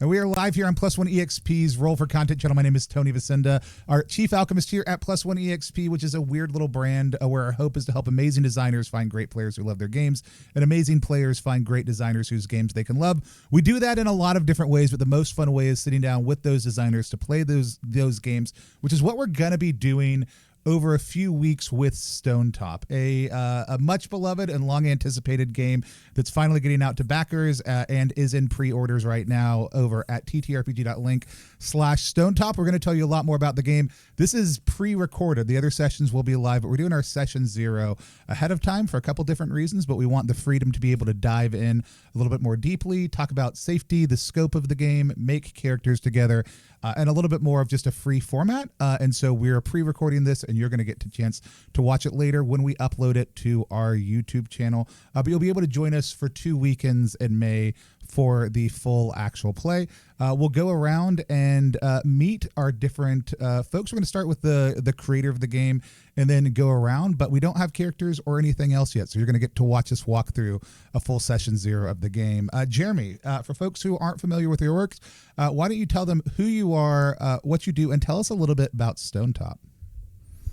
And we are live here on Plus One EXP's Roll for Content channel. My name is Tony Vicinda, our chief alchemist here at Plus One EXP, which is a weird little brand where our hope is to help amazing designers find great players who love their games and amazing players find great designers whose games they can love. We do that in a lot of different ways, but the most fun way is sitting down with those designers to play those games, which is what we're going to be doing over a few weeks with Stonetop, a much beloved and long anticipated game that's finally getting out to backers and is in pre-orders right now over at ttrpg.link/Stonetop. We're going to tell you a lot more about the game. This is pre-recorded. The other sessions will be live, but we're doing our session 0 ahead of time for a couple different reasons, but we want the freedom to be able to dive in a little bit more deeply, talk about safety, the scope of the game, make characters together, and a little bit more of just a free format. And so we're pre-recording this, and you're going to get a chance to watch it later when we upload it to our YouTube channel. But you'll be able to join us for 2 weekends in May for the full actual play. We'll go around and meet our different folks. We're going to start with the creator of the game and then go around, but we don't have characters or anything else yet. So you're going to get to watch us walk through a full session 0 of the game. Jeremy, for folks who aren't familiar with your works, why don't you tell them who you are, what you do, and tell us a little bit about Stonetop.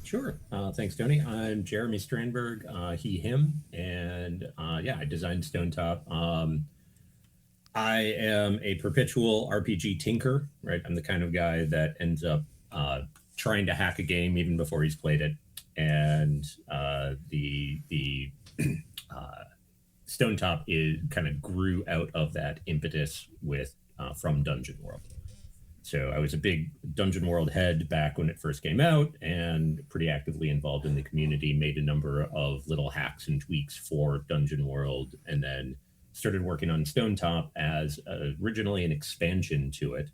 Sure. Thanks, Tony. I'm Jeremy Strandberg, he, him, and yeah, I designed Stonetop. I am a perpetual RPG tinker, right? I'm the kind of guy that ends up trying to hack a game even before he's played it. And the Stonetop kind of grew out of that impetus with from Dungeon World. So I was a big Dungeon World head back when it first came out and pretty actively involved in the community, made a number of little hacks and tweaks for Dungeon World, and then started working on Stonetop as originally an expansion to it,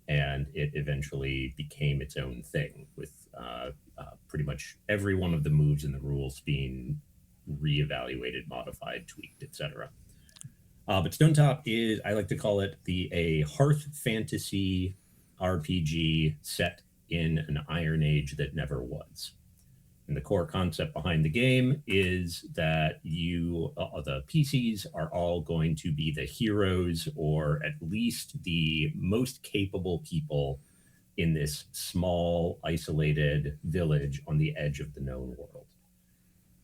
and it eventually became its own thing with pretty much every one of the moves and the rules being reevaluated, modified, tweaked, etc. But Stonetop is, I like to call it a hearth fantasy RPG set in an Iron Age that never was. And the core concept behind the game is that the PCs are all going to be the heroes, or at least the most capable people in this small, isolated village on the edge of the known world.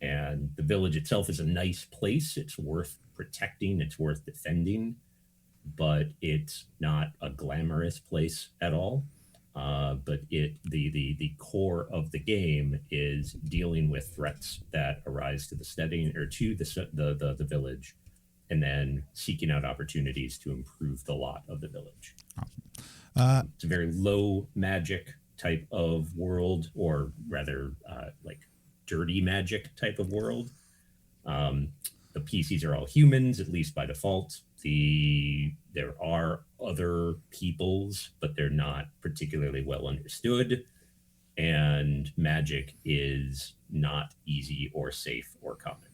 And the village itself is a nice place. It's worth protecting. It's worth defending. But it's not a glamorous place at all. But the core of the game is dealing with threats that arise to the setting or to the village, and then seeking out opportunities to improve the lot of the village. Awesome. It's a very low magic type of world, or rather like dirty magic type of world. The PCs are all humans, at least by default. There are other peoples, but they're not particularly well understood. And magic is not easy or safe or common.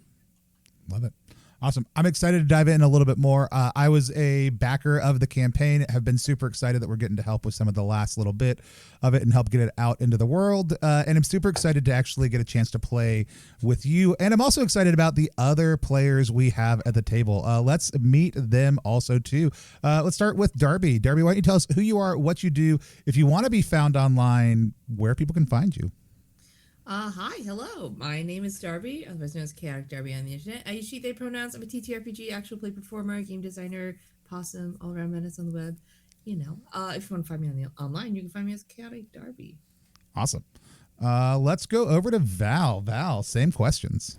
Love it. Awesome. I'm excited to dive in a little bit more. I was a backer of the campaign, have been super excited that we're getting to help with some of the last little bit of it and help get it out into the world. And I'm super excited to actually get a chance to play with you. And I'm also excited about the other players we have at the table. Let's meet them also too. Let's start with Darby. Darby, why don't you tell us who you are, what you do, if you want to be found online, where people can find you. Hi, hello. My name is Darby, otherwise known as Chaotic Darby on the internet. I use she, they pronouns. I'm a TTRPG, actual play performer, game designer, possum, all-around menace on the web. If you want to find me online, you can find me as Chaotic Darby. Awesome. Let's go over to Val. Val, same questions.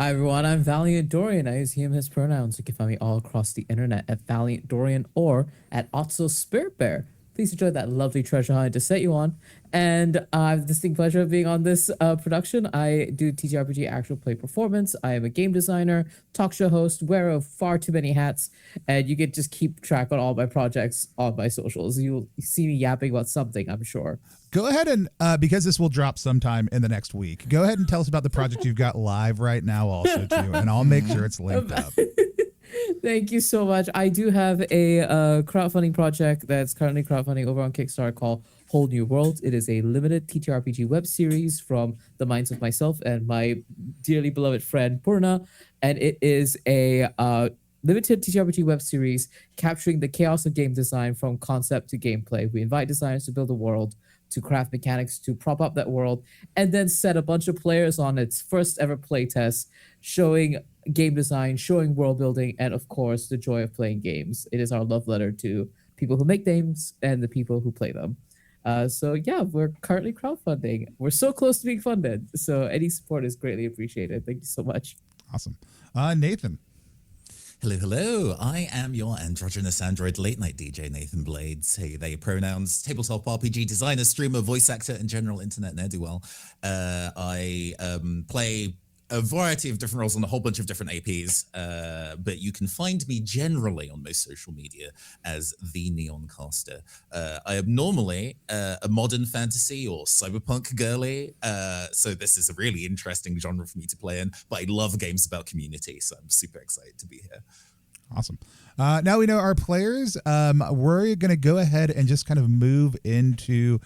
Hi, everyone. I'm Valiant Dorian. I use he, him, his pronouns. You can find me all across the internet at Valiant Dorian or at Otso Spirit Bear. Please enjoy that lovely treasure hunt to set you on. And I have the distinct pleasure of being on this production. I do TTRPG actual play performance. I am a game designer, talk show host, wearer of far too many hats, and you can just keep track on all my projects on my socials. You'll see me yapping about something, I'm sure. Go ahead and, because this will drop sometime in the next week, go ahead and tell us about the project you've got live right now also, too, and I'll make sure it's linked up. Thank you so much. I do have a crowdfunding project that's currently crowdfunding over on Kickstarter called Whole New World. It is a limited TTRPG web series from the minds of myself and my dearly beloved friend Purna, and it is a limited TTRPG web series capturing the chaos of game design from concept to gameplay. We invite designers to build a world, to craft mechanics, to prop up that world, and then set a bunch of players on its first ever playtest, showing game design, showing world building, and of course, the joy of playing games. It is our love letter to people who make games and the people who play them. So yeah, we're currently crowdfunding. We're so close to being funded. So any support is greatly appreciated. Thank you so much. Awesome. Nathan. Hello, hello. I am your androgynous android late night DJ, Nathan Blades. Hey, they pronouns, tabletop RPG designer, streamer, voice actor, and general internet ne'er-do-well. I play a variety of different roles on a whole bunch of different APs, but you can find me generally on most social media as the Neon Caster. I am normally a modern fantasy or cyberpunk girly, so this is a really interesting genre for me to play in, but I love games about community, so I'm super excited to be here. Awesome. Now we know our players. We're going to go ahead and just kind of move into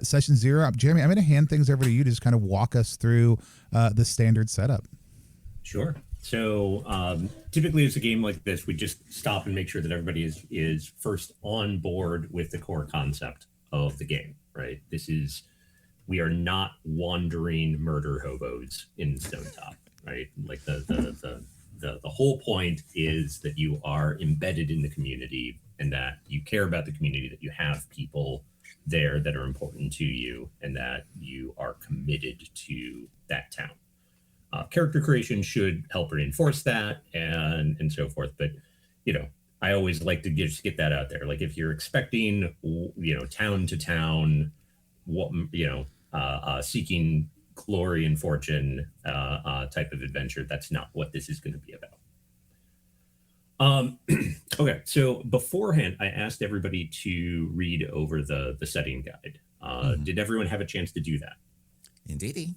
session 0. Jeremy, I'm going to hand things over to you to just kind of walk us through the standard setup. Sure. So typically it's a game like this, we just stop and make sure that everybody is first on board with the core concept of the game, right? We are not wandering murder hobos in Stonetop, right? Like the whole point is that you are embedded in the community and that you care about the community, that you have people there that are important to you and that you are committed to that town. Character creation should help reinforce that and so forth. But, I always like to get that out there. Like if you're expecting, town to town, seeking glory and fortune type of adventure, that's not what this is going to be about. Okay, so beforehand, I asked everybody to read over the setting guide. Did everyone have a chance to do that? Indeedy.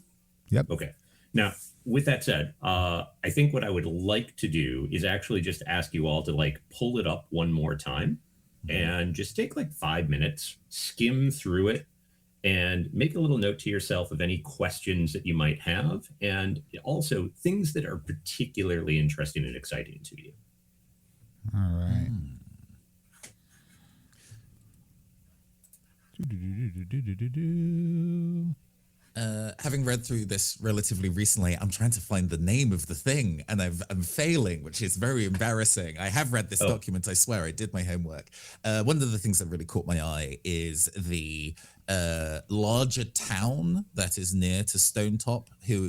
Yep. Okay. Now, with that said, I think what I would like to do is actually just ask you all to pull it up one more time and just take 5 minutes, skim through it, and make a little note to yourself of any questions that you might have, and also things that are particularly interesting and exciting to you. All right. Having read through this relatively recently, I'm trying to find the name of the thing, and I'm failing, which is very embarrassing. I have read this document, I swear, I did my homework. One of the things that really caught my eye is the larger town that is near to Stonetop,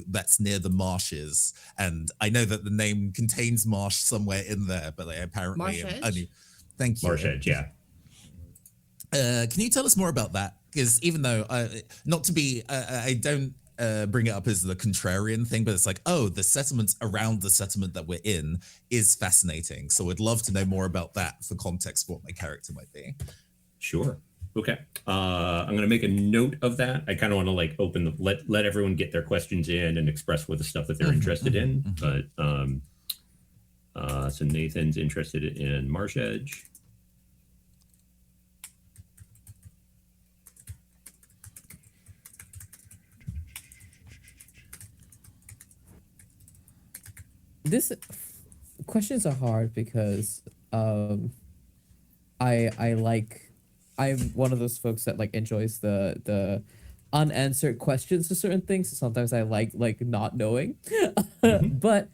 that's near the marshes. And I know that the name contains marsh somewhere in there, but they apparently Marsh Edge? Thank you. Marsh Edge, yeah. Can you tell us more about that? Because even though, not to be, I don't bring it up as the contrarian thing, but it's the settlements around the settlement that we're in is fascinating. So I'd love to know more about that for context for what my character might be. Sure. Okay. I'm going to make a note of that. I kind of want to open let everyone get their questions in and express what the stuff that they're interested in. But so Nathan's interested in Marsh Edge. This questions are hard because I'm one of those folks that enjoys the unanswered questions to certain things. So sometimes I like not knowing. But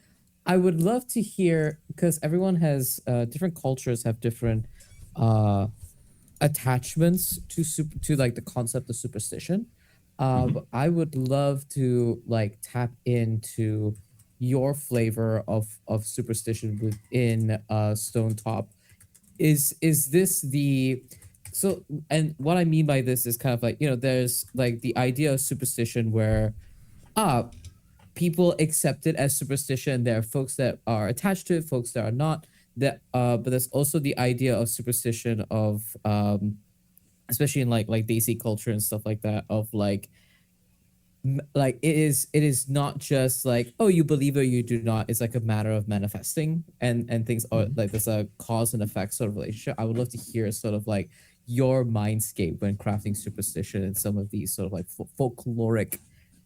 I would love to hear, because everyone has different cultures have different attachments to the concept of superstition. I would love to tap into your flavor of superstition within Stonetop. Is this and what I mean by this is kind of there's the idea of superstition where people accept it as superstition. There are folks that are attached to it, folks that are not. But there's also the idea of superstition of especially in like Desi culture and stuff like that, of it is not just oh, you believe or you do not. It's a matter of manifesting and things are there's a cause and effect sort of relationship. I would love to hear sort of your mindscape when crafting superstition and some of these sort of folkloric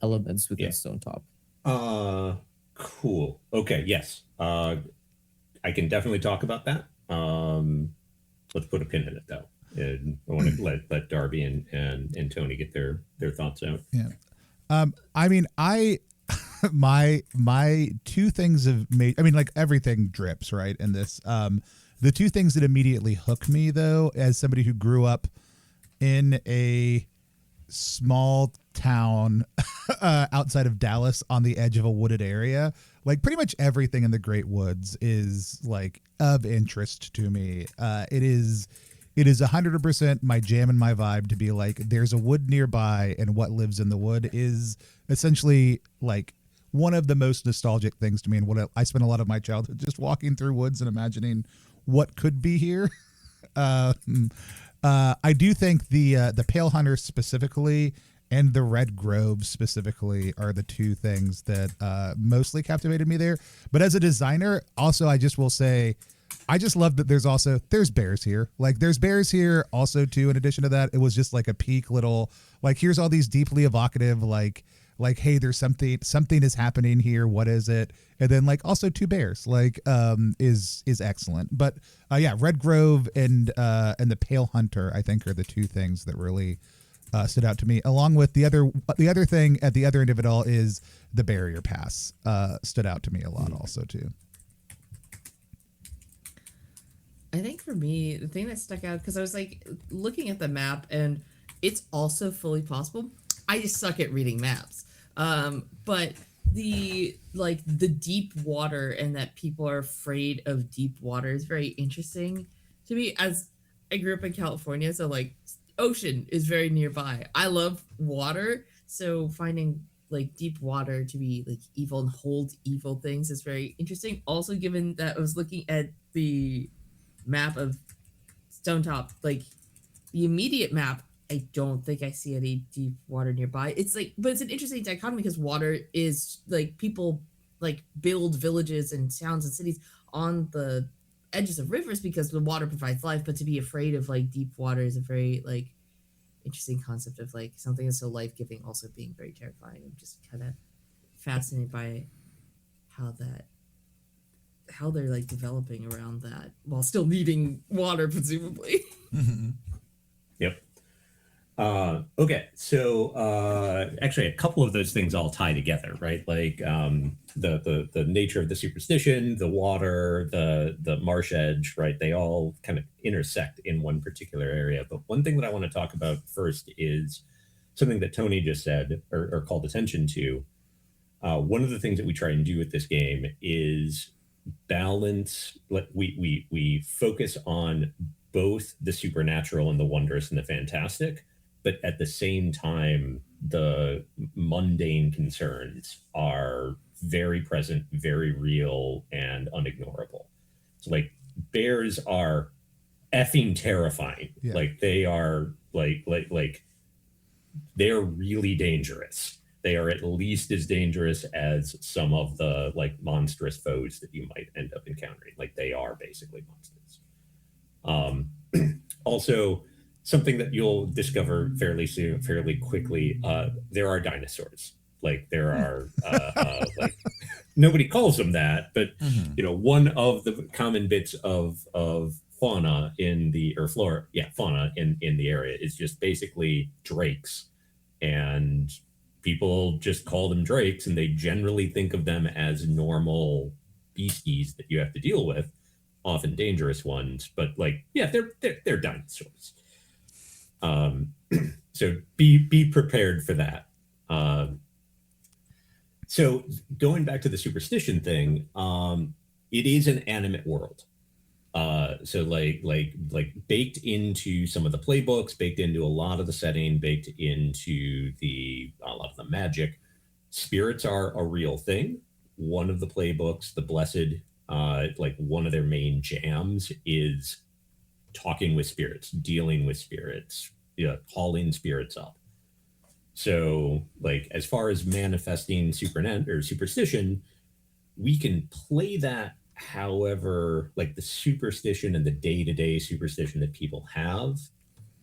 elements within Stonetop. Cool. Okay. Yes. I can definitely talk about that. Let's put a pin in it though. And I want to let Darby and Tony get their thoughts out. Yeah. I mean, my two things have made, I mean, like everything drips right in this. The two things that immediately hook me though, as somebody who grew up in a small town outside of Dallas on the edge of a wooded area, like pretty much everything in the Great Woods is like of interest to me. It is 100% my jam and my vibe to be like, there's a wood nearby, and what lives in the wood is essentially like one of the most nostalgic things to me. And what I spent a lot of my childhood just walking through woods and imagining what could be here. I do think the Pale Hunter specifically and the Red Grove specifically are the two things that mostly captivated me there. But as a designer, also, I just will say, I just love that there's bears here. Like there's bears here also too. In addition to that, it was just like a peak little, like, here's all these deeply evocative, like, hey, there's something is happening here. What is it? And then like also two bears, like, is excellent. But yeah, Red Grove and the Pale Hunter, I think, are the two things that really stood out to me. Along with the other thing at the other end of it all is the barrier pass stood out to me a lot also too. I think for me, the thing that stuck out, because I was like looking at the map and it's also fully possible. I just suck at reading maps. But the deep water and that people are afraid of deep water is very interesting to me, as I grew up in California. So like ocean is very nearby. I love water. So finding like deep water to be like evil and hold evil things is very interesting. Also, given that I was looking at the map of Stonetop, like the immediate map, I don't think I see any deep water nearby. It's like, but it's an interesting dichotomy because water is like, people like build villages and towns and cities on the edges of rivers because the water provides life. But to be afraid of like deep water is a very like interesting concept of like something that's so life-giving also being very terrifying. I'm just kind of fascinated by how they're like developing around that while still needing water, presumably. Yep. Okay, so actually, a couple of those things all tie together, right? Like the nature of the superstition, the water, the marsh edge, right? They all kind of intersect in one particular area. But one thing that I want to talk about first is something that Tony just said or called attention to. One of the things that we try and do with this game is balance. Like we focus on both the supernatural and the wondrous and the fantastic, but at the same time, the mundane concerns are very present, very real, and unignorable. So like bears are effing terrifying. Yeah. Like they are like they're really dangerous. They are at least as dangerous as some of the like monstrous foes that you might end up encountering. Like they are basically monsters. Also, something that you'll discover fairly quickly, there are dinosaurs. Like there are like nobody calls them that, but you know, one of the common bits of fauna in the fauna in the area is just basically drakes, and people just call them drakes, and they generally think of them as normal beasties that you have to deal with, often dangerous ones, but like, yeah, they're dinosaurs. So be prepared for that. So going back to the superstition thing, it is an animate world. So like baked into some of the playbooks, baked into a lot of the setting, baked into a lot of the magic. Spirits are a real thing. One of the playbooks, the Blessed, like one of their main jams is talking with spirits, dealing with spirits, calling spirits up. So like as far as manifesting superstition, we can play that however, like the superstition and the day-to-day superstition that people have,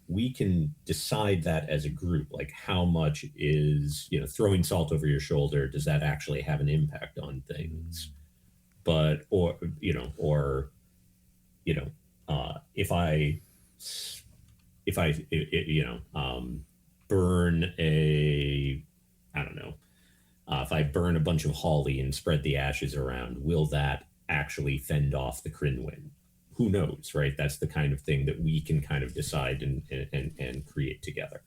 we can decide that as a group, like how much is, throwing salt over your shoulder, does that actually have an impact on things? but if I burn a, I don't know, if I burn a bunch of holly and spread the ashes around, will that actually fend off the Crinwin? Who knows, right? That's the kind of thing that we can kind of decide and create together.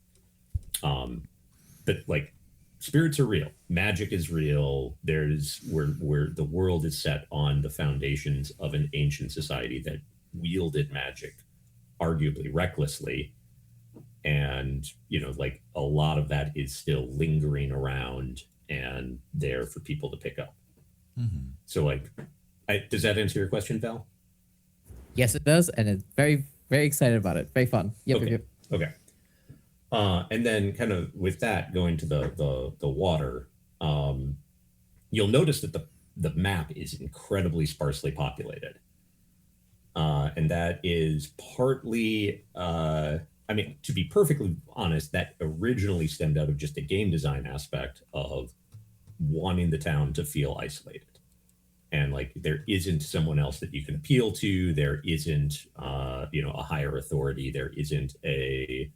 But like, spirits are real, magic is real. There's where the world is set on the foundations of an ancient society that wielded magic arguably recklessly, and like a lot of that is still lingering around and there for people to pick up. So like, does that answer your question, Val? Yes, it does, and it's very, very excited about it. Very fun. Yep. Okay. Yep. Okay. And then kind of with that, going to the water, you'll notice that the map is incredibly sparsely populated. And that is partly, I mean, to be perfectly honest, that originally stemmed out of just a game design aspect of wanting the town to feel isolated. And like, there isn't someone else that you can appeal to. There isn't, a higher authority. There isn't a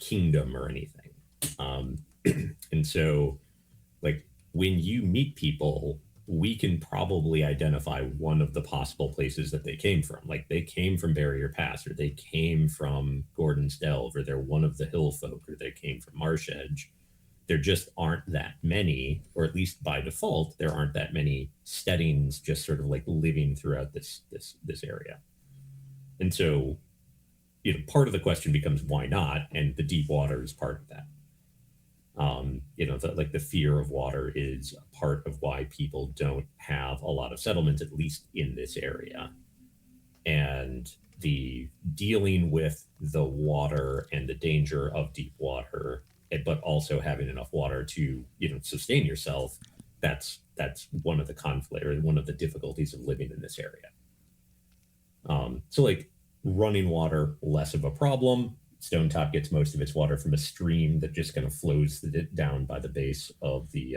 kingdom or anything. And so, like, when you meet people, we can probably identify one of the possible places that they came from. Like, they came from Barrier Pass, or they came from Gordon's Delve, or they're one of the hill folk, or they came from Marsh Edge. There just aren't that many, or at least by default, there aren't that many steadings just sort of like living throughout this area. And so, part of the question becomes why not, and the deep water is part of that. The fear of water is a part of why people don't have a lot of settlements, at least in this area. And the dealing with the water and the danger of deep water, but also having enough water to sustain yourself, that's one of the conflict, or one of the difficulties of living in this area. So like, running water, less of a problem. Stonetop gets most of its water from a stream that just kind of flows down by the base of the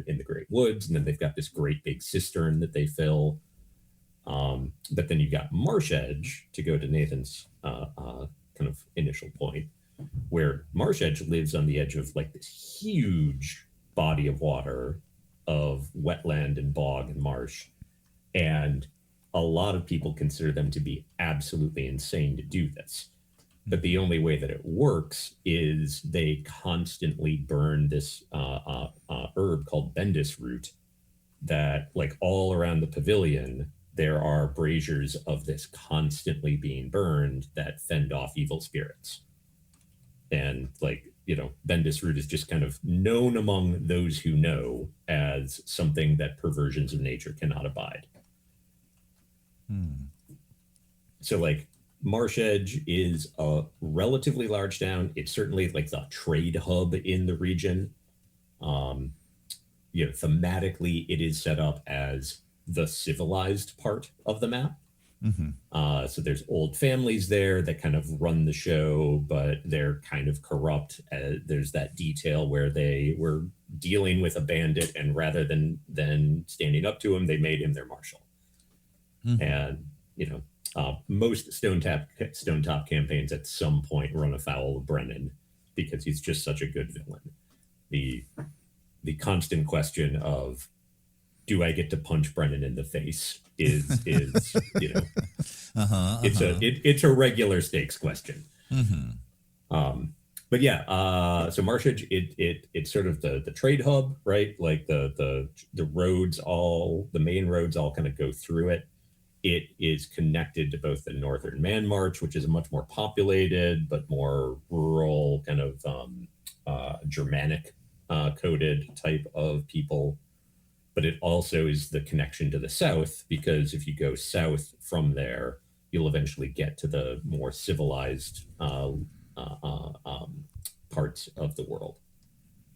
in the Great Woods, and then they've got this great big cistern that they fill. But then you've got Marsh Edge, to go to Nathan's kind of initial point, where Marsh Edge lives on the edge of like this huge body of water of wetland and bog and marsh, and a lot of people consider them to be absolutely insane to do this. But the only way that it works is they constantly burn this herb called Bendis root, that like all around the pavilion, there are braziers of this constantly being burned that fend off evil spirits. And like, Bendis root is just kind of known among those who know as something that perversions of nature cannot abide. So like, Marsh Edge is a relatively large town. It's certainly like the trade hub in the region. Thematically, it is set up as the civilized part of the map. So there's old families there that kind of run the show, but they're kind of corrupt. There's that detail where they were dealing with a bandit, and rather than standing up to him, they made him their marshal. And most Stonetop campaigns at some point run afoul of Brennan, because he's just such a good villain. The constant question of, do I get to punch Brennan in the face is it's a regular stakes question. But yeah, so Marsh Edge, it's sort of the trade hub, right? Like the roads, the main roads all kind of go through it. It is connected to both the Northern Man March, which is a much more populated but more rural kind of Germanic coded type of people. But it also is the connection to the south, because if you go south from there, you'll eventually get to the more civilized parts of the world.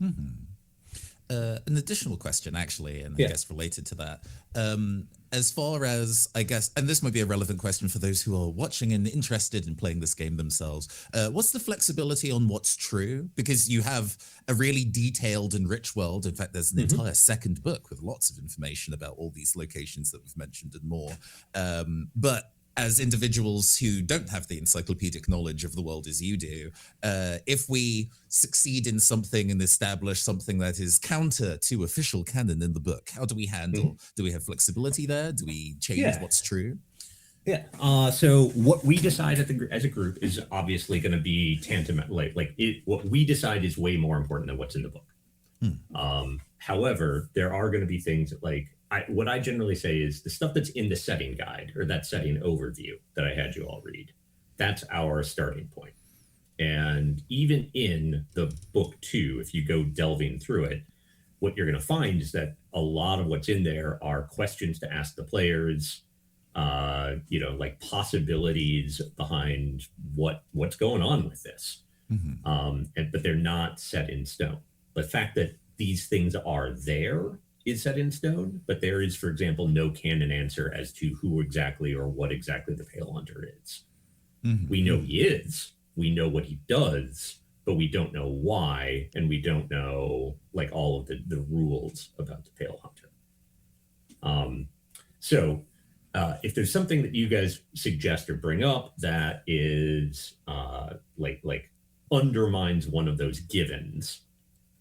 An additional question, actually, and I guess related to that. as far as, I guess, and this might be a relevant question for those who are watching and interested in playing this game themselves, what's the flexibility on what's true? Because you have a really detailed and rich world. In fact, there's an entire second book with lots of information about all these locations that we've mentioned and more. But as individuals who don't have the encyclopedic knowledge of the world as you do, if we succeed in something and establish something that is counter to official canon in the book, how do we handle? Do we have flexibility there? Do we change what's true? Yeah. So what we decide as a group is obviously going to be tantamount. What we decide is way more important than what's in the book. However, there are going to be things that, what I generally say is the stuff that's in the setting guide or that setting overview that I had you all read. That's our starting point. And even in the book 2, if you go delving through it, what you're going to find is that a lot of what's in there are questions to ask the players, possibilities behind what's going on with this. But they're not set in stone. The fact that these things are there is set in stone, but there is, for example, no canon answer as to who exactly or what exactly the Pale Hunter is. We know he is, we know what he does, but we don't know why, and we don't know all of the rules about the Pale Hunter. So if there's something that you guys suggest or bring up that is undermines one of those givens,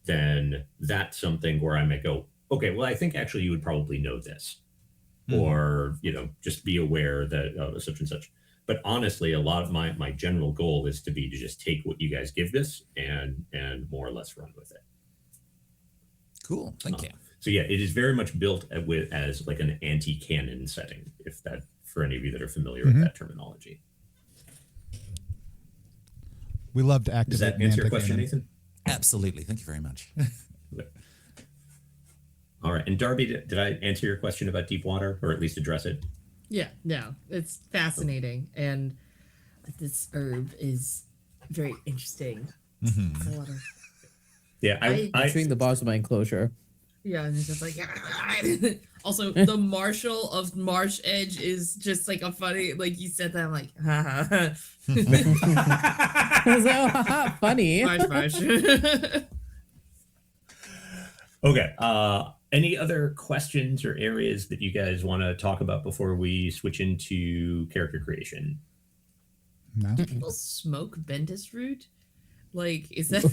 then that's something where I might go, okay, well, I think actually you would probably know this, or, just be aware that such and such. But honestly, a lot of my general goal is to just take what you guys give this and more or less run with it. Cool. Thank you. So yeah, it is very much built as an anti-canon setting, if that, for any of you that are familiar with that terminology. We love to activate. Does that answer your question, Nathan? Absolutely. Thank you very much. All right. And Darby, did I answer your question about deep water, or at least address it? Yeah, no, it's fascinating. And this herb is very interesting. It's a lot of... Yeah, I between the bars of my enclosure. Yeah, and it's just also the Marshal of Marsh Edge is just a funny, you said that, I'm like, ha So, funny. Marsh. Okay. Any other questions or areas that you guys want to talk about before we switch into character creation? No. Do people smoke Bendis root? Is that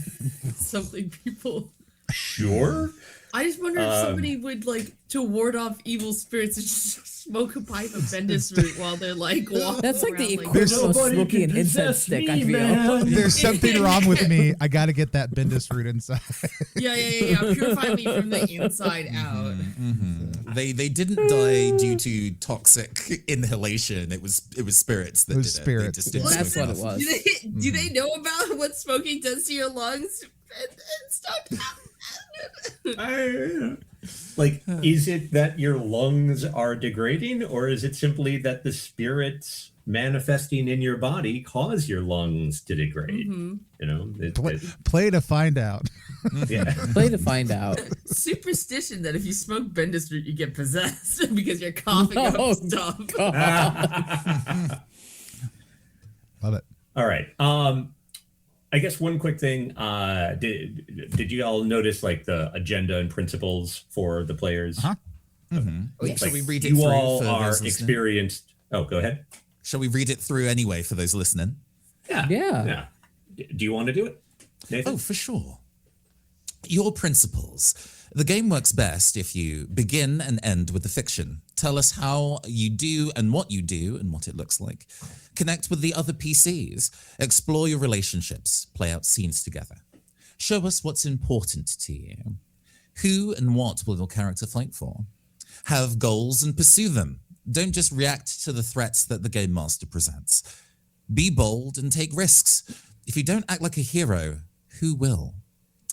something people... Sure. I just wonder if somebody would to ward off evil spirits and just smoke a pipe of Bendis root while they're walking That's around, the equivalent of smoking an incense stick, I feel. There's something wrong with me. I got to get that Bendis root inside. Yeah. Purify me from the inside out. They didn't die due to toxic inhalation. It was spirits that did spirits. it. They just That's what it was. Do they know about what smoking does to your lungs and stuff? Is it that your lungs are degrading, or is it simply that the spirits manifesting in your body cause your lungs to degrade? Play to find out. Yeah. Play to find out. Superstition that if you smoke Bendis root, you get possessed because you're coughing up stuff. Love it. All right. I guess one quick thing, did you all notice the agenda and principles for the players? Shall we read it you through all for are those listening? experienced. Oh, go ahead. Shall we read it through anyway for those listening? Yeah. Do you want to do it, Nathan? Oh, for sure. Your principles. The game works best if you begin and end with the fiction. Tell us how you do and what it looks like. Connect with the other PCs. Explore your relationships. Play out scenes together. Show us what's important to you. Who and what will your character fight for? Have goals and pursue them. Don't just react to the threats that the Game Master presents. Be bold and take risks. If you don't act like a hero, who will?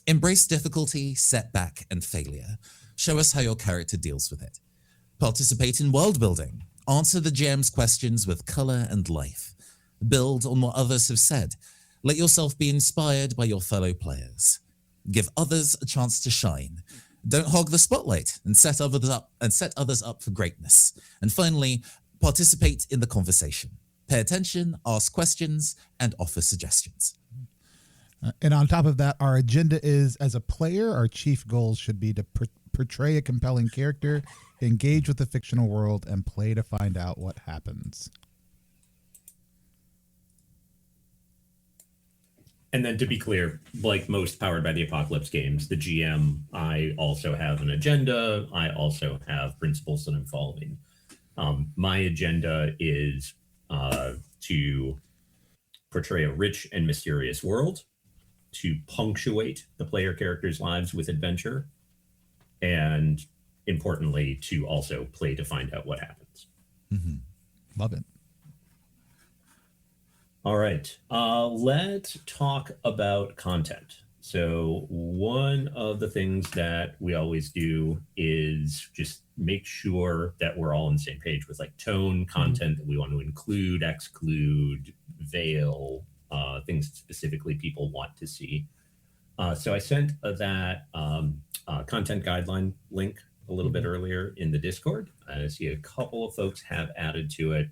Embrace difficulty, setback, and failure. Show us how your character deals with it. Participate in world building. Answer the GM's questions with color and life. Build on what others have said. Let yourself be inspired by your fellow players. Give others a chance to shine. Don't hog the spotlight and set others up for greatness. And finally, participate in the conversation. Pay attention, ask questions, and offer suggestions. And on top of that, our agenda is, as a player, our chief goals should be to portray a compelling character, engage with the fictional world, and play to find out what happens. And then to be clear, like most Powered by the Apocalypse games, the GM, I also have an agenda. I also have principles that I'm following. My agenda is to portray a rich and mysterious world, to punctuate the player characters' lives with adventure, and importantly, to also play to find out what happens. Mm-hmm. Love it. All right, let's talk about content. So one of the things that we always do is just make sure that we're all on the same page with like tone, content that we want to include, exclude, veil, things that specifically people want to see. So I sent that content guideline link a little bit earlier in the Discord. I see a couple of folks have added to it.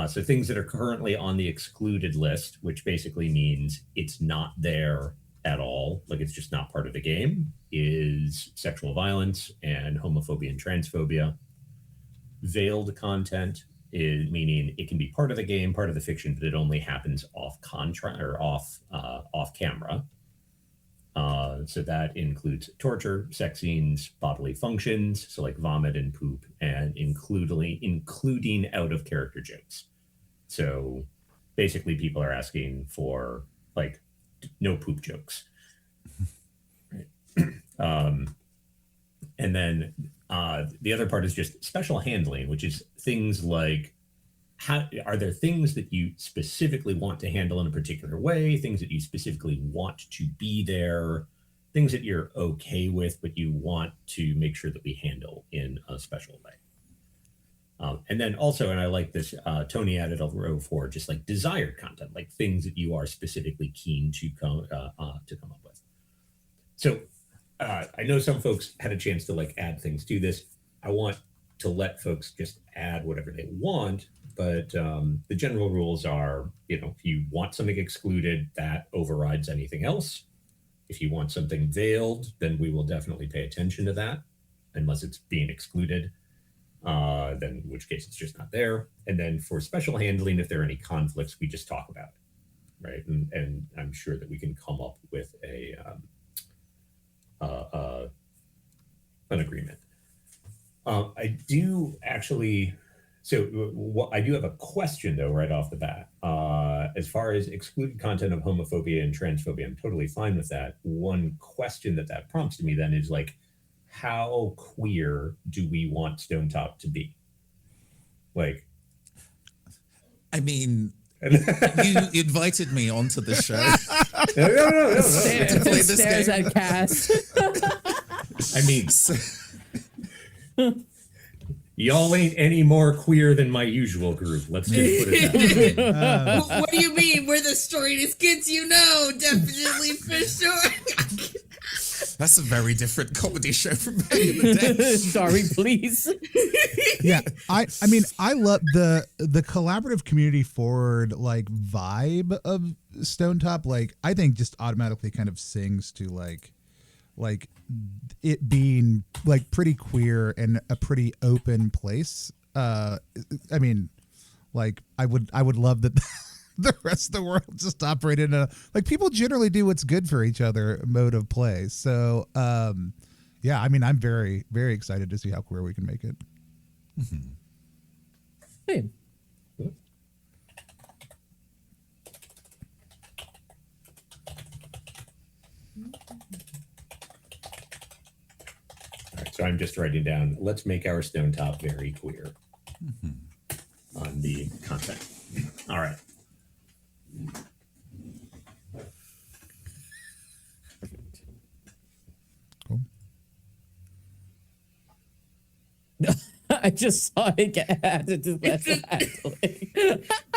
So things that are currently on the excluded list, which basically means it's not there at all, like it's just not part of the game, is sexual violence and homophobia and transphobia. Veiled content is meaning it can be part of the game, part of the fiction, but it only happens off contract or off camera. So that includes torture, sex scenes, bodily functions, so like vomit and poop, and including out of character jokes. So basically people are asking for like no poop jokes. And then the other part is just special handling, which is things like, how are there things that you specifically want to handle in a particular way, things that you specifically want to be there, things that you're okay with, but you want to make sure that we handle in a special way. And then also, and I like this, Tony added a row for just like desired content, like things that you are specifically keen to come up with. So I know some folks had a chance to like add things to this. I want to let folks just add whatever they want, but the general rules are, you know, if you want something excluded, that overrides anything else. If you want something veiled, then we will definitely pay attention to that, unless it's being excluded, then in which case it's just not there. And then for special handling, if there are any conflicts, we just talk about it, right? And I'm sure that we can come up with an agreement. I do actually, I do have a question though, right off the bat. As far as excluded content of homophobia and transphobia, I'm totally fine with that. One question that prompts to me then is like, how queer do we want Stonetop to be? Like, I mean, you invited me onto the show. No. To play this Stares game. at Cass. I mean, y'all ain't any more queer than my usual group. Let's just put it that way. What do you mean? We're the storyest kids you know. Definitely for sure. That's a very different comedy show from back in the day. Sorry, please. Yeah, I mean, I love the collaborative community forward like vibe of Stonetop. Like, I think just automatically kind of sings to like it being like pretty queer and a pretty open place. I mean, like I would love that the rest of the world just operate in a like people generally do what's good for each other mode of play. So yeah, I mean, I'm very, very excited to see how queer we can make it. Mm-hmm. Hey. All right, so I'm just writing down, let's make our Stonetop very queer on the content. All right. Cool. I just saw it get added to that.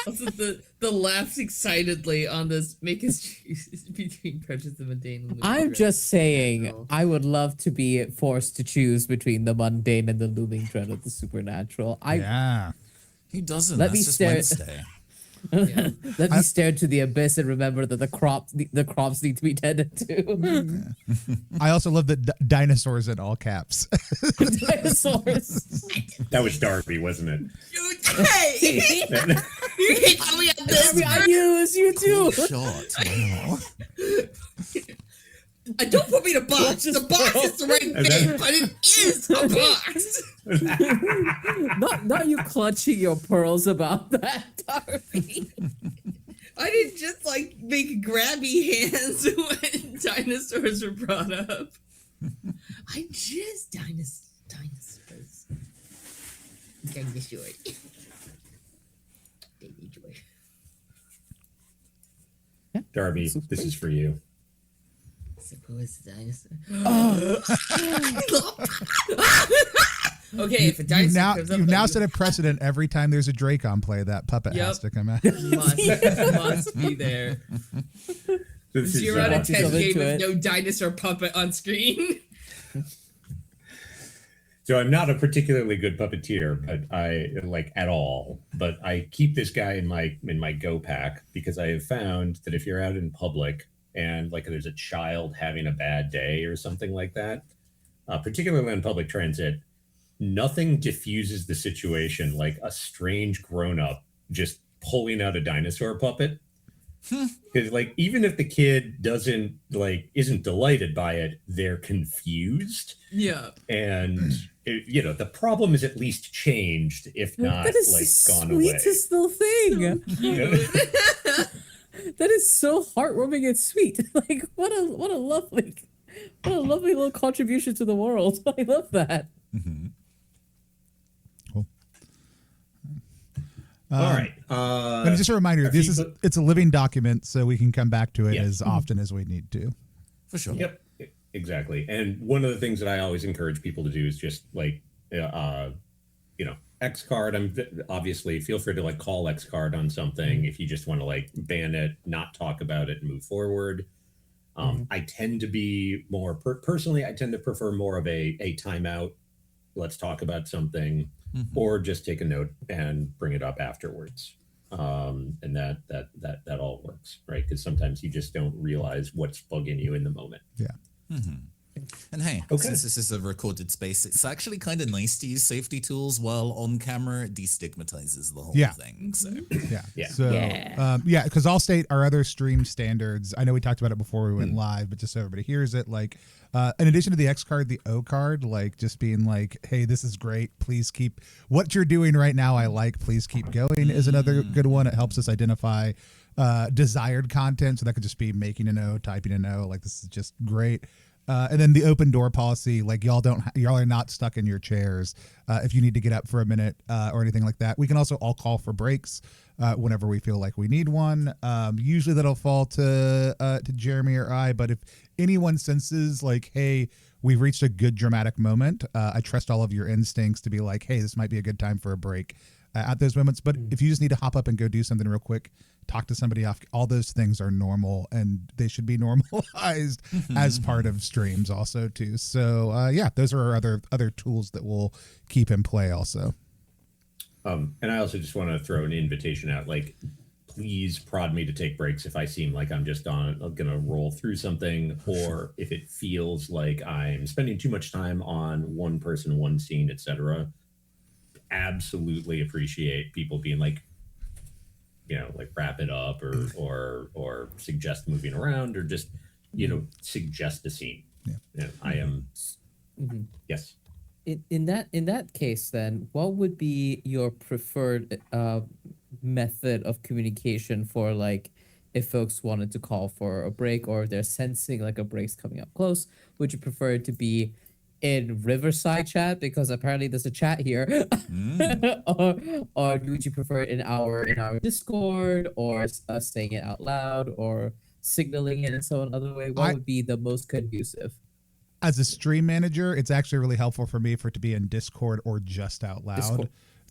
Also, the laughs excitedly on this make us choose between Precious and Mundane. And I'm Looming just saying, Dread. I would love to be forced to choose between the mundane and the looming dread of the supernatural. Yeah. Who doesn't? Let That's me just stare- Wednesday. Yeah. Let me stare to the abyss and remember that the crops need to be tended to. I also love the dinosaurs in all caps. Dinosaurs. That was Darby, wasn't it? Hey! You can't tell me on this. I knew it was you too. Shot. Wow. Don't put me in a box. The box is the right thing, but it is a box. Not you clutching your pearls about that, Darby. I didn't just make grabby hands when dinosaurs were brought up. I just dinosaurs. Dinosaur. Baby joy. Darby, this is for you. Suppose dinosaur. Okay, if a dinosaur comes up, You've now set a precedent. Every time there's a Drake on play, that puppet Yep. has to come out. must be there. This is, 0 out of 10 Go game into with it. no dinosaur puppet on screen. So I'm not a particularly good puppeteer, but I at all. But I keep this guy in my go pack because I have found that if you're out in public and there's a child having a bad day or something like that, particularly on public transit, nothing diffuses the situation like a strange grown-up just pulling out a dinosaur puppet. Because even if the kid isn't delighted by it, they're confused. Yeah. And the problem is at least changed, if not That is the gone away. sweetest little thing. That is so heartwarming and sweet. What a lovely little contribution to the world. I love that. Cool. All right. And just a reminder, it's a living document, so we can come back to it as often as we need to. For sure. Yep, exactly. And one of the things that I always encourage people to do is just X card. Obviously feel free to call X card on something if you just want to ban it, not talk about it, and move forward. I tend to be more personally. I tend to prefer more of a timeout. Let's talk about something, or just take a note and bring it up afterwards. And that all works, right? Because sometimes you just don't realize what's bugging you in the moment. Yeah. And hey, since this is a recorded space, it's actually kind of nice to use safety tools while on camera. It destigmatizes the whole thing. So Yeah. So because I'll state our other stream standards. I know we talked about it before we went live, but just so everybody hears it, in addition to the X card, the O card, just being hey, this is great. Please keep what you're doing right now. Please keep going is another good one. It helps us identify desired content. So that could just be making an O, typing an O. This is just great. And then the open door policy, y'all are not stuck in your chairs if you need to get up for a minute or anything like that. We can also all call for breaks whenever we feel like we need one. Usually that'll fall to Jeremy or I, but if anyone senses hey, we've reached a good dramatic moment, I trust all of your instincts to be hey, this might be a good time for a break at those moments. But if you just need to hop up and go do something real quick, talk to somebody off, all those things are normal and they should be normalized as part of streams also too. So those are our other tools that we'll keep in play also. And I also just want to throw an invitation out, please prod me to take breaks if I seem like I'm just gonna roll through something, or if it feels like I'm spending too much time on one person, one scene, etc. Absolutely appreciate people being wrap it up or suggest moving around, or just suggest a scene. I am yes. In that case, then, what would be your preferred method of communication for if folks wanted to call for a break, or they're sensing a break's coming up close? Would you prefer it to be in Riverside chat, because apparently there's a chat here, or would you prefer it in our Discord, or saying it out loud, or signaling it in some other way? What would be the most conducive? As a stream manager, it's actually really helpful for me for it to be in Discord or just out loud. Discord.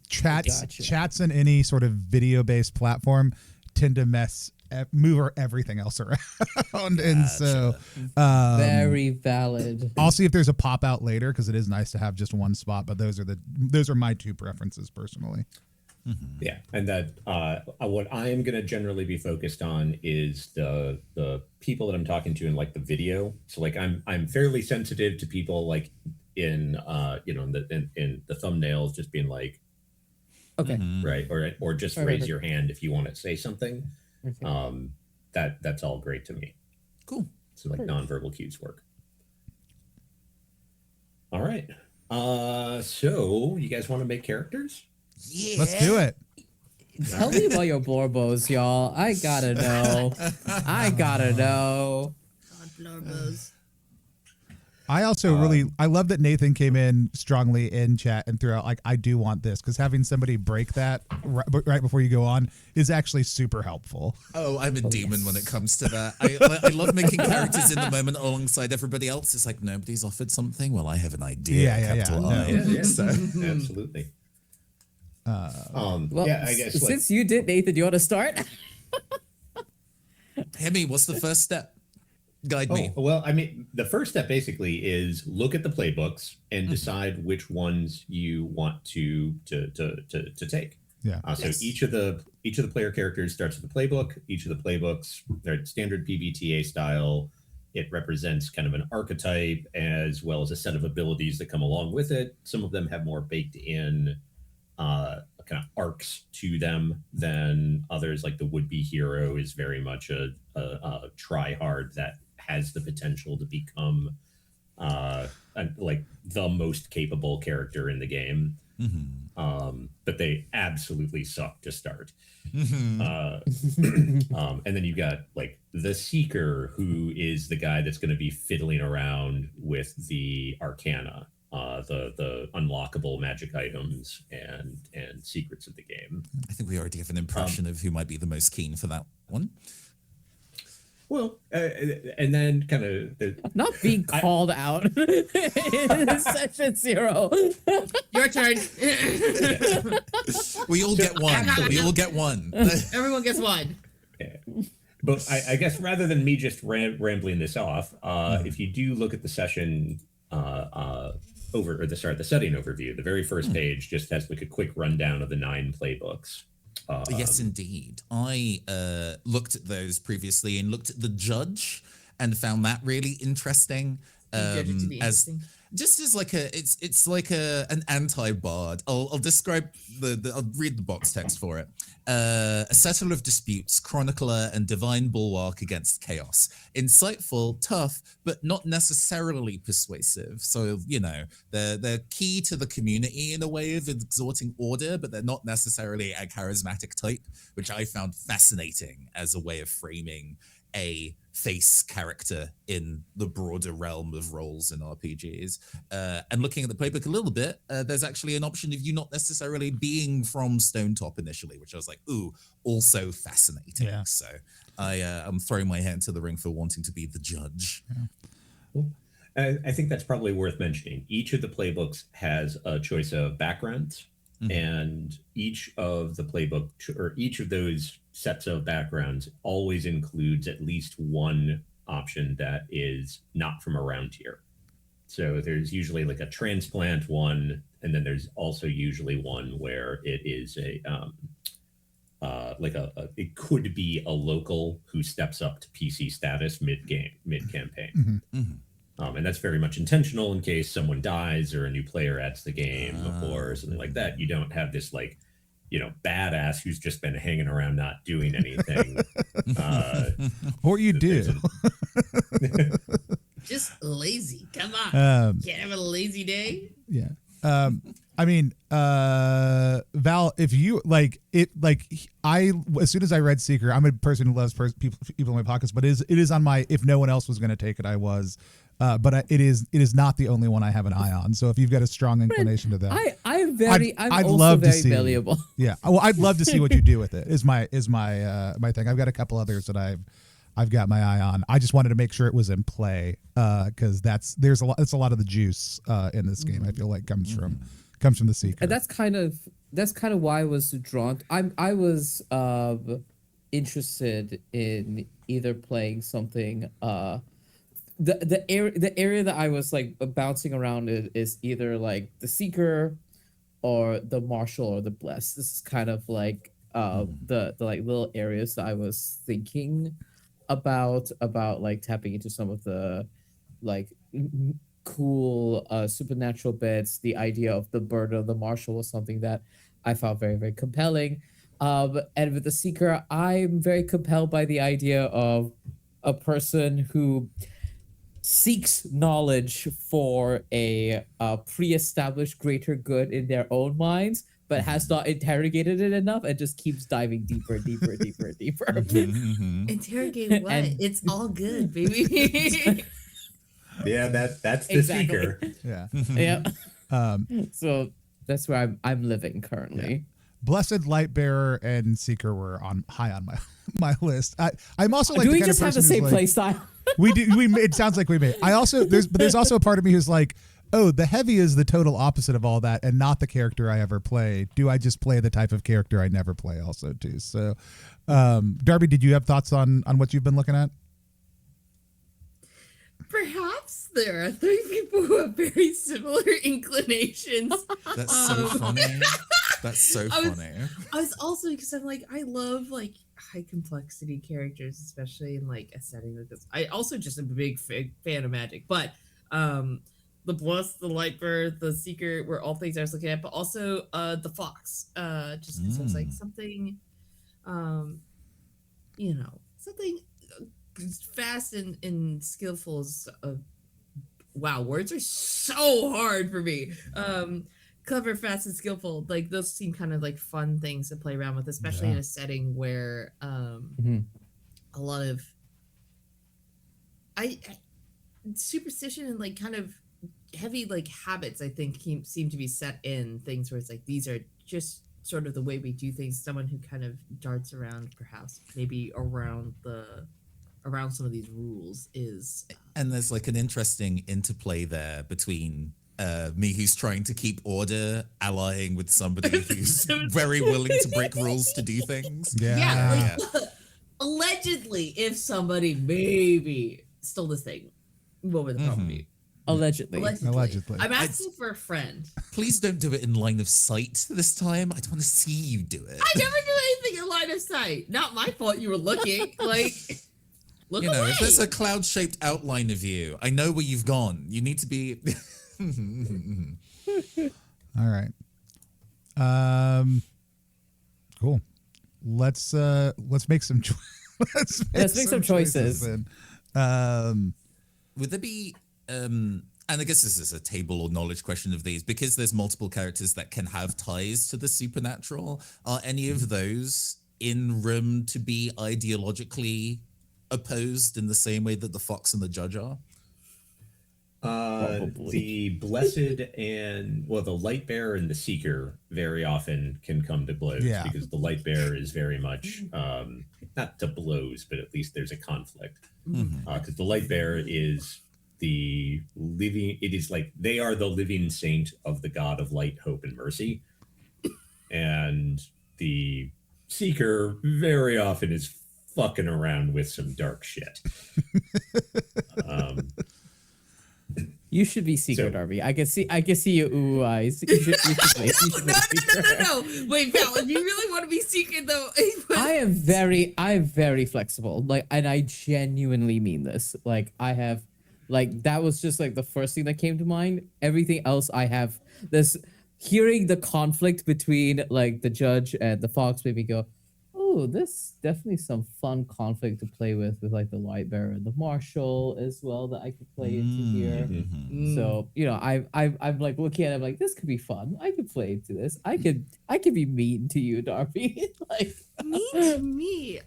chats in any sort of video based platform tend to move everything else around. And so very valid. I'll see if there's a pop out later, because it is nice to have just one spot, but those are my two preferences personally. Yeah, and that what I am going to generally be focused on is the people that I'm talking to in like the video. So like I'm fairly sensitive to people like in in the thumbnails just being like, okay, right, or just raise your hand if you want to say something. Okay. That's all great to me. Cool. So like nonverbal cues work. All right. So you guys want to make characters? Yeah. Let's do it. Tell me about your Blorbos, y'all. I gotta know. God, Blorbos. I also I love that Nathan came in strongly in chat and threw out like, I do want this, because having somebody break that right before you go on is actually super helpful. Oh, I'm a demon when it comes to that. I love making characters in the moment alongside everybody else. It's like nobody's offered something. Well, I have an idea. Capital I. Yeah. So. Absolutely. Well, I guess since you did, Nathan, do you want to start? Hemi, what's the first step? Guide me. Well, I mean, the first step basically is look at the playbooks and decide which ones you want to take. Yeah. So each of the player characters starts with a playbook. Each of the playbooks, they're standard PBTA style. It represents kind of an archetype as well as a set of abilities that come along with it. Some of them have more baked in kind of arcs to them than others. Like the would-be hero is very much a try hard that has the potential to become like the most capable character in the game. But they absolutely suck to start. And then you've got like the Seeker, who is the guy that's going to be fiddling around with the Arcana, the unlockable magic items and secrets of the game. I think we already have an impression of who might be the most keen for that one. Well, and then kind of Not being called out in session 0. Your turn. We all get one. We all get one. Everyone gets one. Yeah. But I guess rather than me just rambling this off, if you do look at the session the setting overview, the very first page just has like a quick rundown of the 9 playbooks. Yes, indeed. I looked at those previously and looked at the judge and found that really interesting. Just as like it's like an anti-bard. I'll describe I'll read the box text for it. A settler of disputes, chronicler and divine bulwark against chaos. Insightful, tough, but not necessarily persuasive. So, they're key to the community in a way of exhorting order, but they're not necessarily a charismatic type, which I found fascinating as a way of framing a face character in the broader realm of roles in RPGs. And looking at the playbook a little bit, there's actually an option of you not necessarily being from Stonetop initially, which I was like, ooh, also fascinating. Yeah. So I'm throwing my hat into the ring for wanting to be the judge. Yeah. I think that's probably worth mentioning. Each of the playbooks has a choice of backgrounds, and each of the playbook or each of those sets of backgrounds always includes at least one option that is not from around here. So there's usually like a transplant one, and then there's also usually one where it is a it could be a local who steps up to PC status mid-campaign. And that's very much intentional in case someone dies or a new player adds the game or something like that. You don't have this like, badass who's just been hanging around not doing anything. Or you do. Just lazy. Come on. Can't have a lazy day. Yeah. I mean, Val, if you as soon as I read Seeker, I'm a person who loves people in my pockets, but it is on my, if no one else was going to take it, I was. But it is not the only one I have an eye on. So if you've got a strong inclination to that, I'd love to see, valuable. Yeah, well, I'd love to see what you do with it. Is my thing. I've got a couple others that I've got my eye on. I just wanted to make sure it was in play because it's a lot of the juice in this game. I feel like comes from the Seeker. And that's kind of that's kind of why I was drawn. I was interested in either playing something. The area that I was like bouncing around is either like the Seeker or the Marshal or the Blessed. This is kind of like the like little areas that I was thinking about like tapping into some of the like cool supernatural bits. The idea of the bird of the Marshal was something that I found very, very compelling. And with the Seeker, I'm very compelled by the idea of a person who seeks knowledge for a pre-established greater good in their own minds, but has not interrogated it enough and just keeps diving deeper and deeper and deeper and deeper. Interrogate what? And- It's all good, baby. Yeah, that's the Exactly. Seeker. Yeah. Yeah. So that's where I'm living currently. Blessed, Lightbearer, and Seeker were high on my list. I'm also like Do the we kind just of have person the same who's play like, style? we do. It sounds like we may. There's also a part of me who's like, oh, the heavy is the total opposite of all that, and not the character I ever play. Do I just play the type of character I never play? Also, too. So, Darby, did you have thoughts on what you've been looking at? Perhaps there are three people who have very similar inclinations. That's so funny. That's so I was- funny. I was also because I'm like I love like high complexity characters, especially in like a setting like this. I also just am a big fan of magic, but the Blessed, the Lightbird, the Seeker were all things I was looking at, but also the Fox, just because it was like something, something fast and skillful is wow, words are so hard for me. Clever, fast, and skillful, like those seem kind of like fun things to play around with, especially in a setting where a lot of I superstition and like kind of heavy like habits I think seem to be set in things where it's like these are just sort of the way we do things. Someone who kind of darts around perhaps maybe around some of these rules is And there's like an interesting interplay there between me who's trying to keep order allying with somebody who's very willing to break rules to do things. yeah, like, allegedly if somebody maybe stole this thing, what would the problem be? Allegedly. Allegedly. I'm asking for a friend. Please don't do it in line of sight this time. I don't want to see you do it. I never do anything in line of sight. Not my fault you were looking. Like, look You know, away. if there's a cloud-shaped outline of you, I know where you've gone. You need to be. All right. Cool. Let's make some let's make some choices then. Would there be and I guess this is a table or knowledge question of these, because there's multiple characters that can have ties to the supernatural. Are any of those in room to be ideologically opposed in the same way that the Fox and the Judge are? The Blessed and the Lightbearer and the Seeker very often can come to blows because the Lightbearer is very much not to blows, but at least there's a conflict because the Lightbearer is the living. It is like they are the living saint of the god of light, hope, and mercy, and the Seeker very often is fucking around with some dark shit. You should be Seeker, Darby. I can see your ooh eyes. You should No. Wait, Val, you really want to be Seeker though? I'm very flexible. Like, and I genuinely mean this. Like, I have, like, that was just like the first thing that came to mind. Everything else I have this hearing the conflict between like the Judge and the Fox made me go, oh, this definitely some fun conflict to play with like the Lightbearer and the Marshal as well that I could play into here. So, you know, I'm like looking at it, I'm like, this could be fun. I could play into this. I could be mean to you, Darby. Like mean to me.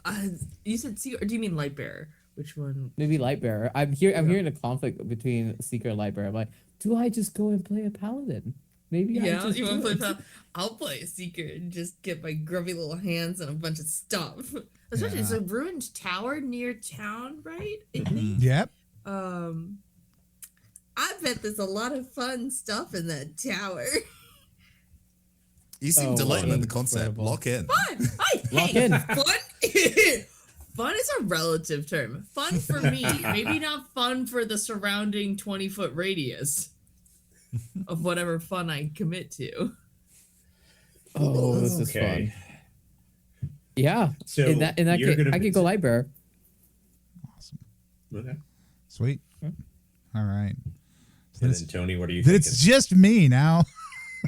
You said Seeker, or do you mean Lightbearer? Which one? maybe Lightbearer. I'm hearing a conflict between Seeker and Lightbearer. I'm like, do I just go and play a Paladin? Maybe I just you want to do play it. I'll play a Seeker and just get my grubby little hands and a bunch of stuff. Especially it's a ruined tower near town, right? Yep. I bet there's a lot of fun stuff in that tower. You seem Oh, delighted with the concept. incredible. Lock in. Fun. Lock in. Fun. Fun is a relative term. Fun for me, maybe not fun for the surrounding 20-foot radius of whatever fun I commit to. Oh, this is fun. Yeah. So in that you're case, gonna I could go light bearer. Awesome. Okay. Sweet. All right. So And it's, then Tony, what are you then thinking? it's just me now.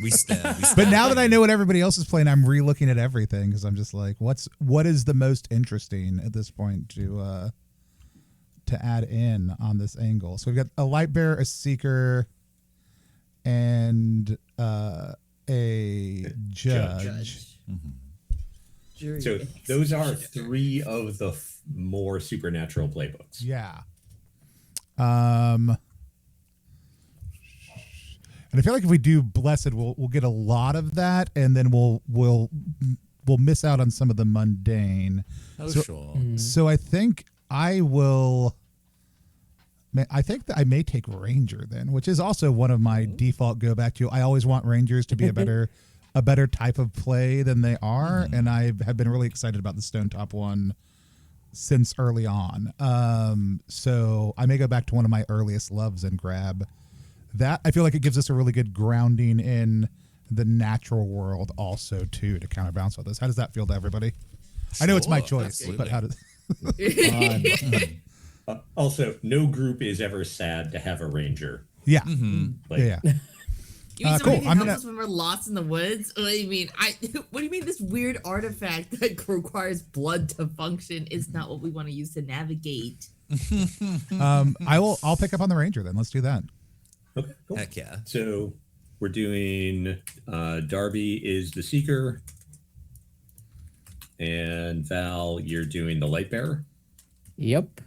We stare. But now that I know what everybody else is playing, I'm re-looking at everything because I'm just like, what is the most interesting at this point to add in on this angle? So we've got a light bearer, a seeker, and a judge. Jury So executioner. those are three of the more supernatural playbooks. Yeah. And I feel like if we do blessed, we'll get a lot of that, and then we'll miss out on some of the mundane. Oh, So- sure. So I think I will. I think that I may take Ranger then, which is also one of my default go back to. I always want Rangers to be a better type of play than they are, and I have been really excited about the Stonetop one since early on. So I may go back to one of my earliest loves and grab that. I feel like it gives us a really good grounding in the natural world also too to counterbalance all this. How does that feel to everybody? I know it's my Sure, choice, absolutely. but how does Also, no group is ever sad to have a ranger. yeah. Like, Yeah. You mean cool. somebody I'm can help gonna- us when we're lost in the woods? What do you mean? What do you mean this weird artifact that requires blood to function is not what we want to use to navigate? I'll pick up on the Ranger then. Let's do that. Okay, cool. Heck yeah. So we're doing Darby is the seeker, and Val, you're doing the light bearer. Yep.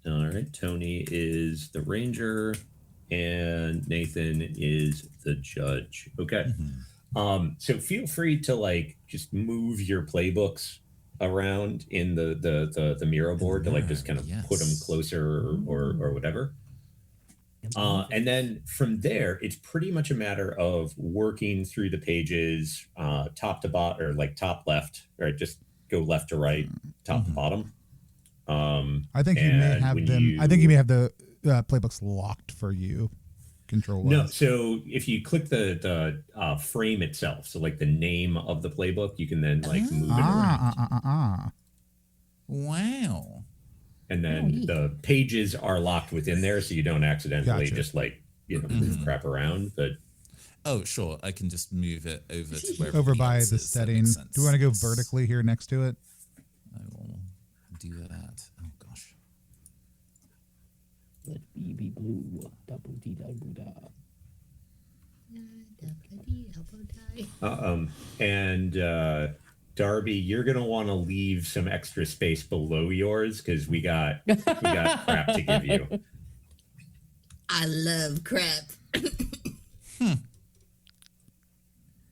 All right, Tony is the ranger, and Nathan is the judge. Okay. So feel free to like just move your playbooks around in the Miro board to like just kind of put them Yes. closer or whatever. And then from there, it's pretty much a matter of working through the pages, top to bottom, or like top left, right? Just go left to right, top to bottom. I think you may and have when them. I think you may have the playbooks locked for you. Control wise. No, so if you click the frame itself, so like the name of the playbook, you can then like move it around, Wow. and then the pages are locked within there, so you don't accidentally Gotcha. just like move crap around. But Oh, sure. I can just move it over to where over everybody by else the is. That setting. makes Do sense. we want to go Yes. vertically here next to it? I will do that. Oh, gosh. Let me be blue. Double D double da. and Darby, you're gonna want to leave some extra space below yours because we got crap to give you. I love crap.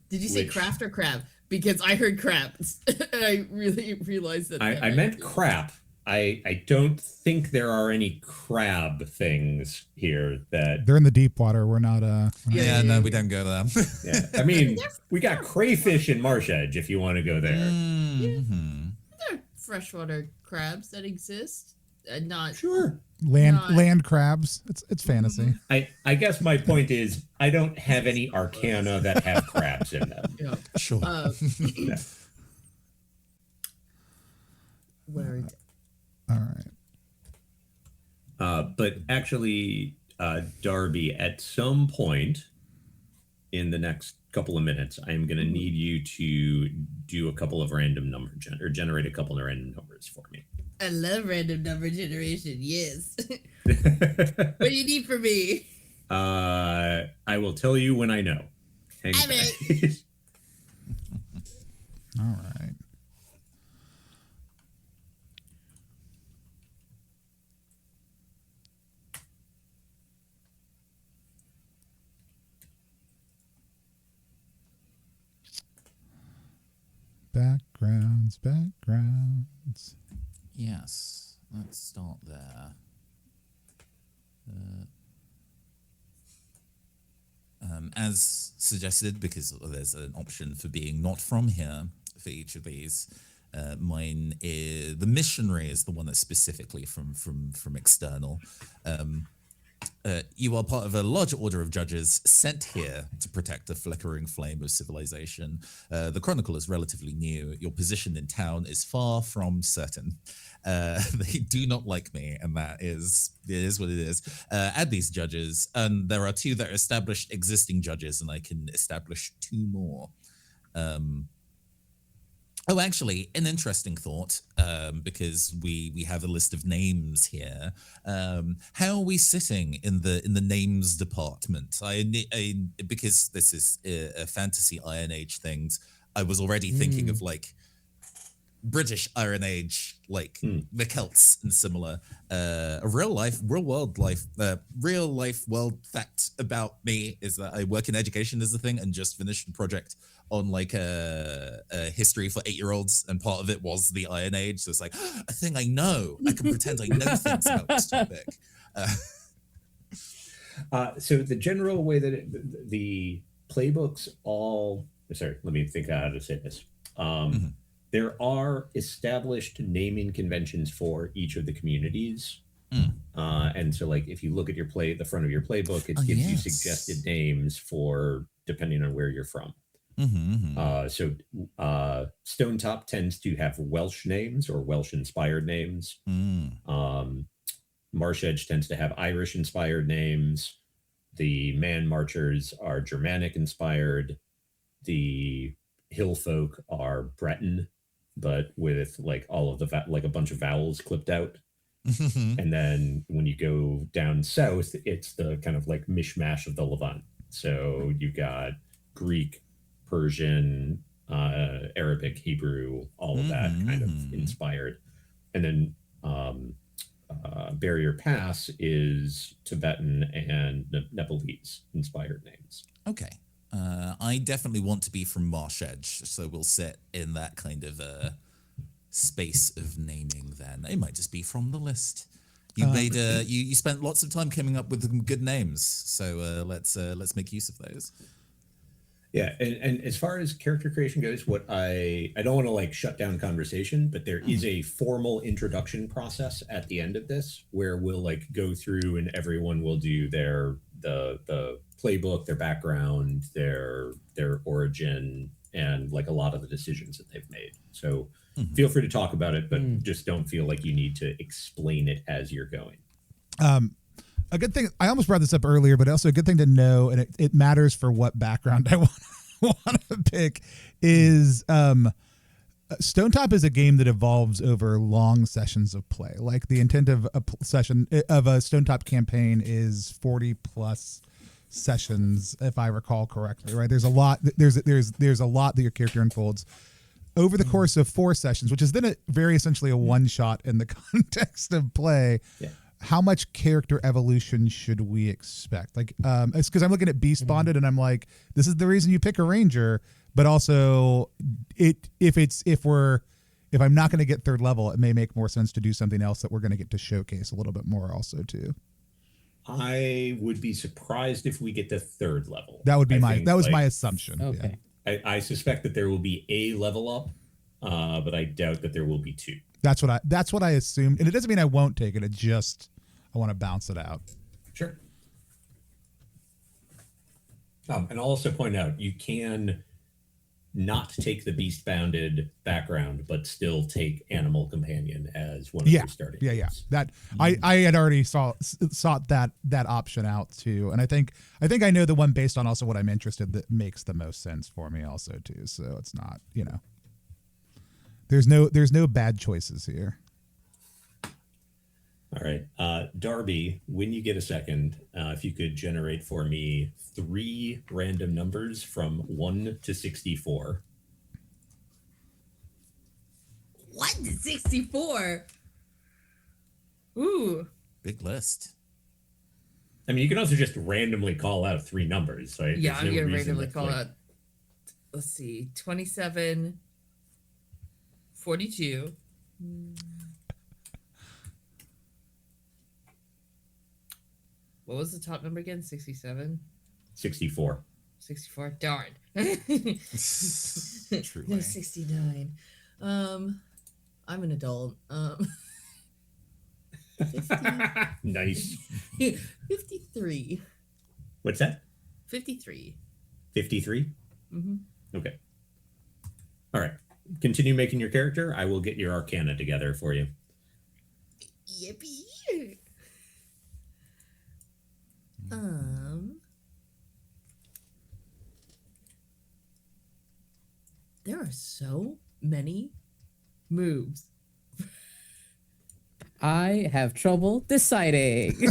Did you say Which- craft or crab? Because I heard crap. And I really realized that. I meant crap. I don't think there are any crab things here that. They're in the deep water. We're not. Yeah, no, we don't go there. Yeah, I mean, we got crayfish in Marsh Edge if you want to go there. Mhm. There are freshwater crabs that exist. Not Sure. land crabs. It's fantasy. I guess my point is I don't have any arcana that have crabs in them. yeah. Sure. Yeah. Word. All right. But actually, Darby, at some point in the next couple of minutes, I am going to need you to do a couple of random number or generate a couple of random numbers for me. I love random number generation. Yes. What do you need from me? I will tell you when I know. Hang All right. tight. All right. Backgrounds. Yes. Let's start there. as suggested, because there's an option for being not from here for each of these. Mine is the missionary is the one that's specifically from external. You are part of a larger order of judges sent here to protect the flickering flame of civilization. The chronicle is relatively new. Your position in town is far from certain. They do not like me, and it is what it is. Add these judges, and there are 2 that are established existing judges, and I can establish 2 more. Oh, actually, an interesting thought, because we have a list of names here. How are we sitting in the names department? Because this is a fantasy Iron Age things. I was already thinking of like British Iron Age, like the Celts and similar. A real life world fact about me is that I work in education as a thing and just finished a project on like a history for 8-year-olds, and part of it was the Iron Age. So it's like a thing I know. I can pretend I know things about this topic. So the general way that the playbooks all, sorry, let me think how to say this. There are established naming conventions for each of the communities. And so like if you look at the front of your playbook, it gives you suggested names for depending on where you're from. So Stonetop tends to have Welsh names or Welsh inspired names. Marsh Edge tends to have Irish inspired names. The Man Marchers are Germanic inspired. The Hill Folk are Breton, but with like all of the like a bunch of vowels clipped out. And then when you go down south, it's the kind of like mishmash of the Levant. So you've got Greek, Persian, Arabic, Hebrew, all of that kind of inspired. And then Barrier Pass is Tibetan and Nepalese inspired names. Okay. I definitely want to be from Marsh Edge, so we'll sit in that kind of space of naming then. It might just be from the list. You made you spent lots of time coming up with good names, so let's make use of those. Yeah, and as far as character creation goes, what I don't want to like shut down conversation, but there is a formal introduction process at the end of this where we'll like go through and everyone will do the playbook, their background, their origin, and like a lot of the decisions that they've made. So feel free to talk about it, but just don't feel like you need to explain it as you're going. A good thing, I almost brought this up earlier, but also a good thing to know, and it matters for what background I want to pick, is Stonetop is a game that evolves over long sessions of play. Like the intent of a session of a Stonetop campaign is 40 plus sessions, if I recall correctly, right? There's a lot, there's a lot that your character unfolds over the course of 4 sessions, which is then essentially a one shot in the context of play. Yeah. How much character evolution should we expect? Like, it's because I'm looking at Beast Bonded and I'm like, this is the reason you pick a ranger, but also if I'm not going to get 3rd level, it may make more sense to do something else that we're going to get to showcase a little bit more also too. I would be surprised if we get to 3rd level. That would be my assumption. Okay. Yeah. I suspect that there will be a level up, but I doubt that there will be 2. That's what I assumed, and it doesn't mean I won't take it. It just I want to bounce it out. Sure. And I'll also point out you can not take the Beast Bounded background, but still take Animal Companion as one of your starting. Yeah. That I had already sought that option out too, and I think I know the one based on also what I'm interested that makes the most sense for me also too. So it's not there's no bad choices here. All right, Darby, when you get a second, if you could generate for me 3 random numbers from 1 to 64. 1 to 64. Ooh, big list. I mean, you can also just randomly call out 3 numbers, right? Yeah, I'm gonna randomly call out. Let's see, 27, 42. What was the top number again? 67? 64. 64. Darn. Truly. No, 69. I'm an adult. 50, Nice. 53. What's that? 53. 53? Mm-hmm. Okay. All right. Continue making your character. I will get your arcana together for you. Yippee. There are so many moves. I have trouble deciding.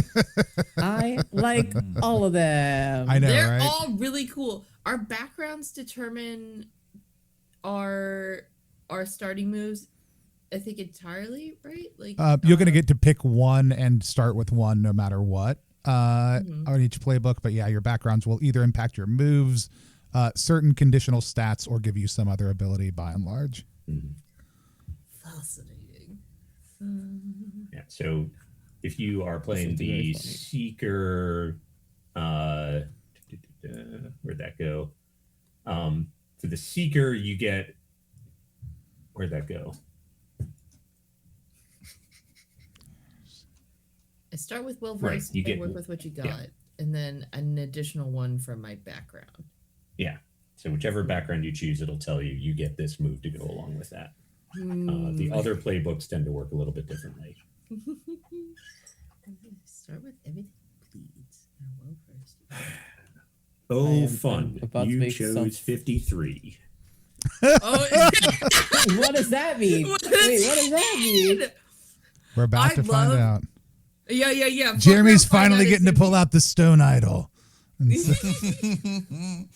I like all of them. I know, They're right? all really cool. Our backgrounds determine our starting moves, I think, entirely, right? Like You're going to get to pick one and start with one no matter what on each playbook. But yeah, your backgrounds will either impact your moves, certain conditional stats, or give you some other ability by and large. fascinating. Yeah. So if you are playing This is very the funny. Seeker, where'd that go? For the Seeker, you get, where'd that go? I start with well Right, versed. you I get- work with what you got, yeah. and then an additional one from my background. Yeah. So whichever background you choose, it'll tell you you get this move to go along with that. The other playbooks tend to work a little bit differently. Start with everything bleeds. Well versed. Oh, am fun. about to You make chose some- 53. Oh, What does that mean? What does Wait, what does that mean? We're about I to find love- out. yeah. Jeremy's Fuck around, find finally out getting to it's pull out the stone idol. And so-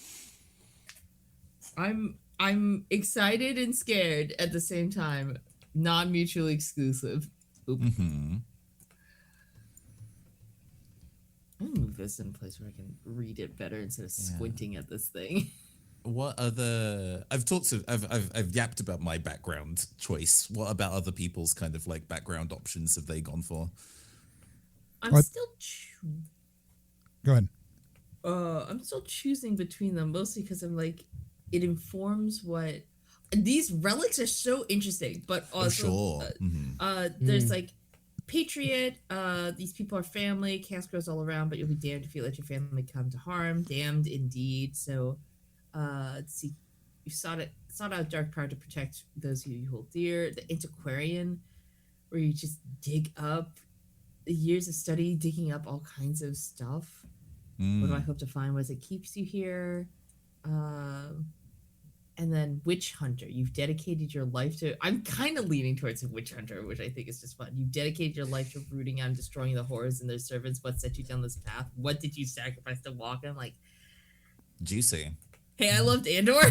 I'm excited and scared at the same time. Non-mutually exclusive. Oop. Mm-hmm. I'm gonna move this in a place where I can read it better instead of Yeah. squinting at this thing. What other? I've yapped about my background choice. What about other people's kind of like background options have they gone for? I'm What? still Go ahead. I'm still choosing between them, mostly because I'm like, it informs what these relics are so interesting, but Oh, also sure. Mhm. there's like Patriot, these people are family, chaos grows all around, but you'll be damned if you let your family come to harm. Damned indeed. So let's see, you sought out dark power to protect those who you hold dear. The antiquarian, where you just dig up years of study, digging up all kinds of stuff. What do I hope to find? Was it keeps you here? And then Witch Hunter. You've dedicated your life to. I'm kind of leaning towards a Witch Hunter, which I think is just fun. You've dedicated your life to rooting out and destroying the horrors and their servants. What set you down this path? What did you sacrifice to walk? I'm like, Juicy. hey, I loved Andor.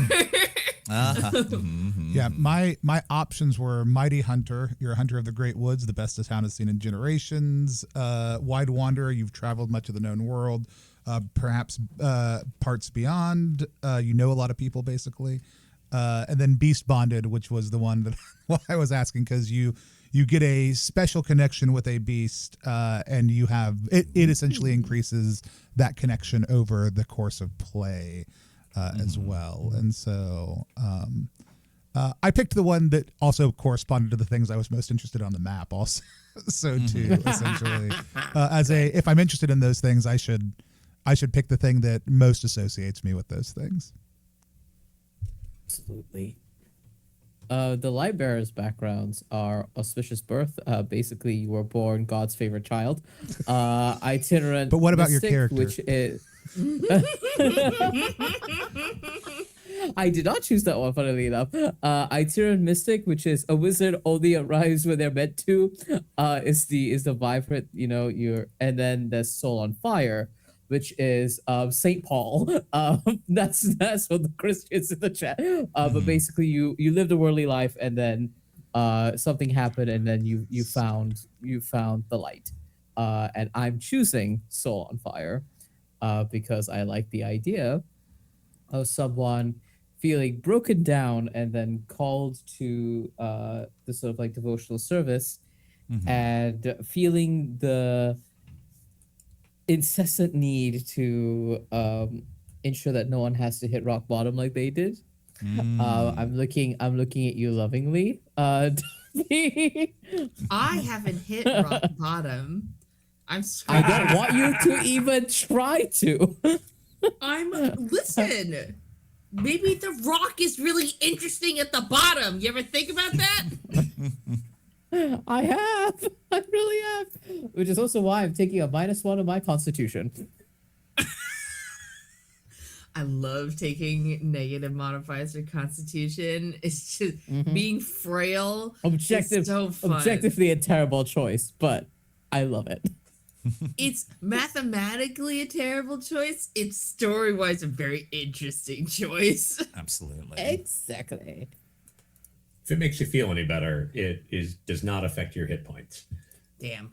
Yeah, my options were Mighty Hunter. You're a hunter of the great woods, the best the town has seen in generations. Wide Wanderer. You've traveled much of the known world, perhaps parts beyond. You know a lot of people, basically. And then Beast Bonded, which was the one that I was asking, because you get a special connection with a beast, and you have it essentially increases that connection over the course of play. As well. And so I picked the one that also corresponded to the things I was most interested on the map also. So too, essentially, if I'm interested in those things, I should pick the thing that most associates me with those things. Absolutely. The light bearers' backgrounds are auspicious birth. Basically, you were born God's favorite child. Itinerant. But what about your mystic, character? Which is. I did not choose that one, funnily enough. Itinerant Mystic, which is a wizard only arrives when they're meant to, is the vibe for it, and then there's Soul on Fire, which is Saint Paul. That's what the Christians in the chat. But basically you lived a worldly life and then something happened and then you found the light. And I'm choosing Soul on Fire. Because I like the idea of someone feeling broken down and then called to the sort of like devotional service and feeling the incessant need to ensure that no one has to hit rock bottom like they did. I'm looking at you lovingly. Darby. I haven't hit rock bottom. I'm I screaming. don't want you to even try to. Listen. Maybe the rock is really interesting at the bottom. You ever think about that? I have. I really have. Which is also why I'm taking a -1 of my constitution. I love taking negative modifiers for constitution. It's just being frail. Is so fun. Objectively a terrible choice, but I love it. It's mathematically a terrible choice. It's story-wise a very interesting choice. Absolutely. Exactly. If it makes you feel any better, does not affect your hit points. Damn.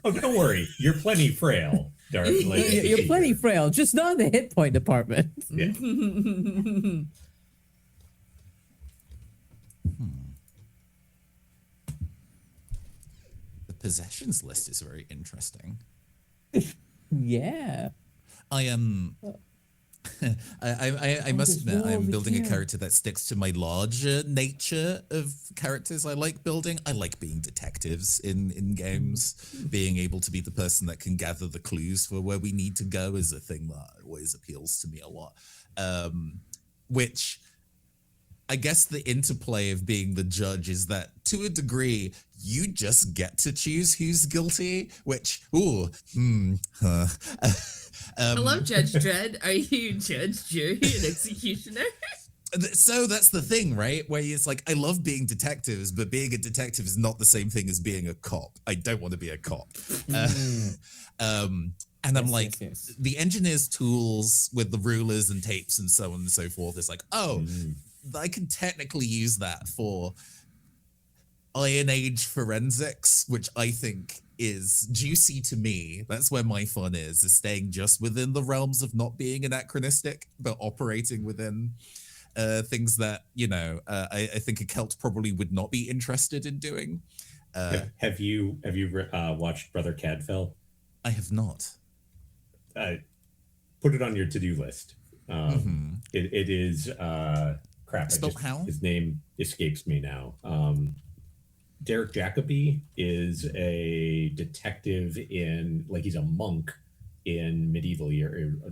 Oh, don't worry. You're plenty frail, Darby. You're plenty frail, just not in the hit point department. Yeah. The possessions list is very interesting. Yeah. I am. I must admit, I'm building a character that sticks to my larger nature of characters I like building. I like being detectives in games. Being able to be the person that can gather the clues for where we need to go is a thing that always appeals to me a lot. Which I guess the interplay of being the judge is that to a degree, you just get to choose who's guilty, which, I love Judge Dredd. Are you judge, jury, and executioner? So that's the thing, right? Where it's like, I love being detectives, but being a detective is not the same thing as being a cop. I don't want to be a cop. And I'm like, yes. the engineer's tools with the rulers and tapes and so on and so forth is like, I can technically use that for Iron Age forensics, which I think is juicy to me. That's where my fun is staying just within the realms of not being anachronistic, but operating within things that, I think a Celt probably would not be interested in doing. Have you watched Brother Cadfell? I have not. Put it on your to-do list. It is crap. Spelled how? His name escapes me now. Derek Jacobi is a detective he's a monk in medieval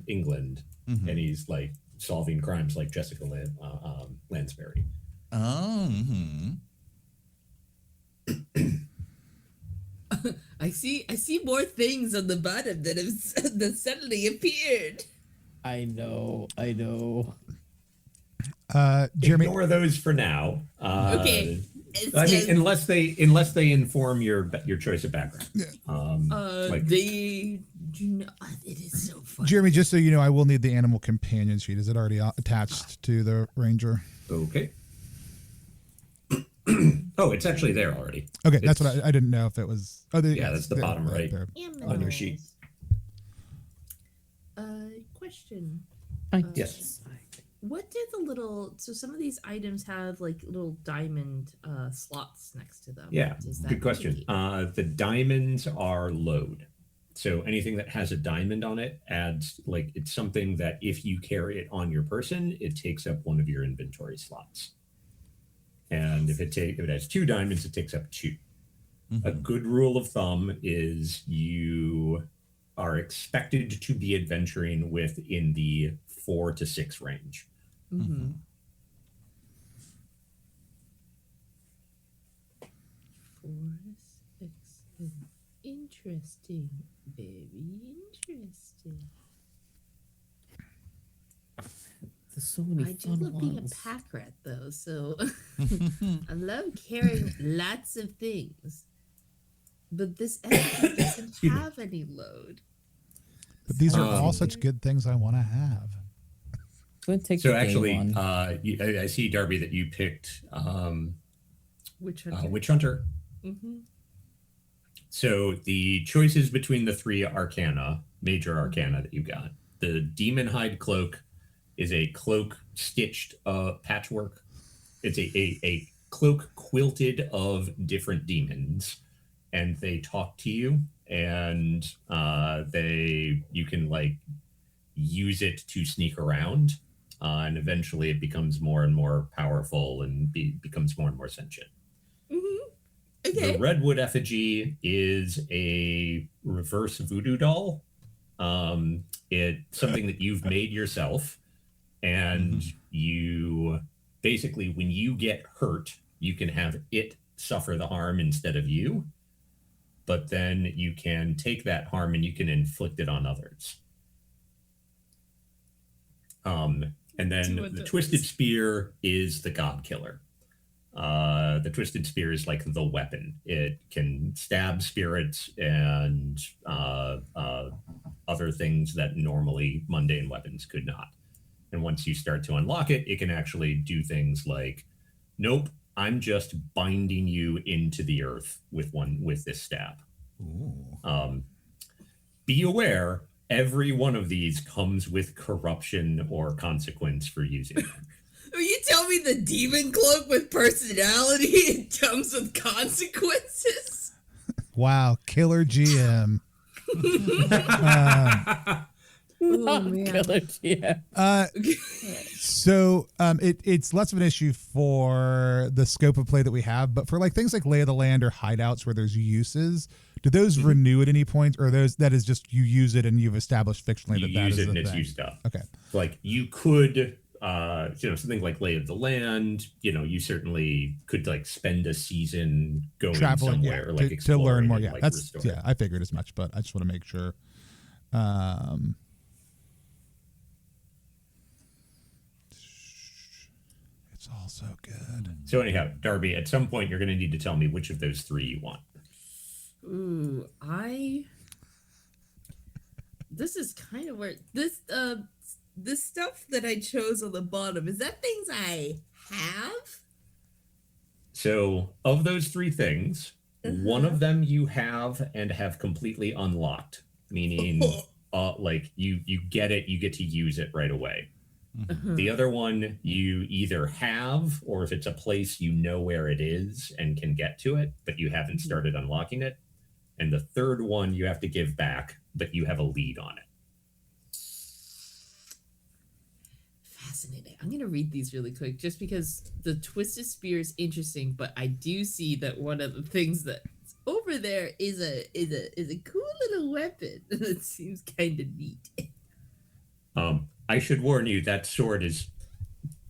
England, and he's like solving crimes like Jessica Lansbury. I see more things on the bottom that have suddenly appeared. I know. Jeremy, Ignore those for now. Okay. I mean, unless they inform your choice of background. They do not. It is so fun. Jeremy, just so you know, I will need the animal companion sheet. Is it already attached to the ranger? Okay. Oh, it's actually there already. Okay, that's what I didn't know if it was. Oh, that's the bottom right there. on your sheet. Question. Yes. What did some of these items have like little diamond slots next to them? Yeah, good question. The diamonds are load. So anything that has a diamond on it adds, it's something that if you carry it on your person, it takes up one of your inventory slots. And if it has 2 diamonds, it takes up 2. A good rule of thumb is you are expected to be adventuring within the 4 to 6 range. 4 to 6. Interesting. Very interesting. There's so many I do fun love being a ones. pack rat though, so I love carrying lots of things. But this entity doesn't have any load. But these are all such good things I want to have. So actually, I see, Darby, that you picked Witch Hunter. Witch Hunter. So the choices between the 3 arcana, major arcana that you got, the Demon Hide Cloak is a cloak stitched patchwork. It's a cloak quilted of different demons, and they talk to you, and you can use it to sneak around, and eventually it becomes more and more powerful and becomes more and more sentient. Okay. The redwood effigy is a reverse voodoo doll. It's something that you've made yourself, and you basically, when you get hurt, you can have it suffer the harm instead of you, but then you can take that harm and you can inflict it on others. And then the twisted spear is the god killer. The twisted spear is like the weapon. It can stab spirits and other things that normally mundane weapons could not. And once you start to unlock it, it can actually do things like, nope, I'm just binding you into the earth with this stab. Be aware, every one of these comes with corruption or consequence for using them. You tell me the demon cloak with personality it comes with consequences? Wow, killer GM. Killer GM. So it's less of an issue for the scope of play that we have, but for like things like Lay of the Land or hideouts where there's uses, do those renew at any point, or those that is just you use it and you've established fictionally that use is it and the it's thing? used up. Okay. Like you could, something like Lay of the Land, you certainly could like spend a season going Traveling, somewhere, yeah, or like to exploring learn more. and, Yeah, like, that's restore. yeah. I figured as much, but I just want to make sure. It's all so good. So anyhow, Darby, at some point you're going to need to tell me which of those three you want. Ooh, this is kind of weird. This stuff that I chose on the bottom, is that things I have? So of those three things, one of them you have and have completely unlocked, meaning like you get it, you get to use it right away. The other one you either have, or if it's a place you know where it is and can get to it, but you haven't started unlocking it. And the third one you have to give back, but you have a lead on it. Fascinating. I'm gonna read these really quick just because the twisted spear is interesting, but I do see that one of the things that's over there is a cool little weapon that seems kind of neat. I should warn you, that sword is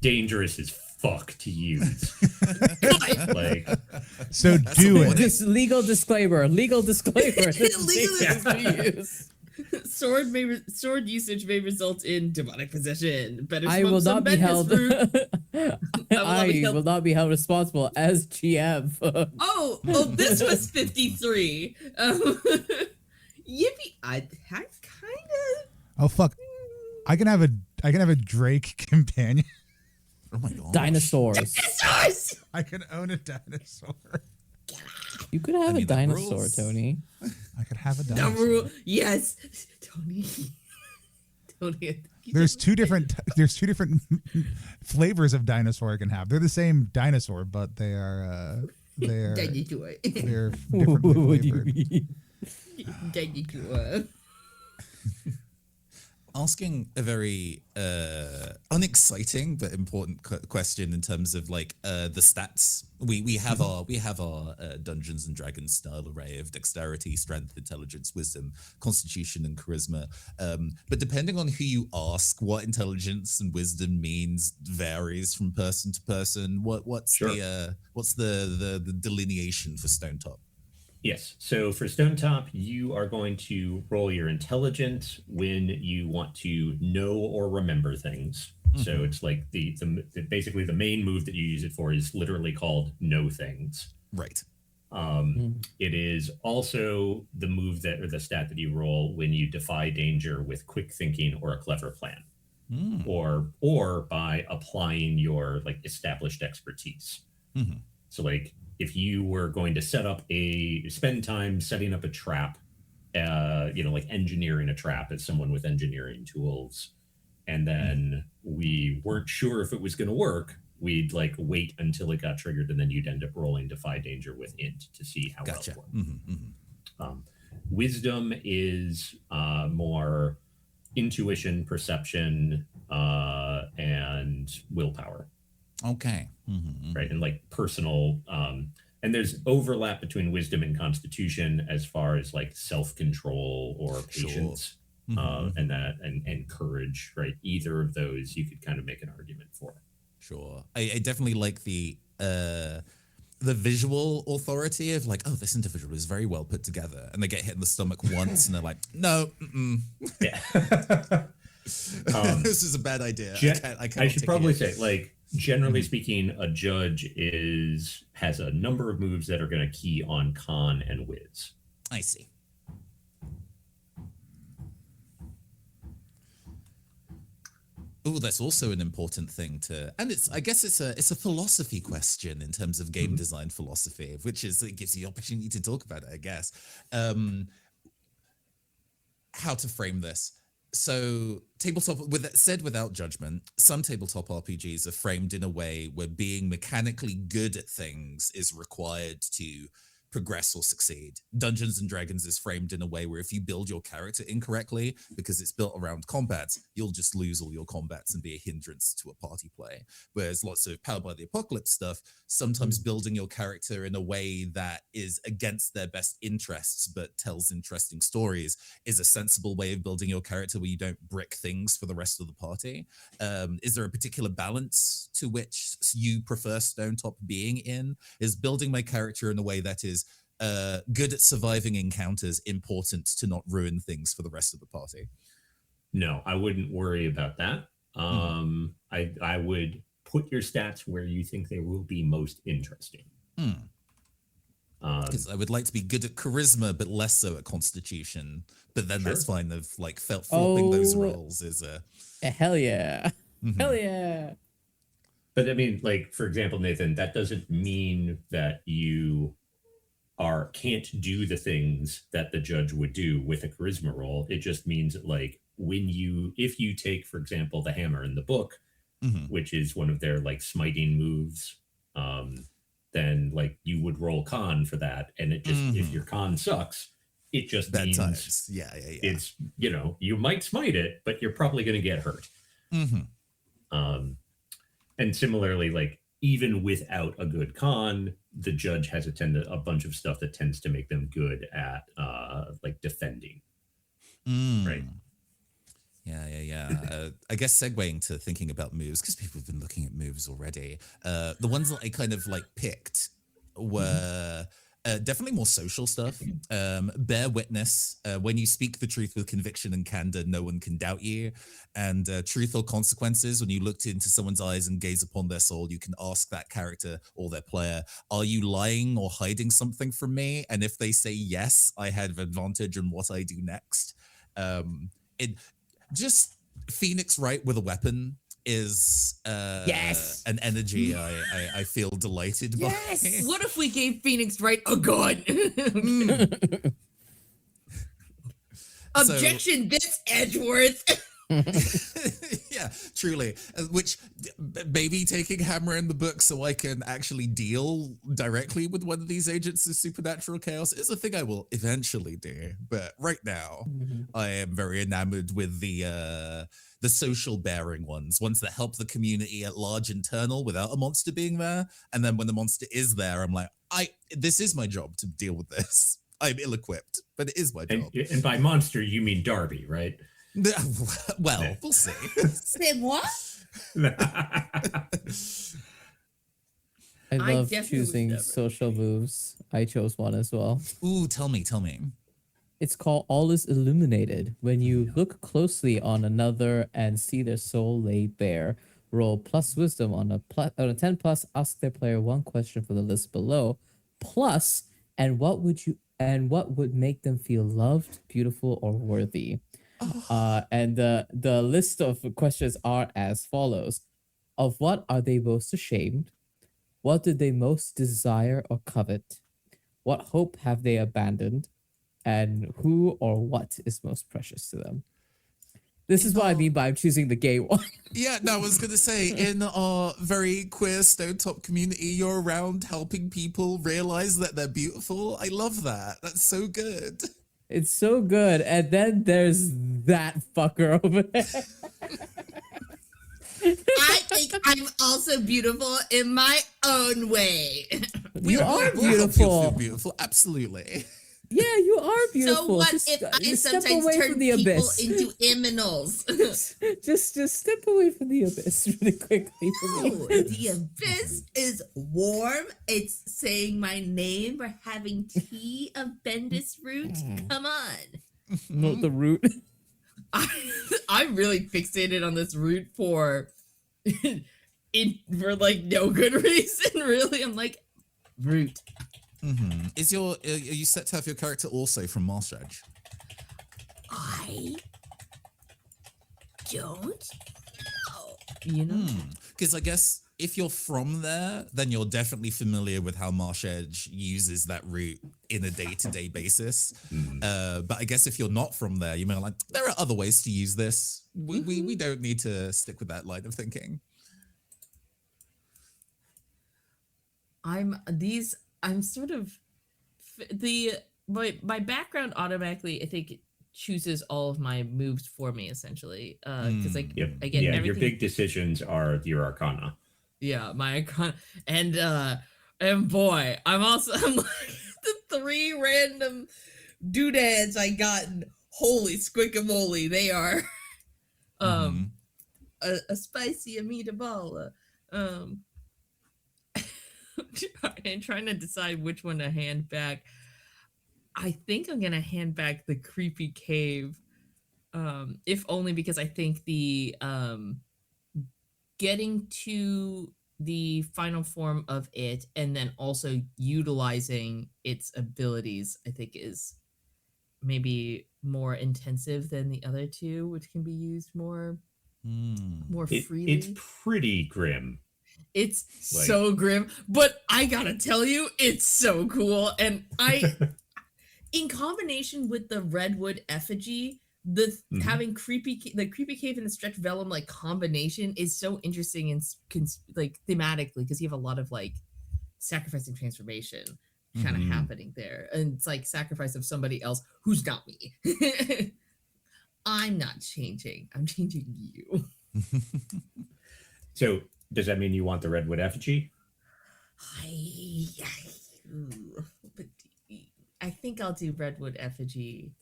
dangerous as fuck to use. Like, So do it. This legal disclaimer. Legal disclaimer. Legal Sword usage may result in demonic possession. Better I smoke will some not be held. Bendis fruit. I will not be held responsible as GM. Oh, this was 53. Yippee! I kind of. Oh fuck! I can have a Drake companion. Oh my god. Dinosaurs. Dinosaurs! I can own a dinosaur. You could have a mean, that dinosaur, rules. Tony. I could have a The dinosaur. rule, yes, Tony. Tony. There's two different flavors of dinosaur I can have. They're the same dinosaur, but they're Dinosaur. differently What do you flavored. mean? Dinosaur. Asking a very unexciting but important question in terms of like the stats. We have our Dungeons and Dragons style array of dexterity, strength, intelligence, wisdom, constitution, and charisma. But depending on who you ask, what intelligence and wisdom means varies from person to person. What's Sure. the delineation for Stonetop? yes. So for Stonetop, you are going to roll your intelligence when you want to know or remember things. So it's like the basically the main move that you use it for is literally called know things. Right. It is also the move that, or the stat that you roll when you defy danger with quick thinking or a clever plan, or by applying your like established expertise. So like if you were going to spend time setting up a trap, like engineering a trap as someone with engineering tools, and then we weren't sure if it was going to work, we'd like wait until it got triggered, and then you'd end up rolling defy danger with int to see how Gotcha. well it worked. Wisdom is more intuition, perception, and willpower. Okay. Mm-hmm. Right. And like personal, and there's overlap between wisdom and constitution as far as like self-control or patience. Sure. And courage, right? Either of those you could kind of make an argument for. Sure. I definitely like the visual authority of like, oh, this individual is very well put together, and they get hit in the stomach once and they're like, no, yeah. this is a bad idea. I should probably say, like, generally speaking, a judge has a number of moves that are going to key on con and whiz. I see. Oh, that's also an important thing and I guess it's a philosophy question in terms of game design philosophy, which is, it gives you the opportunity to talk about it, I guess. How to frame this. So tabletop, said without judgment, some tabletop RPGs are framed in a way where being mechanically good at things is required to progress or succeed. Dungeons and Dragons is framed in a way where if you build your character incorrectly, because it's built around combats, you'll just lose all your combats and be a hindrance to a party play. Whereas lots of Powered by the Apocalypse stuff, sometimes building your character in a way that is against their best interests but tells interesting stories is a sensible way of building your character where you don't brick things for the rest of the party. Is there a particular balance to which you prefer Stonetop being in? Is building my character in a way that is good at surviving encounters important to not ruin things for the rest of the party? No, I wouldn't worry about that. I would put your stats where you think they will be most interesting. Because I would like to be good at charisma, but less so at constitution. But then that's fine. Of like flipping those roles is a hell yeah, hell yeah. But I mean, like, for example, Nathan, that doesn't mean that you can't do the things that the judge would do with a charisma roll. It just means that, like, if you take, for example, the hammer in the book, which is one of their like smiting moves, then like you would roll con for that, and it just if your con sucks, it just bad means times. Yeah. It's, you might smite it, but you're probably going to get hurt. And similarly, like, even without a good con, the judge has a bunch of stuff that tends to make them good at like defending. Right. Yeah. I guess segueing to thinking about moves, because people have been looking at moves already. The ones that I kind of like picked were definitely more social stuff. Bear witness. When you speak the truth with conviction and candor, no one can doubt you. And truth or consequences. When you looked into someone's eyes and gaze upon their soul, you can ask that character or their player, are you lying or hiding something from me? And if they say yes, I have advantage on what I do next. Just Phoenix Wright with a weapon is an energy I feel delighted by. What if we gave Phoenix Wright a gun? Objection, this Edgeworth. Yeah, truly. Which maybe taking hammer in the book so I can actually deal directly with one of these agents of supernatural chaos is a thing I will eventually do. But right now, I am very enamored with the social bearing ones that help the community at large internal without a monster being there. And then when the monster is there, I'm like, this is my job to deal with this. I'm ill-equipped, but it is my job. And by monster, you mean Darby, right? Well, we'll see. Say what? I love definitely choosing would never. social moves. I chose one as well. Ooh, tell me. It's called All is Illuminated. When you look closely on another and see their soul laid bare, roll plus wisdom on a 10 plus, ask their player one question for the list below, plus, and what would make them feel loved, beautiful, or worthy? And the list of questions are as follows. Of what are they most ashamed? What do they most desire or covet? What hope have they abandoned? And who or what is most precious to them? This is what I mean by I'm choosing the gay one. Yeah, no, I was going to say, in our very queer Stonetop community, you're around helping people realize that they're beautiful. I love that. That's so good. It's so good. And then there's that fucker over there. I think I'm also beautiful in my own way. You are We'll help you beautiful. feel beautiful. Absolutely. Yeah, you are beautiful. So what just, if I just step sometimes away turn from the people abyss. into iminals? just step away from the abyss really quickly for me. Oh, the abyss is warm. It's saying my name. We're having tea of Bendis root. Come on. Not the root. I'm really fixated on this root for like no good reason. Really, I'm like root. Are you set to have your character also from Marsh Edge? I don't know. You know. Because I guess if you're from there, then you're definitely familiar with how Marsh Edge uses that route in a day-to-day basis. But I guess if you're not from there, you may be like, there are other ways to use this. We don't need to stick with that line of thinking. I'm sort of my background automatically, I think, chooses all of my moves for me essentially. Because I get everything. Your big decisions are your arcana. Yeah, my icon, and boy, I'm like the 3 random doodads I got. Holy squickamoly, they are a spicy meatball. And trying to decide which one to hand back. I think I'm gonna hand back the creepy cave, if only because I think the getting to the final form of it and then also utilizing its abilities, I think is maybe more intensive than the other two, which can be used more freely. It's pretty grim. It's so grim, but I gotta tell you, it's so cool. And in combination with the redwood effigy, having the creepy cave and the stretch vellum like combination is so interesting and like thematically, because you have a lot of like sacrifice and transformation kind of happening there, and it's like sacrifice of somebody else who's not me. I'm not changing. I'm changing you. So does that mean you want the redwood effigy? I think I'll do redwood effigy.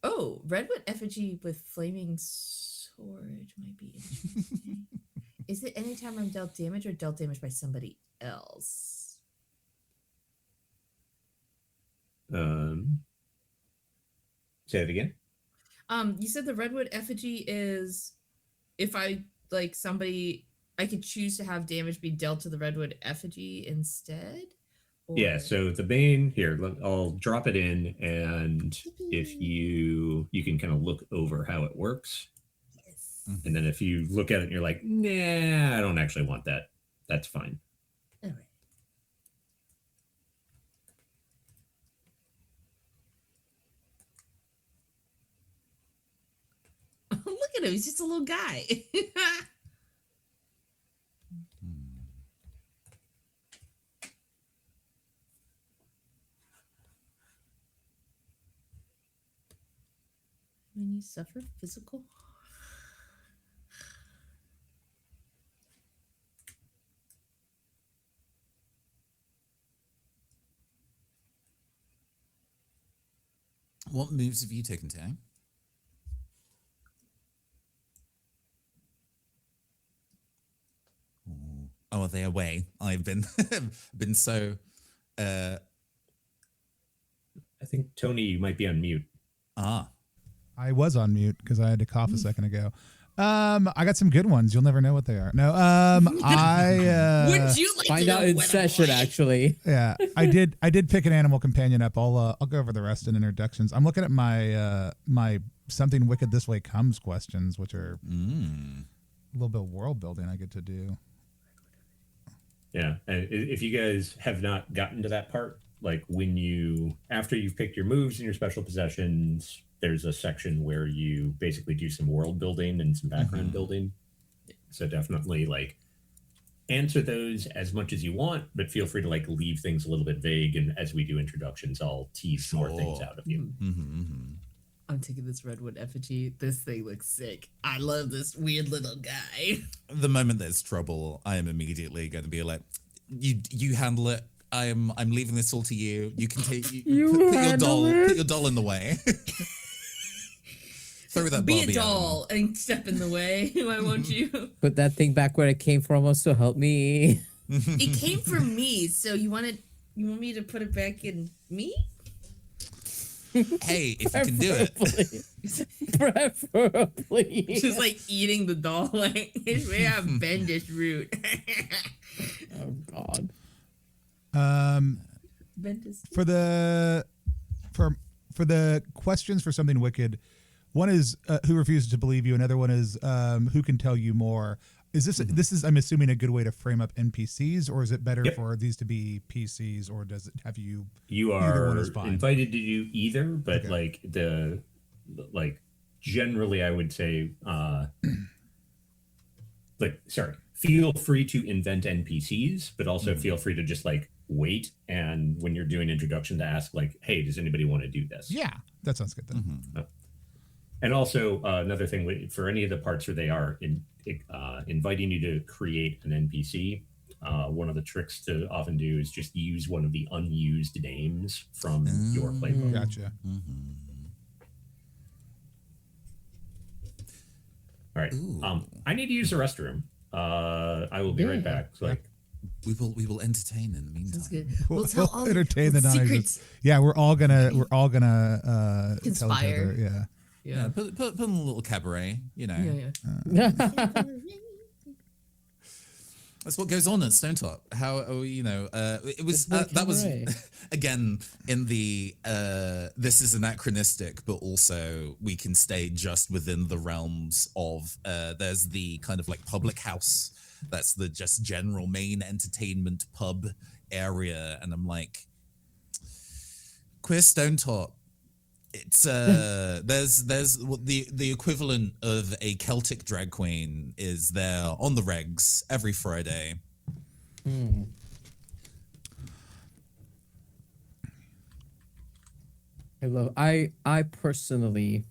Oh, redwood effigy with flaming sword might be interesting. Is it anytime I'm dealt damage or dealt damage by somebody else? Say it again. You said the redwood effigy is if I like somebody, I could choose to have damage be dealt to the redwood effigy instead. Or... Yeah, so the bane here, I'll drop it in, and if you can kind of look over how it works. Yes. And then if you look at it and you're like, nah, I don't actually want that, that's fine. All right. Look at him, he's just a little guy. When you suffer physical What moves have you taken, Tay? Oh, are they away? I've been so. I think Tony, you might be on mute. I was on mute because I had to cough a second ago. I got some good ones. You'll never know what they are. No, I would you like find to out know in what session I'm like? actually. yeah, I did pick an animal companion up. I'll go over the rest in introductions. I'm looking at my my something wicked this way comes questions, which are a little bit of world building I get to do. Yeah, and if you guys have not gotten to that part, like after you've picked your moves and your special possessions, there's a section where you basically do some world building and some background building. So definitely like answer those as much as you want, but feel free to like leave things a little bit vague. And as we do introductions, I'll tease more things out of you. I'm taking this redwood effigy. This thing looks sick. I love this weird little guy. The moment there's trouble, I am immediately going to be like, you handle it. I'm leaving this all to you. You can take put your doll in the way. Throw that Be Barbie a doll and step in the way. Why won't you? Put that thing back where it came from. Also help me. It came from me, so you want me to put it back in me? Hey, if you can do it. Preferably. Just like eating the doll. Like, it's way I bend this root. Oh God. Bend this. For the questions for something wicked, one is who refuses to believe you. Another one is who can tell you more. Is this is I'm assuming a good way to frame up NPCs, or is it better for these to be PCs, or does it have you? You either one are is fine. invited to do either, but like generally I would say feel free to invent NPCs, but also feel free to just like wait, and when you're doing introduction to ask like, hey, does anybody want to do this? Yeah, that sounds good then. And also another thing for any of the parts where they are inviting you to create an NPC, one of the tricks to often do is just use one of the unused names from your playbook. Gotcha. All right. I need to use the restroom. I will be right back. So, like, we will entertain in the meantime. That's good. We'll tell all entertain the secrets. Yeah, we're all gonna tell each Conspire. other. Yeah. Yeah, put in a little cabaret, you know. Yeah. That's what goes on at Stonetop. How it was that was again in the this is anachronistic, but also we can stay just within the realms of there's the kind of like public house that's the just general main entertainment pub area, and I'm like, queer Stonetop. It's there's the equivalent of a Celtic drag queen is there on the regs every Friday. I personally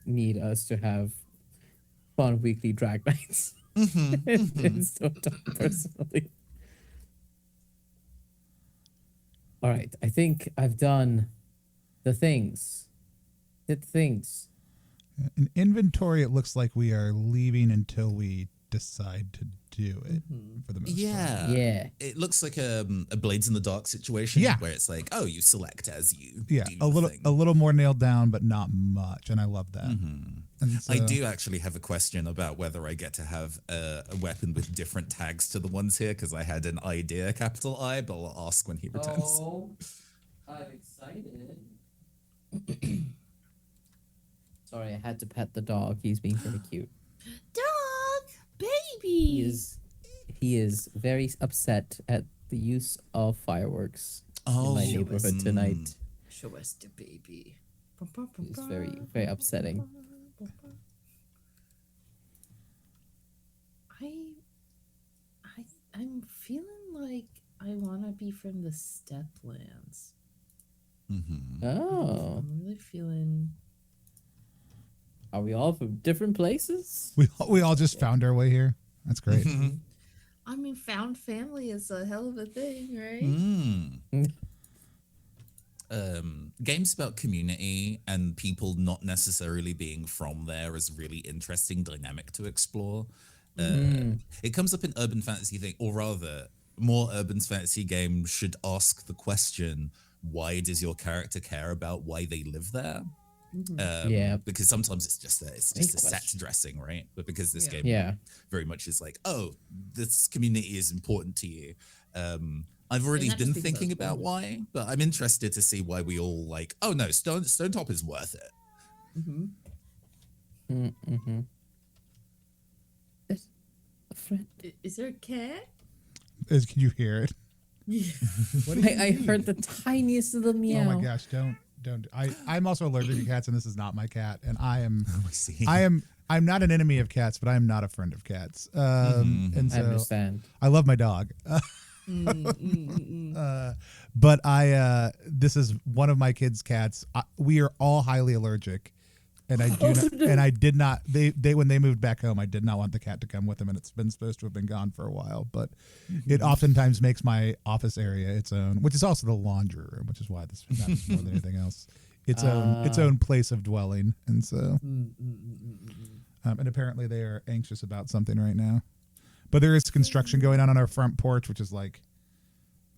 need us to have fun weekly drag nights. Personally. All right, I think I've done the things. In inventory, it looks like we are leaving until we decide to do it for the most part. Yeah. It looks like a Blades in the Dark situation. Yeah. Where it's like, oh, you select as you. Yeah, do a your thing. little more nailed down, but not much, and I love that. And so, I do actually have a question about whether I get to have a weapon with different tags to the ones here, because I had an idea, capital I, but I'll ask when he returns. Oh, I'm excited. Sorry, I had to pet the dog. He's being very cute. Dog, baby. He is very upset at the use of fireworks in Oh, my neighborhood tonight. Show us the baby. It's very, very upsetting. I'm feeling like I want to be from the Steplands. Oh, I'm really feeling. are we all from different places? we all just found our way here. That's great. I mean, found family is a hell of a thing, right? Games about community and people not necessarily being from there is a really interesting dynamic to explore. It comes up in urban fantasy thing, or rather, more urban fantasy games should ask the question, why does your character care about why they live there? Yeah. Because sometimes it's just a set dressing, right? But because this game very much is like, oh, this community is important to you. I've already been thinking about why, but I'm interested to see why we all like, oh no, Stonetop is worth it. A friend. Is there a cat? Can you hear it? I heard the tiniest little meow. Oh my gosh, don't. I'm also allergic to cats, and this is not my cat, and I am. I see. I am I'm not an enemy of cats, but I'm not a friend of cats. And I so understand. I love my dog. But this is one of my kids' cats. We are all highly allergic, and I do not, and I did not. They when they moved back home, I did not want the cat to come with them, and it's been supposed to have been gone for a while. But it oftentimes makes my office area its own, which is also the laundry room, which is why this matters more than anything else. Its own place of dwelling, and so, and apparently they are anxious about something right now. But there is construction going on our front porch, which is like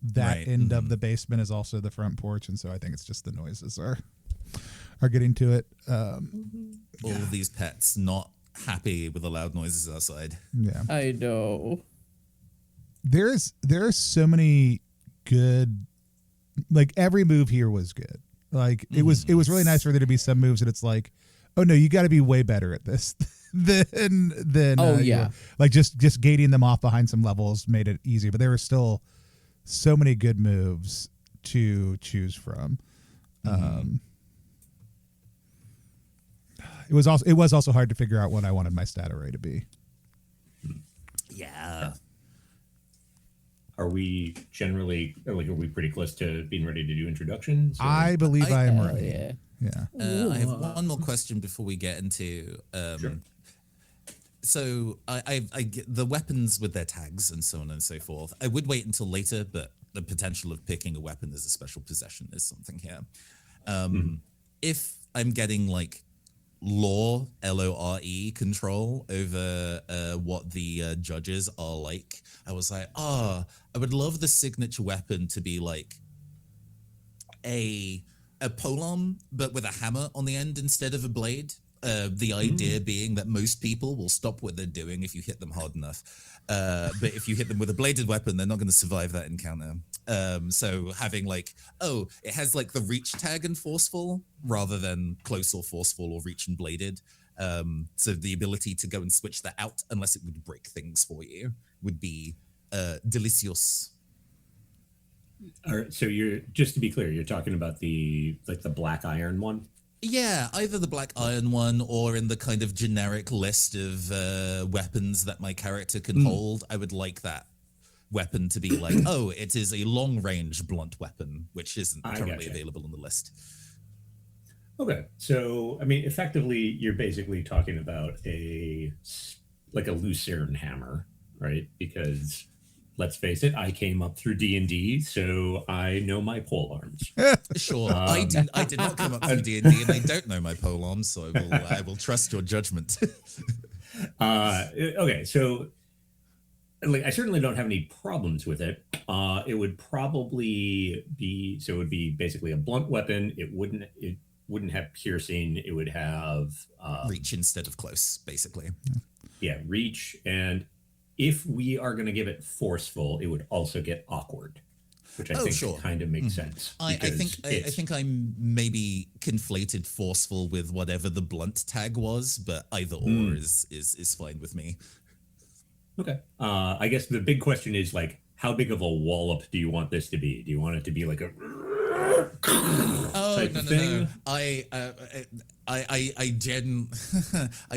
that end of the basement is also the front porch, and so I think it's just the noises are getting to it. All of these pets not happy with the loud noises outside. Yeah, I know. there are so many good, like every move here was good. Like it was really nice for there to be some moves that it's like, oh no, you got to be way better at this than like just gating them off behind some levels made it easy, but there were still so many good moves to choose from. It was also hard to figure out what I wanted my stat array to be. Yeah. Are we generally, like, are we pretty close to being ready to do introductions? Or? I believe I am ready. Yeah. Yeah. I have one more question before we get into. Sure. So I get the weapons with their tags and so on and so forth. I would wait until later, but the potential of picking a weapon as a special possession is something here. If I'm getting like lore, LORE control over what the judges are like, I was like, I would love the signature weapon to be like a polon, but with a hammer on the end instead of a blade. The idea being that most people will stop what they're doing if you hit them hard enough. But if you hit them with a bladed weapon, they're not going to survive that encounter. So having like, it has like the reach tag and forceful rather than close or forceful or reach and bladed. So the ability to go and switch that out, unless it would break things for you, would be delicious. All right, so you're, just to be clear, you're talking about the black iron one? Yeah, either the black iron one or in the kind of generic list of weapons that my character can hold. I would like that weapon to be like, it is a long-range blunt weapon, which isn't currently available on the list. Okay, so, I mean, effectively, you're basically talking about a Lucerne hammer, right? Because, let's face it, I came up through D&D, so I know my pole arms. Sure, I did not come up through D&D, and I don't know my pole arms, so I will trust your judgment. Okay, so like I certainly don't have any problems with it. It would probably be, so it would be basically a blunt weapon. It wouldn't have piercing. It would have reach instead of close, basically. Yeah, reach, and if we are going to give it forceful, it would also get awkward, which I think kind of makes sense. I think I maybe conflated forceful with whatever the blunt tag was, but either or is fine with me. Okay. I guess the big question is like, how big of a wallop do you want this to be? Do you want it to be like a type of thing? I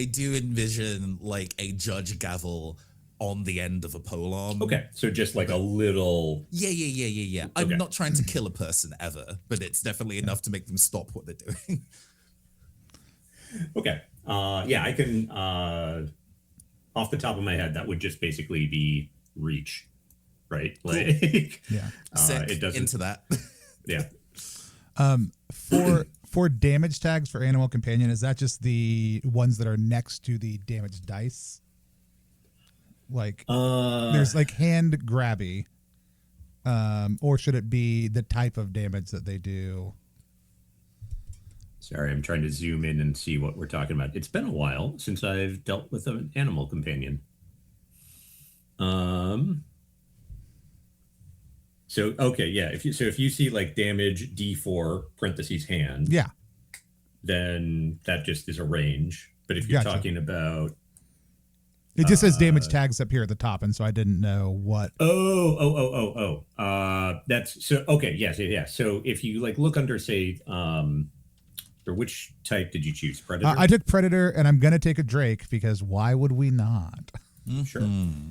do envision like a judge gavel on the end of a polearm. Okay, so just like a little. Yeah. I'm not trying to kill a person ever, but it's definitely enough to make them stop what they're doing. Okay. I can. Off the top of my head, that would just basically be reach, right? Cool. Like, it doesn't into that. Yeah. For damage tags for animal companion, is that just the ones that are next to the damage dice? Like there's like hand grabby, or should it be the type of damage that they do? Sorry, I'm trying to zoom in and see what we're talking about. It's been a while since I've dealt with an animal companion. So okay, yeah. If you see like damage D4 parentheses hand, then that just is a range. But if you're talking about, it just says damage tags up here at the top, and so I didn't know what. That's so okay. Yes, yeah. So if you like look under, say, or which type did you choose? Predator? I took Predator, and I'm gonna take a Drake because why would we not? Sure.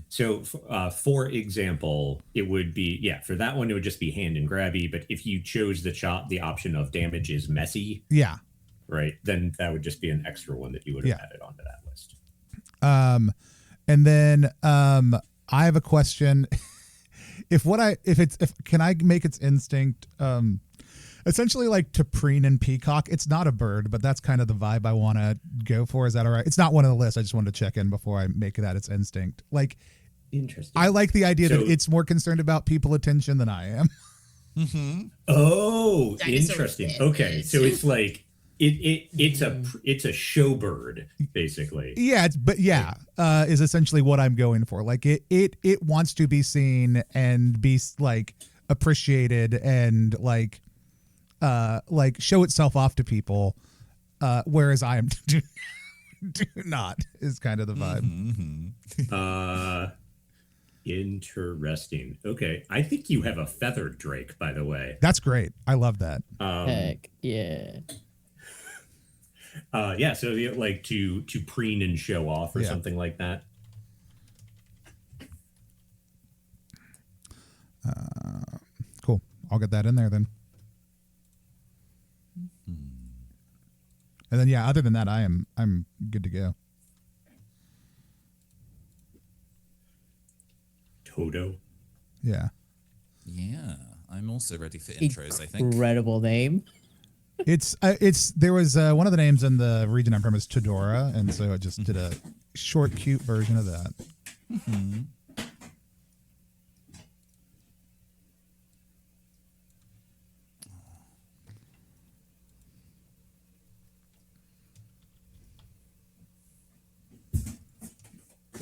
So, for example, it would be for that one it would just be hand and grabby. But if you chose the option of damage is messy, Yeah. right, then that would just be an extra one that you would have added onto that list. And then I have a question. Can I make its instinct essentially like to preen and peacock? It's not a bird, but that's kind of the vibe I want to go for. Is that all right? It's not one of the lists. I just wanted to check in before I make that its instinct. Like, interesting. I like the idea that it's more concerned about people attention than I am. Oh, Dinosaur interesting. fish. Okay, so it's like it's a showbird basically. Yeah, is essentially what I'm going for. Like it wants to be seen and be like appreciated and like show itself off to people, whereas I am do not is kind of the vibe. Interesting. Okay, I think you have a feathered drake, by the way. That's great. I love that. Heck yeah. So like to preen and show off or something like that. Cool. I'll get that in there then. And then other than that, I'm good to go. Toto. Yeah. Yeah, I'm also ready for intros, I think. Incredible name. There was one of the names in the region I'm from is Todora, and so I just did a short, cute version of that.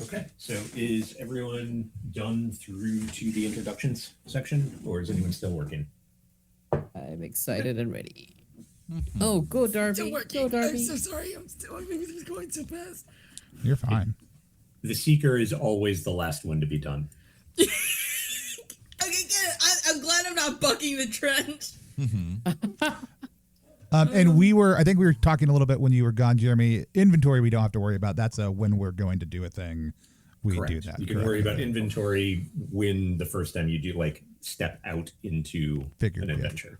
Okay, so is everyone done through to the introductions section, or is anyone still working? I'm excited and ready. Oh, go Darby. Go Darby. I'm so sorry. Everything's going so fast. You're fine. The Seeker is always the last one to be done. Okay, get it. I'm glad I'm not bucking the trend. And I think we were talking a little bit when you were gone, Jeremy. Inventory, we don't have to worry about. That's when we're going to do a thing. We Correct. do that. You can worry about inventory when the first time you do like step out into an adventure.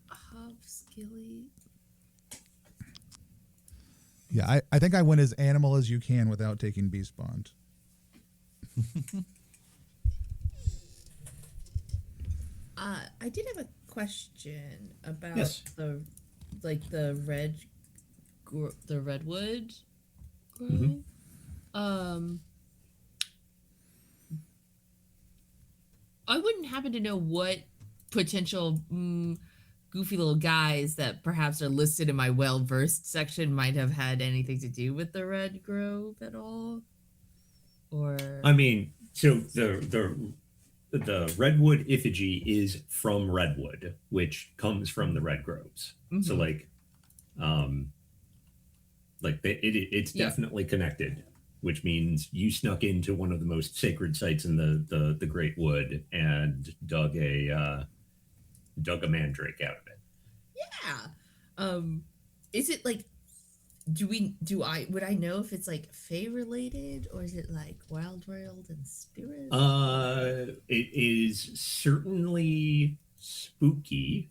Hop, skilly. Yeah, I think I went as animal as you can without taking beast bond. I did have a question about the redwood grove. I wouldn't happen to know what potential goofy little guys that perhaps are listed in my well-versed section might have had anything to do with the red grove at all, or I mean, so the redwood effigy is from redwood, which comes from the red groves. So it's definitely connected, which means you snuck into one of the most sacred sites in the Great Wood and dug a mandrake out of it. Yeah. Is it like, would I know if it's like Fae related, or is it like Wild World and Spirit? It is certainly spooky.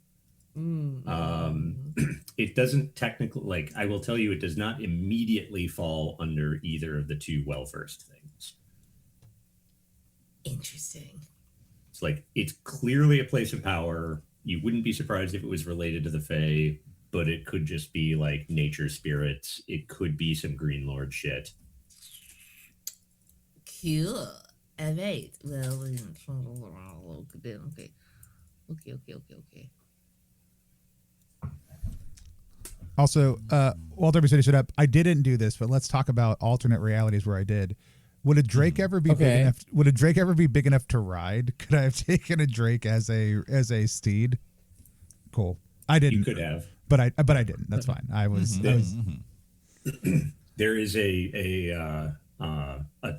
It doesn't technically, I will tell you, it does not immediately fall under either of the two well-versed things. Interesting. It's it's clearly a place of power. You wouldn't be surprised if it was related to the Fae, but it could just be like nature spirits. It could be some Green Lord shit. Cool. Alright. Well, okay. Also, Walter said shut up. I didn't do this, but let's talk about alternate realities where I did. Would a Drake ever be big enough? Would a Drake ever be big enough to ride? Could I have taken a Drake as a steed? Cool. I didn't. You could have, but I didn't. That's fine. I was. There is a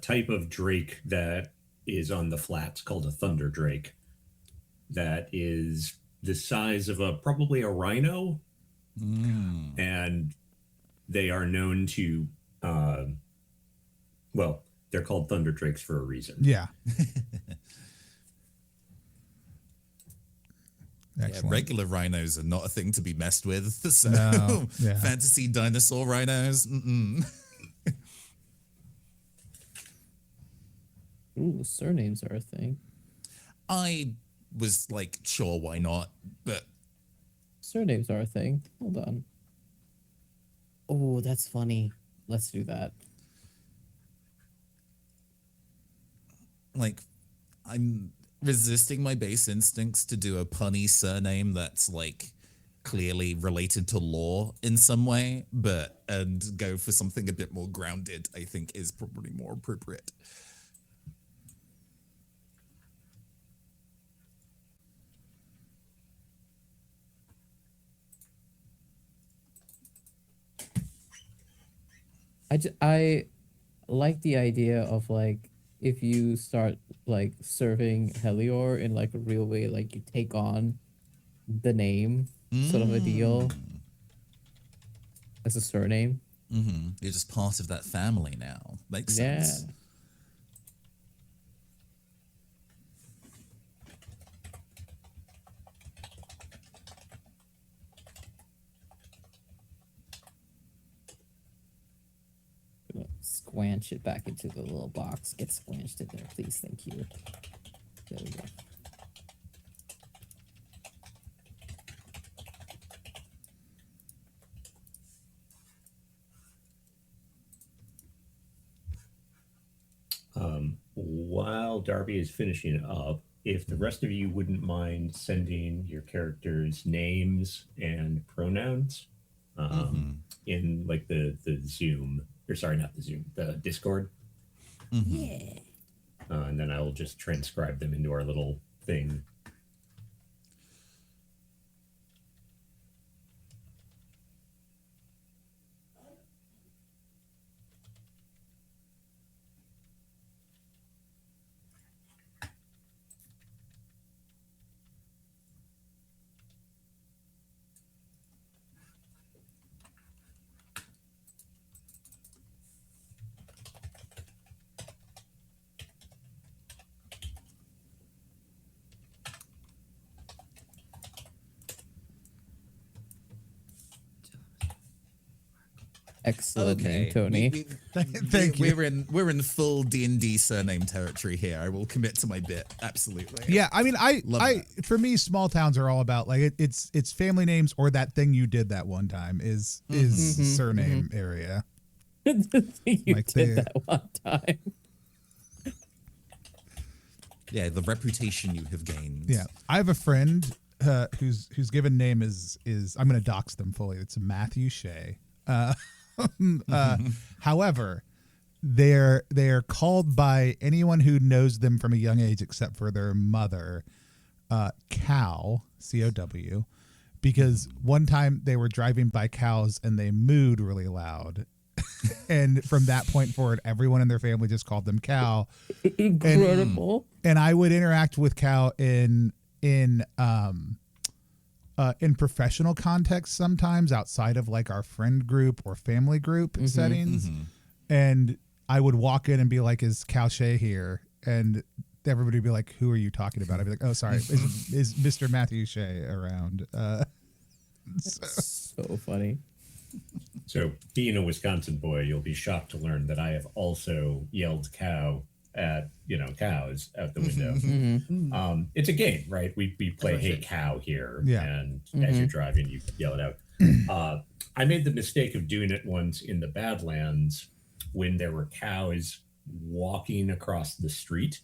type of drake that is on the flats called a thunder drake, that is the size of probably a rhino, and they are known to, well, they're called thunder drakes for a reason. Yeah. Yeah, regular rhinos are not a thing to be messed with. So No, yeah. fantasy dinosaur rhinos. Ooh, surnames are a thing. I was like, sure, why not? But Surnames are a thing. Hold on. Oh, that's funny. Let's do that. like, I'm resisting my base instincts to do a punny surname that's like clearly related to lore in some way, and go for something a bit more grounded, I think is probably more appropriate. I like the idea of like if you start like serving Helior in like a real way, like you take on the name sort of a deal as a surname. You're just part of that family now. Makes sense. Yeah. Squanch it back into the little box. Get squanched in there, please. Thank you. There we go. While Darby is finishing up, if the rest of you wouldn't mind sending your characters' names and pronouns in like the Zoom, or sorry, not the Zoom, the Discord. Yeah. And then I will just transcribe them into our little thing. Excellent name, Tony. Thank you. We're in full D&D surname territory here. I will commit to my bit. Absolutely. Yeah, I mean, Love I that. for me, small towns are all about like it's family names or that thing you did that one time is surname area. You Like did the- that one time. Yeah, the reputation you have gained. Yeah, I have a friend whose given name is I'm going to dox them fully. It's Matthew Shea. However, they're called by anyone who knows them from a young age, except for their mother, Cow, C-O-W, because one time they were driving by cows and they mooed really loud. And from that point forward, everyone in their family just called them Cow. Incredible. And I would interact with Cow in professional context sometimes outside of like our friend group or family group settings. And I would walk in and be like, is Cal Shea here? And everybody would be like, who are you talking about? I'd be like, oh, sorry. Is Mr. Matthew Shea around? So funny. So, being a Wisconsin boy, you'll be shocked to learn that I have also yelled cow at, cows out the window. It's a game, right? We play Hey Cow here. Yeah. And as you're driving, you yell it out. I made the mistake of doing it once in the Badlands when there were cows walking across the street.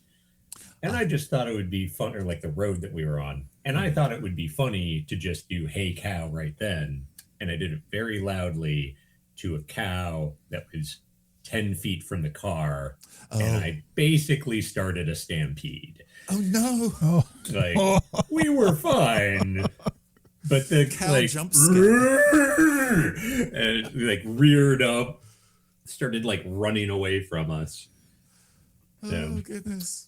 And I just thought it would be fun, or like the road that we were on. And I thought it would be funny to just do Hey Cow right then. And I did it very loudly to a cow that was 10 feet from the car. And I basically started a stampede. Oh no. Like, we were fine. But the Cow jump scare. and like reared up, started like running away from us. Oh goodness.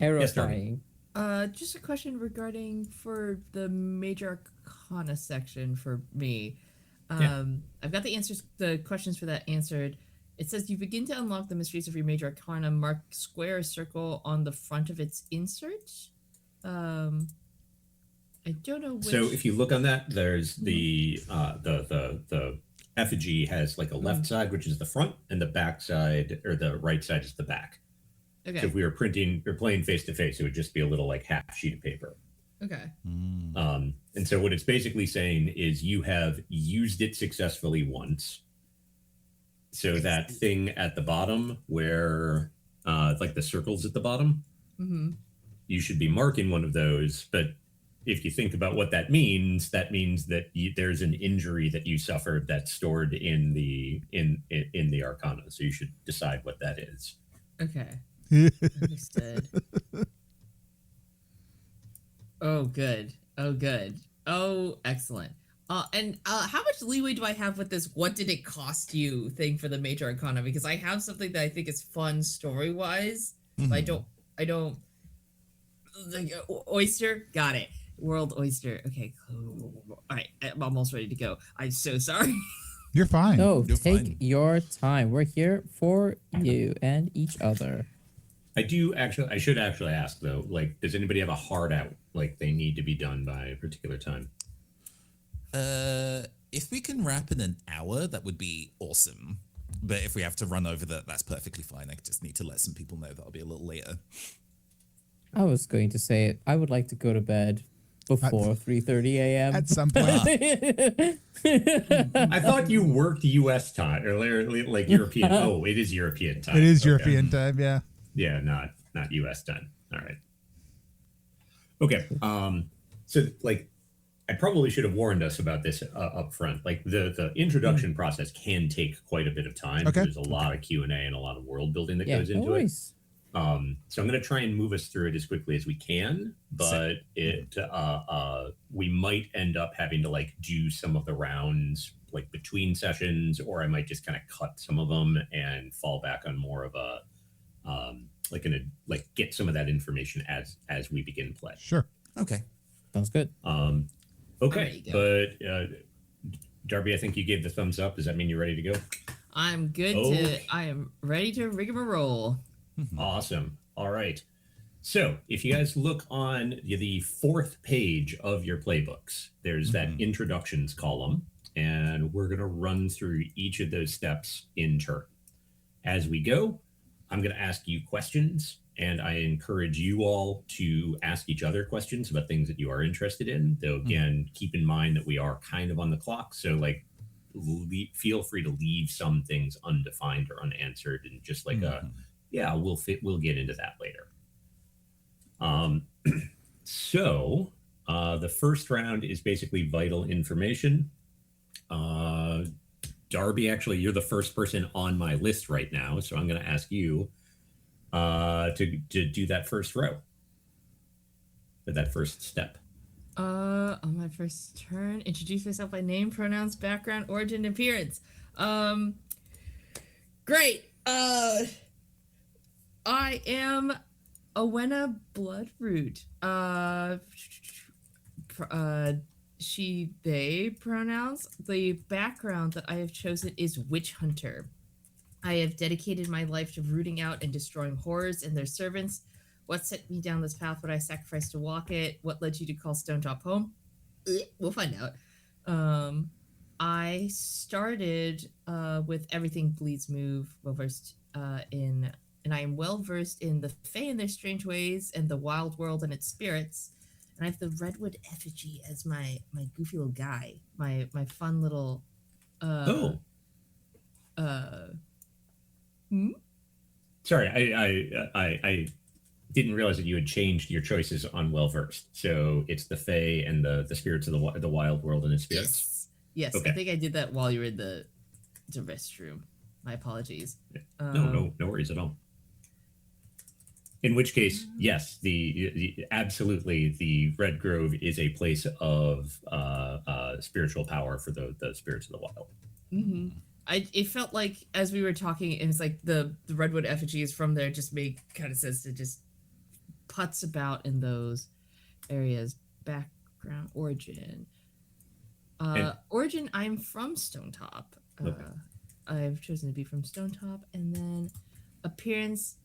Terrifying. Just a question regarding for the major arcana section for me. I've got the questions for that answered. It says you begin to unlock the mysteries of your major arcana. Mark square or circle on the front of its insert. I don't know which. So if you look on that, there's the effigy has like a left side, which is the front, and the back side or the right side is the back. Okay. So if we were printing or playing face to face, it would just be a little like half sheet of paper. Okay. And so what it's basically saying is you have used it successfully once. So that thing at the bottom where like the circles at the bottom, you should be marking one of those. But if you think about what that means that there's an injury that you suffered that's stored in the Arcana. So you should decide what that is. Okay. Understood. Oh, good. Oh, good. Oh, excellent. And how much leeway do I have with this "what did it cost you" thing for the major arcana? Because I have something that I think is fun story wise. But I don't like oyster. Got it. World oyster. Okay. All right. I'm almost ready to go. I'm so sorry. You're fine. No, You're take fine. your time. We're here for you and each other. I should actually ask though, like, does anybody have a hard out? Like they need to be done by a particular time? If we can wrap in an hour, that would be awesome. But if we have to run over that, that's perfectly fine. I just need to let some people know that I'll be a little later. I was going to say I would like to go to bed before 3:30 a.m. At some point. I thought you worked U.S. time or like European. Oh, it is European time. It is Okay. European time, yeah. Yeah, not U.S. time. All right. Okay. So like, I probably should have warned us about this up front. Like the introduction process can take quite a bit of time. Okay. There's a lot of Q&A and a lot of world building that goes into it. Always. So I'm going to try and move us through it as quickly as we can, but we might end up having to like do some of the rounds like between sessions, or I might just kind of cut some of them and fall back on more of a get some of that information as we begin play. Sure. Okay. Sounds good. Okay, but Darby, I think you gave the thumbs up. Does that mean you're ready to go? I'm good I am ready to rigmarole. Awesome. All right. So if you guys look on the fourth page of your playbooks, there's that introductions column, and we're going to run through each of those steps in turn. As we go, I'm going to ask you questions, and I encourage you all to ask each other questions about things that you are interested in. Though, again, keep in mind that we are kind of on the clock. So, like, feel free to leave some things undefined or unanswered, and just like we'll get into that later. So the first round is basically vital information. Darby, actually, you're the first person on my list right now, so I'm going to ask you to do that first row, that first step. On my first turn, introduce myself by name, pronouns, background, origin, appearance. Great. I am Owena Bloodroot. She, they pronouns. The background that I have chosen is Witch Hunter. I have dedicated my life to rooting out and destroying horrors and their servants. What set me down this path? What I sacrificed to walk it? What led you to call Stonetop home? We'll find out. I started with Everything Bleeds Move, well-versed and I am well-versed in the Fae and their strange ways and the wild world and its spirits. And I have the Redwood Effigy as my goofy little guy, my fun little Sorry, I didn't realize that you had changed your choices on well-versed. So it's the Fae and the spirits of the wild world and its spirits. Yes. Okay. I think I did that while you were in the restroom. My apologies. No worries at all. In which case, yes, the absolutely the Red Grove is a place of spiritual power for the spirits of the wild. Mm-hmm. It felt like as we were talking, and it's like the Redwood Effigy is from there. Just make kind of sense to just putz about in those areas. Background, origin. Origin, I'm from Stonetop. Okay. I've chosen to be from Stonetop. And then appearance,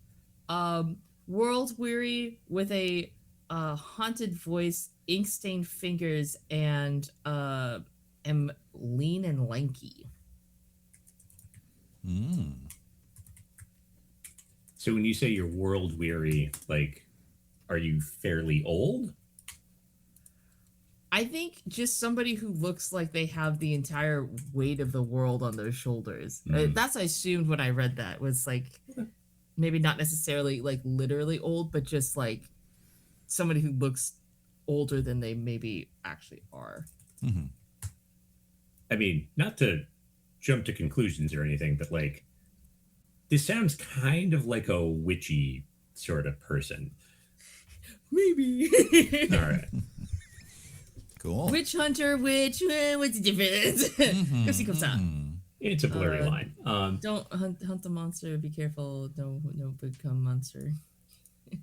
world weary with a haunted voice, ink stained fingers, and am lean and lanky. So when you say you're world weary, like, are you fairly old? I think just somebody who looks like they have the entire weight of the world on their shoulders. That's I assumed when I read that, was like maybe not necessarily like literally old, but just like somebody who looks older than they maybe actually are. I mean, not to jump to conclusions or anything, but like, this sounds kind of like a witchy sort of person. Maybe. All right. Cool. Witch hunter, what's the difference? Comme ça. It's a blurry line. Don't hunt the monster. Be careful. No become monster.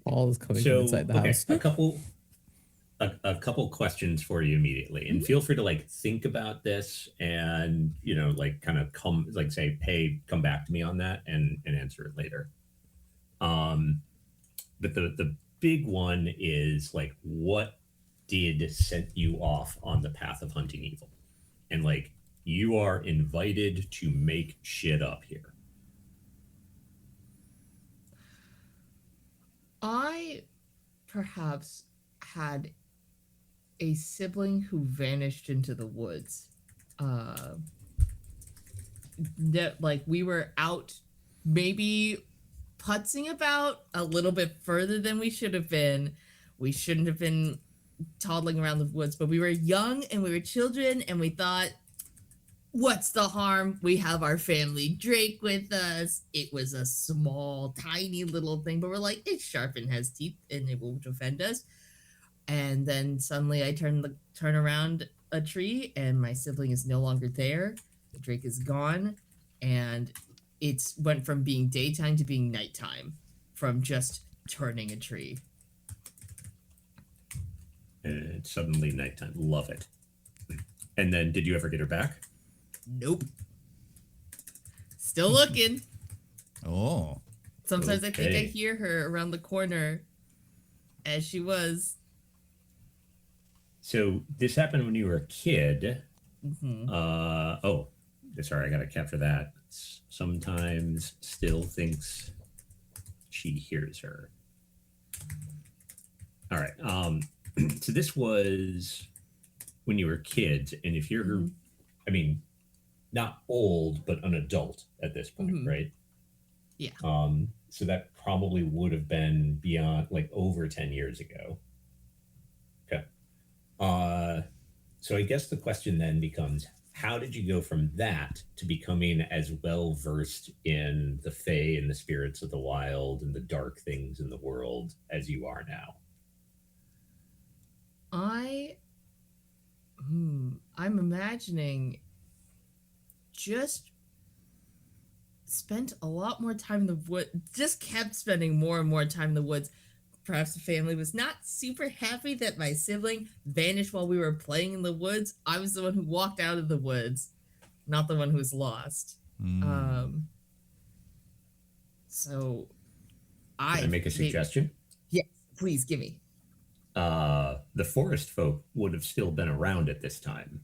All is coming from inside the house. A couple questions for you immediately, and feel free to like think about this, and like kind of come back to me on that and answer it later. But the big one is like, what did set you off on the path of hunting evil? And like, you are invited to make shit up here. I perhaps had a sibling who vanished into the woods. That like we were out maybe putzing about a little bit further than we should have been. We shouldn't have been toddling around the woods, but we were young and we were children, and we thought, what's the harm? We have our family Drake with us. It was a small, tiny little thing, but we're like, it's sharp and has teeth and it will defend us. And then suddenly I turn around a tree and my sibling is no longer there. The Drake is gone, and it's went from being daytime to being nighttime from just turning a tree. And it's suddenly nighttime. Love it. And then, did you ever get her back? Nope. Still looking. Oh. Sometimes I think I Okay. hear her around the corner as she was. So this happened when you were a kid. Mm-hmm. Sorry, I gotta capture that. Sometimes still thinks she hears her. All right. So this was when you were kids, and if you're, I mean, not old, but an adult at this point, right? Yeah. So that probably would have been beyond, like, over 10 years ago. Okay. So I guess the question then becomes, how did you go from that to becoming as well versed in the fae and the spirits of the wild and the dark things in the world as you are now? I'm imagining just spent a lot more time in the woods, just kept spending more and more time in the woods. Perhaps the family was not super happy that my sibling vanished while we were playing in the woods. I was the one who walked out of the woods, not the one who was lost. So Can I make a suggestion? Yes, please give me. The forest folk would have still been around at this time.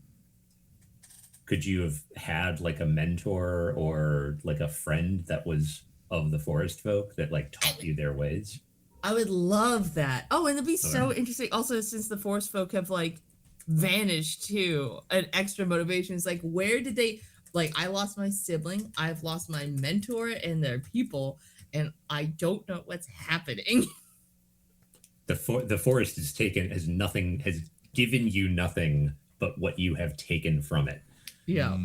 Could you have had like a mentor or like a friend that was of the forest folk that like taught you their ways? I would love that. Oh, and it'd be so interesting. Also, since the forest folk have like vanished too, an extra motivation is like, where did they, like, I lost my sibling, I've lost my mentor and their people, and I don't know what's happening. The forest has given you nothing but what you have taken from it. Yeah.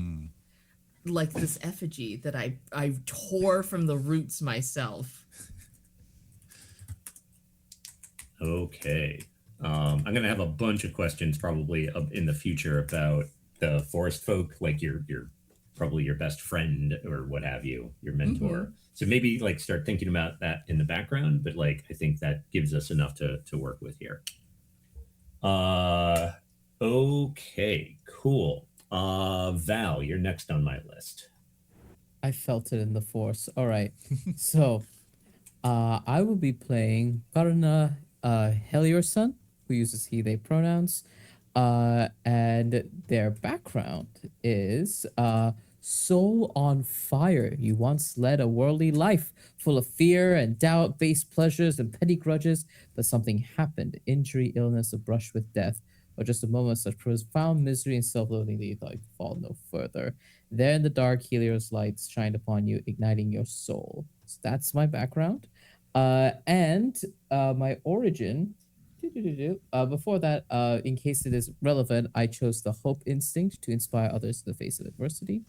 Like this effigy that I tore from the roots myself. Okay. I'm going to have a bunch of questions probably in the future about the forest folk, like your probably your best friend or what have you, your mentor. So maybe like start thinking about that in the background, but like I think that gives us enough to work with here. Okay, cool. Val, you're next on my list. I felt it in the force. All right. So, I will be playing Karna Heliorson, who uses he, they pronouns. And their background is soul on fire. You once led a worldly life full of fear and doubt, base pleasures and petty grudges, but something happened. Injury, illness, a brush with death, or just a moment of such profound misery and self-loathing that you thought you could fall no further. There in the dark, Helios lights shined upon you, igniting your soul. So that's my background. And my origin. Before that, in case it is relevant, I chose the hope instinct to inspire others in the face of adversity.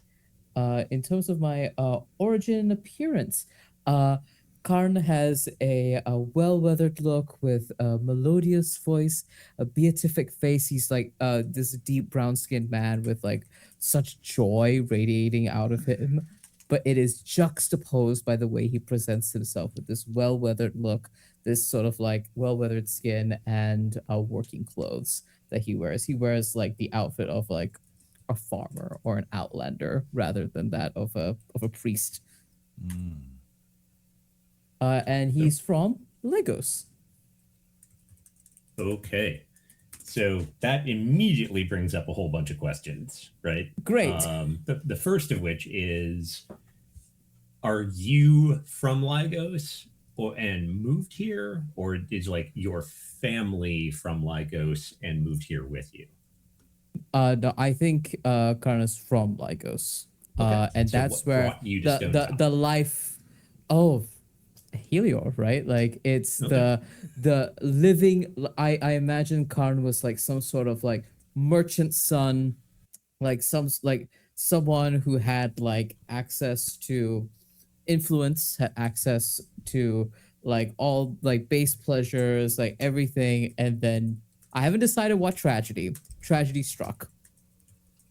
In terms of my origin and appearance, Karn has a well-weathered look with a melodious voice, a beatific face. He's like this deep brown-skinned man with like such joy radiating out of him, but it is juxtaposed by the way he presents himself with this well-weathered look, this sort of like well-weathered skin and working clothes that he wears. He wears like the outfit of like a farmer or an outlander rather than that of a priest. And he's from Lagos. Okay. So that immediately brings up a whole bunch of questions, right? Great. The first of which is, are you from Lagos and moved here? Or is like your family from Lagos and moved here with you? No, I think Karn is from Lagos. Okay. And So that's what where brought you to Stonetop? the life of Helior, right? Like it's Okay. the living. I imagine Karn was like some sort of like merchant son, like someone who had like access to influence, had access to like all like base pleasures, like everything, and then I haven't decided what tragedy struck,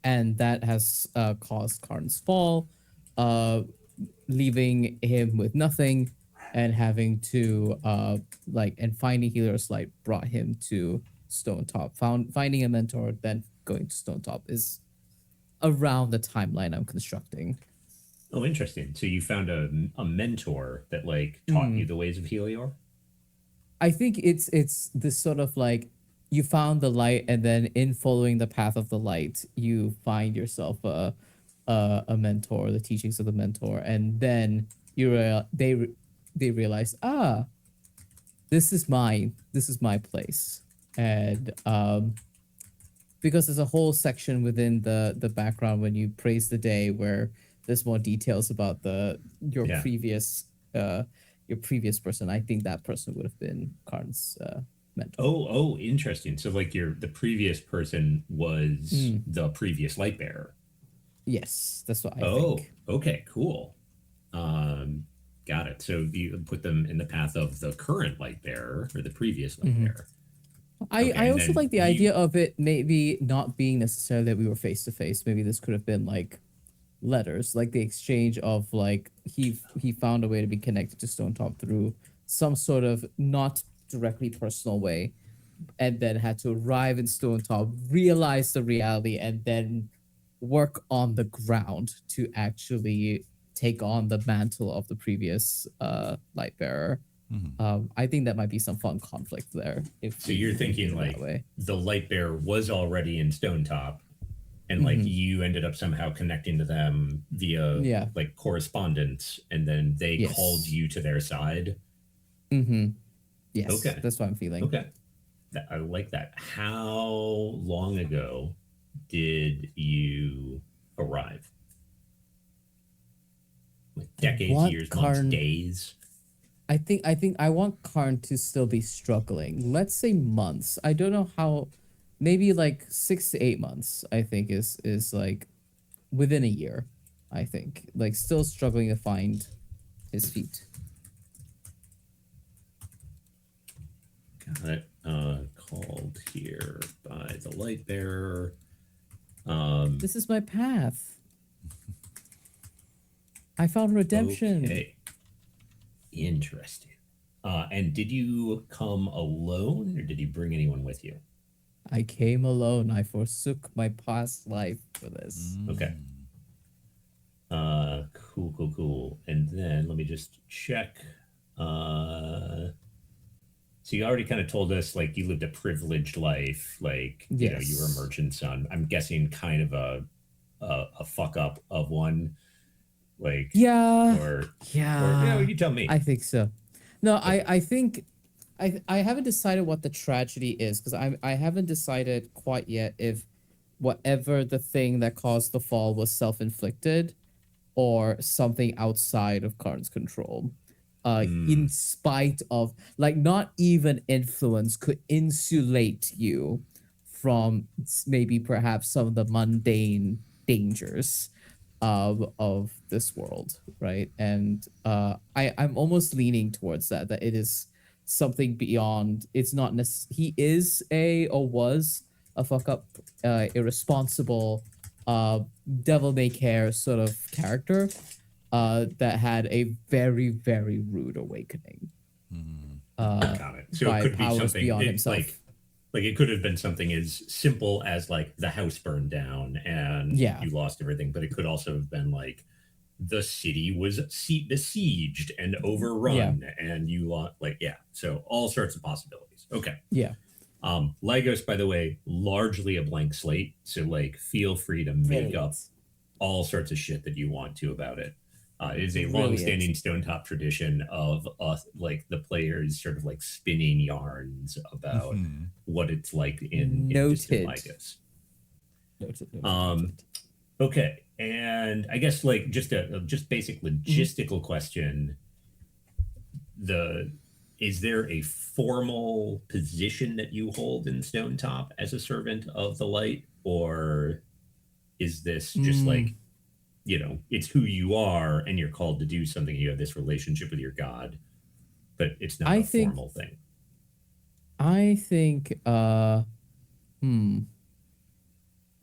and that has caused Karn's fall, leaving him with nothing, and having to and finding Helios Light brought him to Stonetop. Finding a mentor, then going to Stonetop is around the timeline I'm constructing. Oh, interesting. So you found a mentor that like taught you the ways of Helior? I think it's this sort of like you found the light, and then in following the path of the light, you find yourself a mentor, the teachings of the mentor, and then they realize, this is mine, this is my place, and because there's a whole section within the background when you praise the day where there's more details about your previous person. I think that person would have been Karn's mentor. Oh, interesting. So like the previous person was the previous light bearer. Yes, that's what I think. Okay, cool. Got it. So you put them in the path of the current light bearer or the previous light bearer. I also like the idea of it maybe not being necessarily that we were face to face. Maybe this could have been like letters, like the exchange of like he found a way to be connected to Stonetop through some sort of not directly personal way, and then had to arrive in Stonetop, realize the reality, and then work on the ground to actually take on the mantle of the previous light bearer. I think that might be some fun conflict there. So you're thinking like the light bearer was already in Stonetop, and like you ended up somehow connecting to them via like correspondence, and then they called you to their side. Yes. Okay. That's what I'm feeling. Okay. I like that. How long ago did you arrive? Like decades, years, months, days? I think I want Karn to still be struggling. Let's say months. I don't know how. Maybe like 6 to 8 months. I think is like within a year. I think like still struggling to find his feet. Got it. Called here by the light bearer. This is my path. I found redemption. Okay. Interesting. And did you come alone, or did you bring anyone with you? I came alone. I forsook my past life for this. Okay. Cool. And then let me just check. So you already kind of told us, like, you lived a privileged life, like, you know, you were a Yes. merchant son. I'm guessing kind of a fuck up of one, like, Yeah. or Yeah. you tell me. I think so. No, Okay. I think I haven't decided what the tragedy is, because I haven't decided quite yet if whatever the thing that caused the fall was self-inflicted or something outside of Karn's control. In spite of, like, not even influence could insulate you from maybe perhaps some of the mundane dangers of this world, right? And I'm almost leaning towards that it is something beyond. It's not he is a, or was a fuck up, irresponsible, devil may care sort of character that had a very, very rude awakening. Got it. So By it could be powers something beyond himself. Like it could have been something as simple as, like, the house burned down and Yeah. you lost everything, but it could also have been like the city was besieged and overrun and you lost, like, so all sorts of possibilities. Okay. Yeah. Lagos, by the way, largely a blank slate, so, like, feel free to make up all sorts of shit that you want to about it. It is a long-standing Stonetop tradition of like the players sort of like spinning yarns about what it's like in distant Lagos. Noted. Okay, and I guess, like, just a basic logistical question. Is there a formal position that you hold in Stonetop as a servant of the light, or is this just like, you know, it's who you are and you're called to do something, you have this relationship with your god, but it's not a formal thing? I think I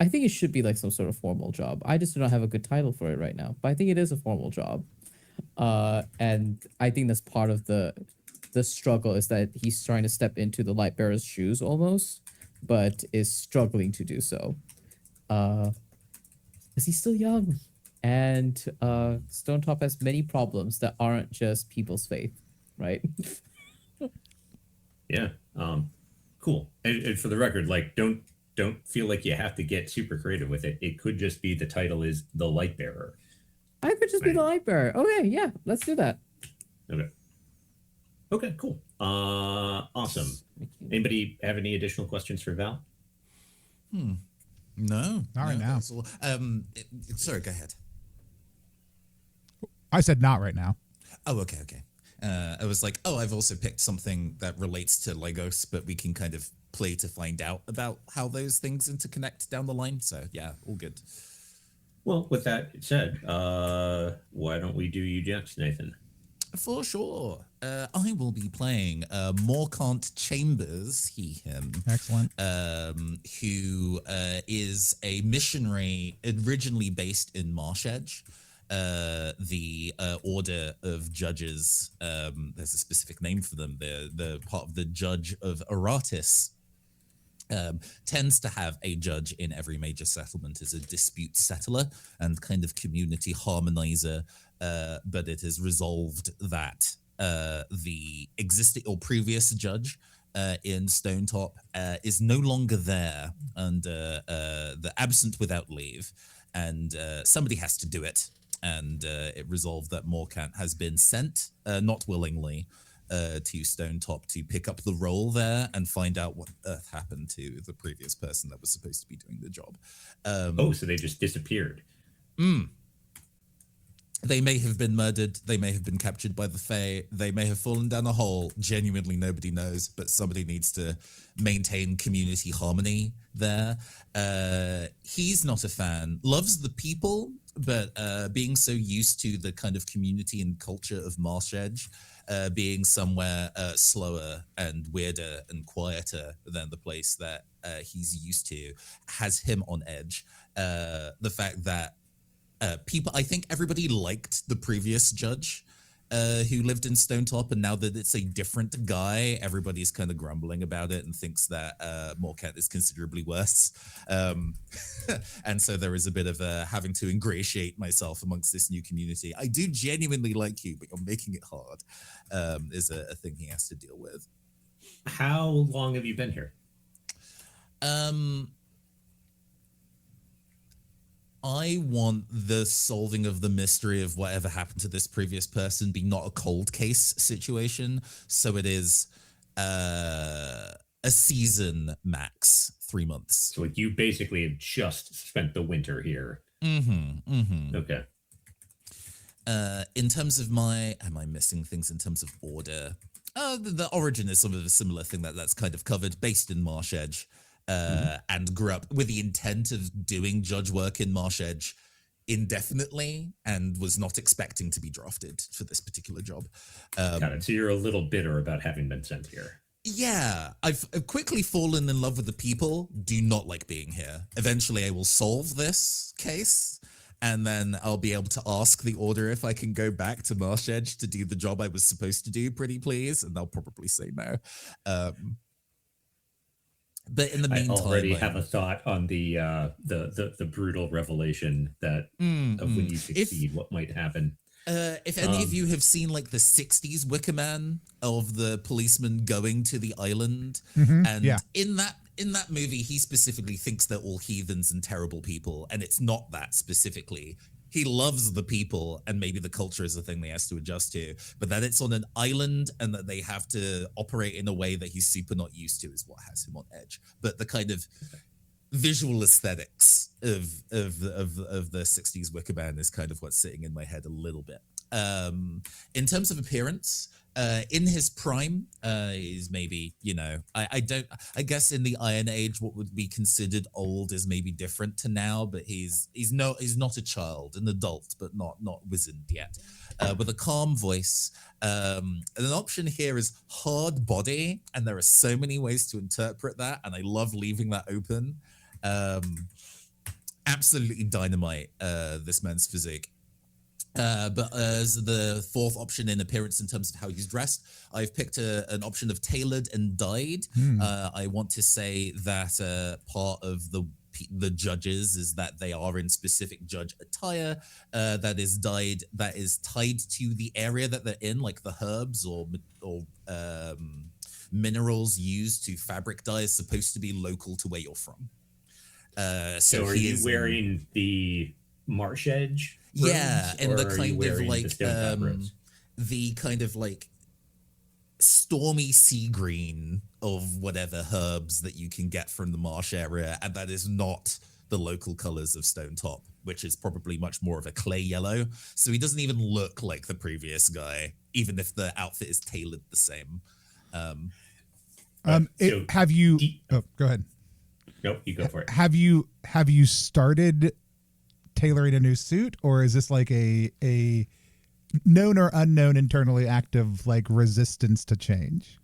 think it should be like some sort of formal job. I just do not have a good title for it right now, but I think it is a formal job. And I think that's part of the struggle, is that he's trying to step into the light bearer's shoes almost, but is struggling to do so. Because he's still young. And Stonetop has many problems that aren't just people's faith, right? Yeah. Cool. And for the record, like, don't feel like you have to get super creative with it. It could just be the title is the light bearer. I could just be the light bearer. Okay, yeah, let's do that. Okay, cool. Awesome. Anybody have any additional questions for Val? No, not right now. Sorry, go ahead. I said not right now. Oh, okay. I was like, I've also picked something that relates to Lagos, but we can kind of play to find out about how those things interconnect down the line. So yeah, all good. Well, with that said, why don't we do you next, Nathan? For sure. I will be playing Morcant Chambers, him. Excellent. Who is a missionary originally based in Marsh Edge. The order of judges, there's a specific name for them. They're part of the Judge of Aratis. Tends to have a judge in every major settlement as a dispute settler and kind of community harmonizer, but it has resolved that the existing or previous judge in Stonetop is no longer there, and the absent without leave, and somebody has to do it. And it resolved that Morcant has been sent, not willingly, to Stonetop to pick up the role there and find out what earth happened to the previous person that was supposed to be doing the job. So they just disappeared. They may have been murdered. They may have been captured by the Fae. They may have fallen down a hole. Genuinely, nobody knows, but somebody needs to maintain community harmony there. He's not a fan. Loves the people, but being so used to the kind of community and culture of Marsh Edge, being somewhere slower and weirder and quieter than the place that he's used to, has him on edge. The fact that people, I think everybody liked the previous judge who lived in Stonetop, and now that it's a different guy, everybody's kind of grumbling about it and thinks that Morcat is considerably worse. And so there is a bit of having to ingratiate myself amongst this new community. I do genuinely like you, but you're making it hard, is a thing he has to deal with. How long have you been here? I want the solving of the mystery of whatever happened to this previous person be not a cold case situation. So it is a season max, 3 months. So like you basically have just spent the winter here. Okay. In terms of am I missing things in terms of order? The origin is sort of a similar thing that's kind of covered, based in Marsh Edge. And grew up with the intent of doing judge work in Marsh Edge indefinitely, and was not expecting to be drafted for this particular job. Got it. So you're a little bitter about having been sent here. Yeah, I've quickly fallen in love with the people. Do not like being here. Eventually, I will solve this case, and then I'll be able to ask the order if I can go back to Marsh Edge to do the job I was supposed to do, pretty please, and they'll probably say no. But in the meantime, I already have a thought on the brutal revelation that of when you succeed, what might happen. If any of you have seen like the 60s Wicker Man of the policeman going to the island, and in that movie, he specifically thinks they're all heathens and terrible people, and it's not that specifically. He loves the people, and maybe the culture is a thing they has to adjust to, but that it's on an island and that they have to operate in a way that he's super not used to is what has him on edge. But the kind of visual aesthetics of the 60s Wicker Man is kind of what's sitting in my head a little bit. In terms of appearance, in his prime, is maybe, I guess in the Iron Age, what would be considered old is maybe different to now, but he's not a child, an adult, but not wizened yet. With a calm voice. An option here is hard body, and there are so many ways to interpret that, and I love leaving that open. Absolutely dynamite, this man's physique. But as the fourth option in appearance in terms of how he's dressed, I've picked an option of tailored and dyed. I want to say that part of the judges is that they are in specific judge attire that is dyed, that is tied to the area that they're in, like the herbs or minerals used to fabric dye is supposed to be local to where you're from. So are you wearing the Marsh Edge robes, yeah, and the kind of like the kind of like stormy sea green of whatever herbs that you can get from the marsh area, and that is not the local colors of Stonetop, which is probably much more of a clay yellow. So he doesn't even look like the previous guy, even if the outfit is tailored the same. Have you? Go ahead. Nope, you go for it. Have you started tailoring a new suit, or is this like a known or unknown internally active like resistance to change?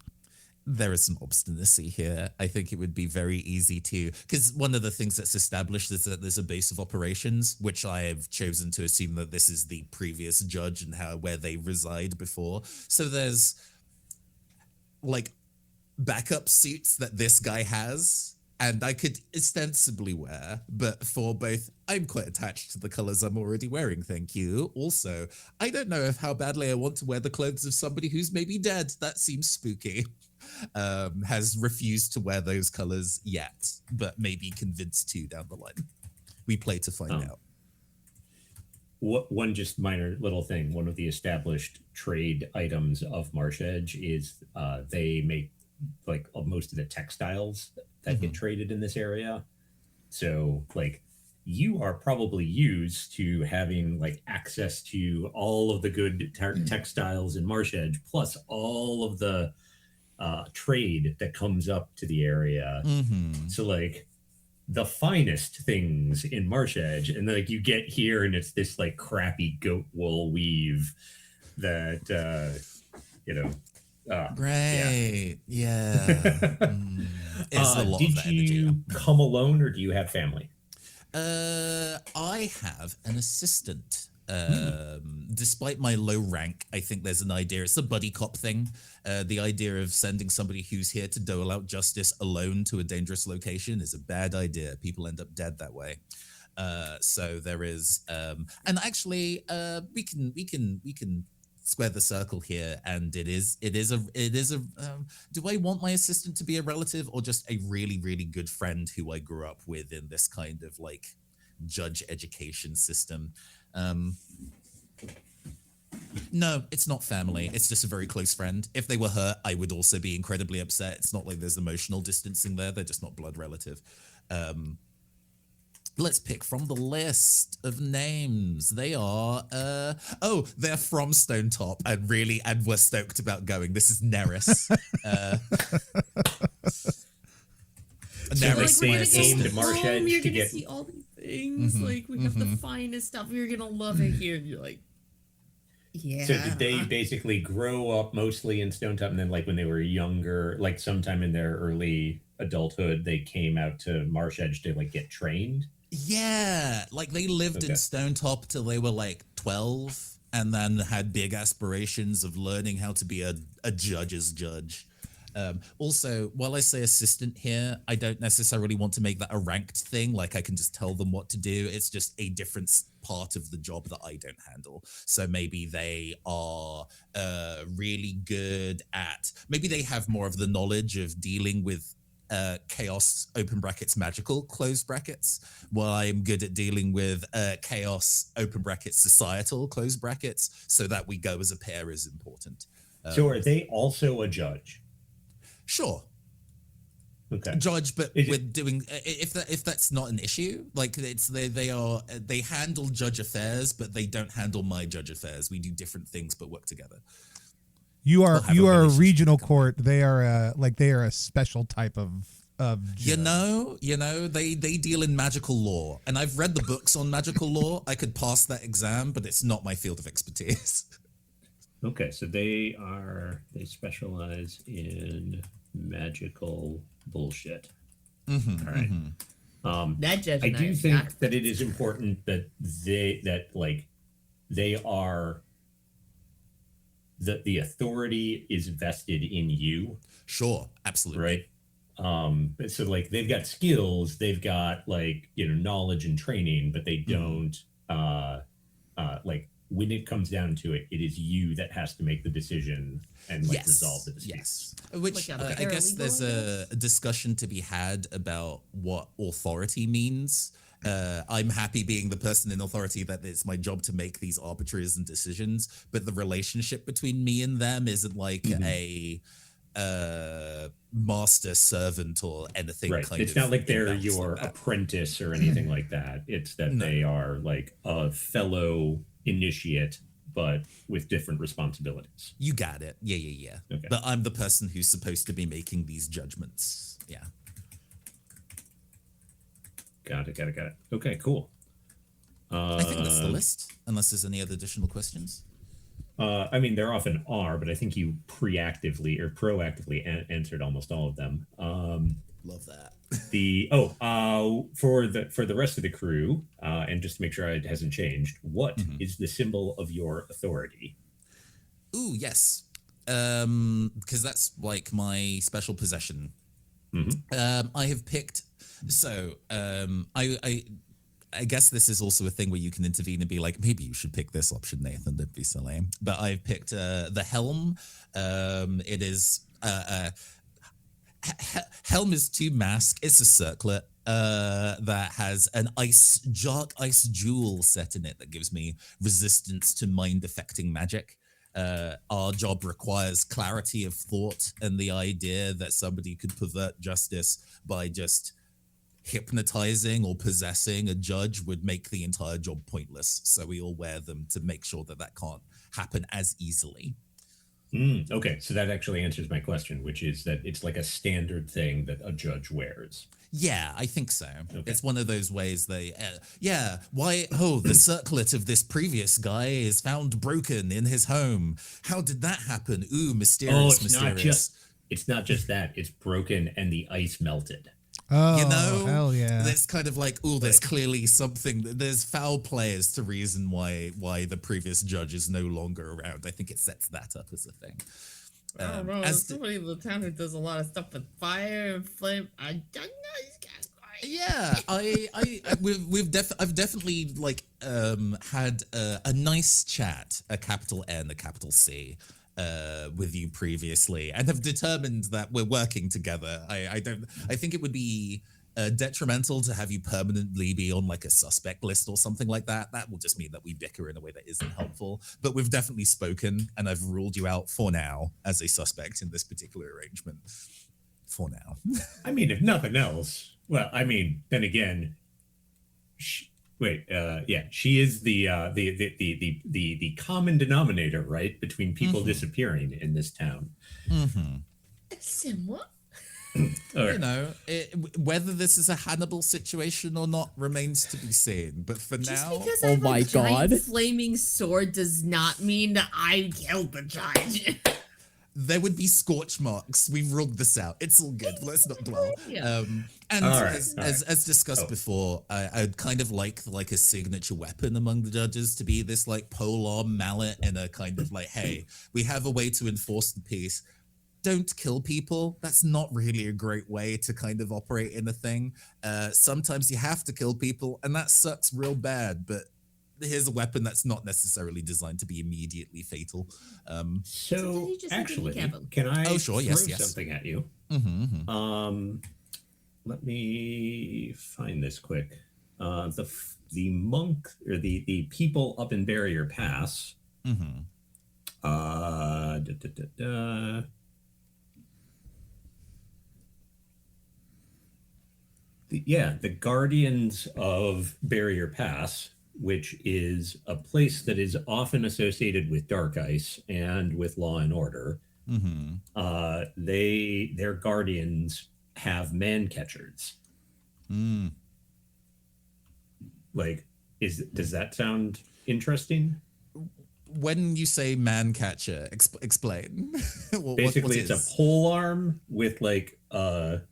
There is some obstinacy here. I think it would be very easy to, because one of the things that's established is that there's a base of operations, which I have chosen to assume that this is the previous judge and where they reside before. So there's like backup suits that this guy has, and I could ostensibly wear, but for both, I'm quite attached to the colors I'm already wearing, thank you. Also, I don't know how badly I want to wear the clothes of somebody who's maybe dead. That seems spooky. Has refused to wear those colors yet, but maybe convinced to down the line. We play to find out. One just minor little thing. One of the established trade items of Marsh Edge is they make like most of the textiles that get traded in this area. So like you are probably used to having like access to all of the good textiles in Marsh Edge, plus all of the trade that comes up to the area. So like the finest things in Marsh Edge, and then like you get here and it's this like crappy goat wool weave that right. Yeah. It's a lot did of energy. you come alone, or do you have family? I have an assistant. Despite my low rank, I think there's an idea. It's a buddy cop thing. The idea of sending somebody who's here to dole out justice alone to a dangerous location is a bad idea. People end up dead that way. So there is, and actually, we can square the circle here. And it is a. Do I want my assistant to be a relative or just a really, really good friend who I grew up with in this kind of like judge education system? No, it's not family. It's just a very close friend. If they were hurt, I would also be incredibly upset. It's not like there's emotional distancing there. They're just not blood relative. Let's pick from the list of names. They are, they're from Stonetop and we're stoked about going. This is Neris. Neris, they aimed Marsh Edge you're to gonna get. see all these things. Like, we have the finest stuff. You're gonna love it here. And you're like, yeah. So did they basically grow up mostly in Stonetop, and then like when they were younger, like sometime in their early adulthood, they came out to Marsh Edge to like get trained? Yeah, like they lived in Stonetop till they were like 12 and then had big aspirations of learning how to be a judge's judge. Also, while I say assistant here, I don't necessarily want to make that a ranked thing. Like I can just tell them what to do. It's just a different part of the job that I don't handle. So maybe they are really good at, maybe they have more of the knowledge of dealing with chaos, open brackets, magical, close brackets, while I'm good at dealing with chaos, open brackets, societal, close brackets. So that we go as a pair is important. So are they also a judge? Sure. Okay. Judge, but we're doing, if that's not an issue, like it's they handle judge affairs, but they don't handle my judge affairs. We do different things but work together. You are a regional court. They are a special type of judge. You know, they deal in magical law, and I've read the books on magical law. I could pass that exam, but it's not my field of expertise. Okay, so they specialize in magical bullshit. All right. That judge I and do are think not that it is important that they are the authority is vested in you. Sure, absolutely. Right. So like they've got skills, they've got like, knowledge and training, but they don't like when it comes down to it, it is you that has to make the decision and resolve the dispute. Yes. Which Like I guess there's a discussion to be had about what authority means. I'm happy being the person in authority that it's my job to make these arbitraries and decisions, but the relationship between me and them isn't like a master servant or anything. Right. Kind it's of not like they're imbalanced your like that. apprentice or anything like that. It's that they are like a fellow initiate, but with different responsibilities. You got it. Yeah. Okay. But I'm the person who's supposed to be making these judgments. Yeah. Got it. Okay, cool. I think that's the list, unless there's any other additional questions. I mean, there often are, but I think you proactively answered almost all of them. Love that. For the rest of the crew, and just to make sure it hasn't changed, what is the symbol of your authority? Ooh, yes. Because that's like my special possession. I have picked. So I guess this is also a thing where you can intervene and be like, maybe you should pick this option, Nathan. Don't be so lame. But I've picked the helm. It is helm is 2 mask. It's a circlet that has an ice jewel set in it that gives me resistance to mind affecting magic. Our job requires clarity of thought, and the idea that somebody could pervert justice by just hypnotizing or possessing a judge would make the entire job pointless. So we all wear them to make sure that can't happen as easily. Okay, so that actually answers my question, which is that it's like a standard thing that a judge wears. Yeah, I think so. Okay. It's one of those ways the circlet of this previous guy is found broken in his home. How did that happen? Ooh, mysterious. It's not just that. It's broken and the ice melted. Oh, You know, hell yeah. there's kind of like, oh, there's clearly something. There's foul play as to reason why the previous judge is no longer around. I think it sets that up as a thing. I don't know. There's somebody in the town who does a lot of stuff with fire and flame. I don't know these guys. Yeah, I've definitely like had a nice chat, a capital N, a capital C, with you previously, and have determined that we're working together. I think it would be detrimental to have you permanently be on like a suspect list or something like that. That will just mean that we bicker in a way that isn't helpful. But we've definitely spoken, and I've ruled you out for now as a suspect in this particular arrangement. For now. I mean, if nothing else, well, I mean, then again, she is the common denominator, right, between people disappearing in this town. Somewhat. Right. You know, whether this is a Hannibal situation or not remains to be seen. But for Just now, because I have my a giant God. flaming sword does not mean that I killed the judge. there would be scorch marks. We've ruled this out. It's all good. Let's not dwell. Yeah. And All right, as discussed before, I'd kind of like a signature weapon among the judges to be this like polearm mallet and a kind of like, hey, we have a way to enforce the peace. Don't kill people. That's not really a great way to kind of operate in a thing. Sometimes you have to kill people, and that sucks real bad, but here's a weapon that's not necessarily designed to be immediately fatal. So you just actually, look at can I Oh, sure, yes, throw yes. something at you? Mm-hmm. Let me find this quick. The monk or the people up in Barrier Pass. Mm-hmm. The Guardians of Barrier Pass, which is a place that is often associated with Dark Ice and with Law and Order. Mm-hmm. Their guardians have man catchers. Mm. Like, does that sound interesting? When you say man catcher, explain. Basically, what it's a pole arm with like a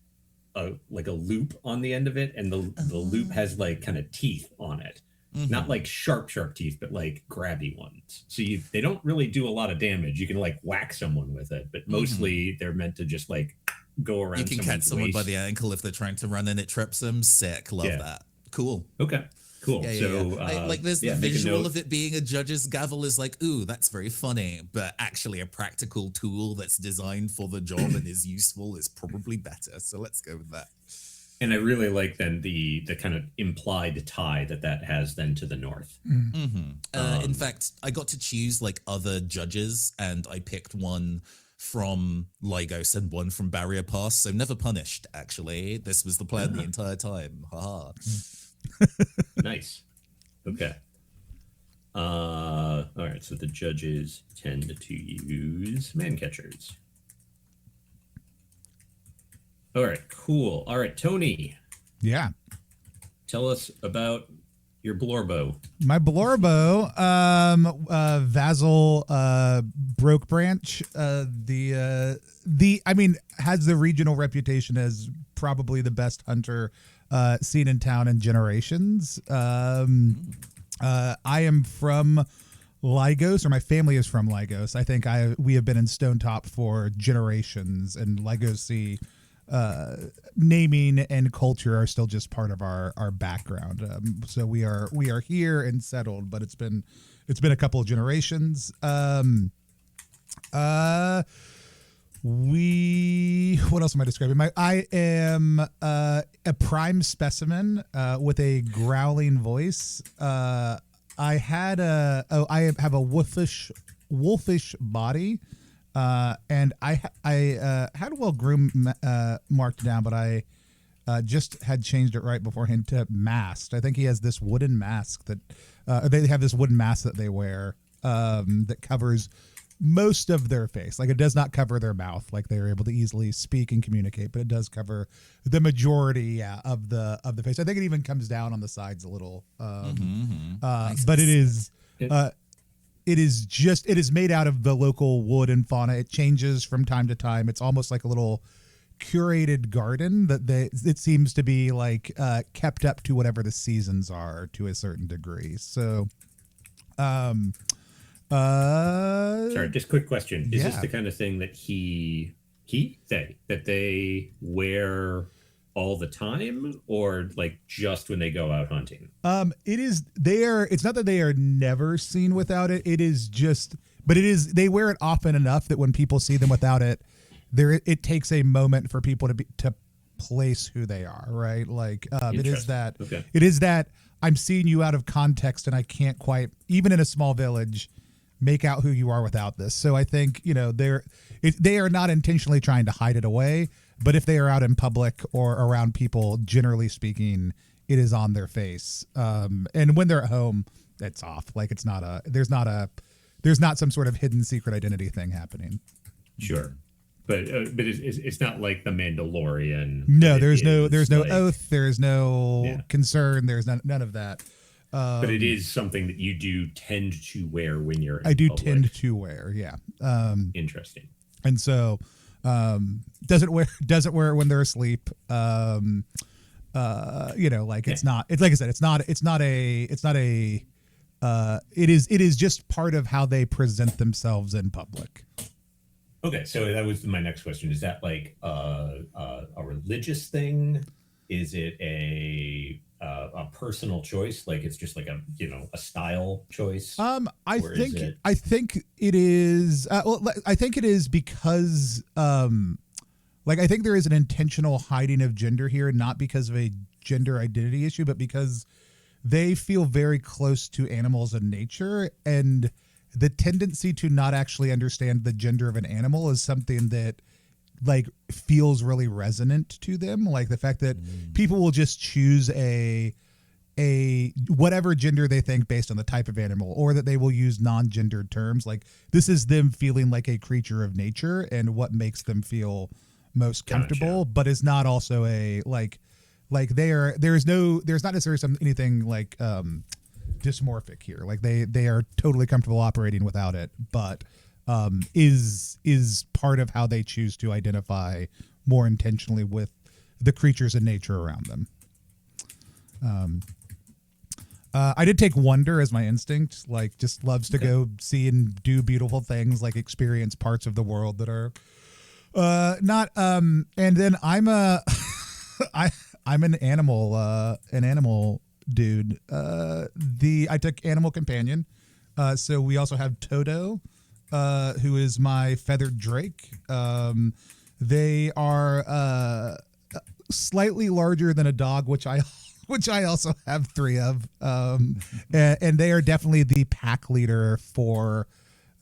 loop on the end of it, and the loop has like kind of teeth on it. Mm-hmm. Not like sharp teeth, but like grabby ones. So they don't really do a lot of damage. You can like whack someone with it, but mostly they're meant to just like go around. You can catch someone by the ankle if they're trying to run and it trips them. Sick. Love that. Cool. Okay. Cool. Yeah, so like there's the visual of it being a judge's gavel is like, ooh, that's very funny, but actually a practical tool that's designed for the job and is useful is probably better. So let's go with that. And I really like then the kind of implied tie that has then to the north. Mm-hmm. In fact, I got to choose like other judges, and I picked one from Lygos and one from Barrier Pass, so never punished. Actually, this was the plan the entire time. Haha. Nice. Okay. All right. So the judges tend to use man catchers. All right. Cool. All right, Tony. Yeah. Tell us about your Blorbo. My Blorbo, Vassal, Broke Branch, has the regional reputation as probably the best hunter seen in town in generations. I am from Lygos, or my family is from Lygos. I think we have been in Stonetop for generations, and Lygosi naming and culture are still just part of our background. So we are here and settled, but it's been a couple of generations. What else am I describing? I am a prime specimen with a growling voice. I have a wolfish body. And I had a well-groomed marked down, but I just had changed it right beforehand to masked. I think he has this wooden mask that they have this wooden mask that they wear that covers most of their face. Like, it does not cover their mouth, like they are able to easily speak and communicate, but it does cover the majority of the face. I think it even comes down on the sides a little. But it is. It is made out of the local wood and fauna. It changes from time to time. It's almost like a little curated garden that it seems to be like kept up to whatever the seasons are to a certain degree. So sorry, just quick question. Is this yeah. the kind of thing that they wear all the time, or like just when they go out hunting? It's not that they are never seen without it. It is just, but they wear it often enough that when people see them without it, it takes a moment for people to place who they are, right? Like it is that I'm seeing you out of context and I can't quite, even in a small village, make out who you are without this. So I think, they are not intentionally trying to hide it away, but if they are out in public or around people, generally speaking, it is on their face. And when they're at home, it's off. Like there's not some sort of hidden secret identity thing happening. Sure. But it's not like the Mandalorian. No, there's no like, oath. There's no concern. There's none of that. But it is something that you do tend to wear when you're in public. Tend to wear, yeah. Interesting. And so doesn't wear it when they're asleep. It's not. It's like I said. It is just part of how they present themselves in public. Okay, so that was my next question. Is that like a religious thing? Is it a personal choice? Like it's just like a style choice? I think it is. I think it is because I think there is an intentional hiding of gender here, not because of a gender identity issue, but because they feel very close to animals and nature, and the tendency to not actually understand the gender of an animal is something that like feels really resonant to them. Like the fact that people will just choose a whatever gender they think based on the type of animal, or that they will use non-gendered terms. Like this is them feeling like a creature of nature and what makes them feel most comfortable, but is not also a like there's not necessarily anything like dysmorphic here. Like they are totally comfortable operating without it, but is part of how they choose to identify more intentionally with the creatures in nature around them. I did take wonder as my instinct, like just loves to go see and do beautiful things, like experience parts of the world that are not and then I'm an animal dude. I took animal companion. So we also have Toto, who is my feathered drake. They are slightly larger than a dog, which I also have 3 of. And they are definitely the pack leader for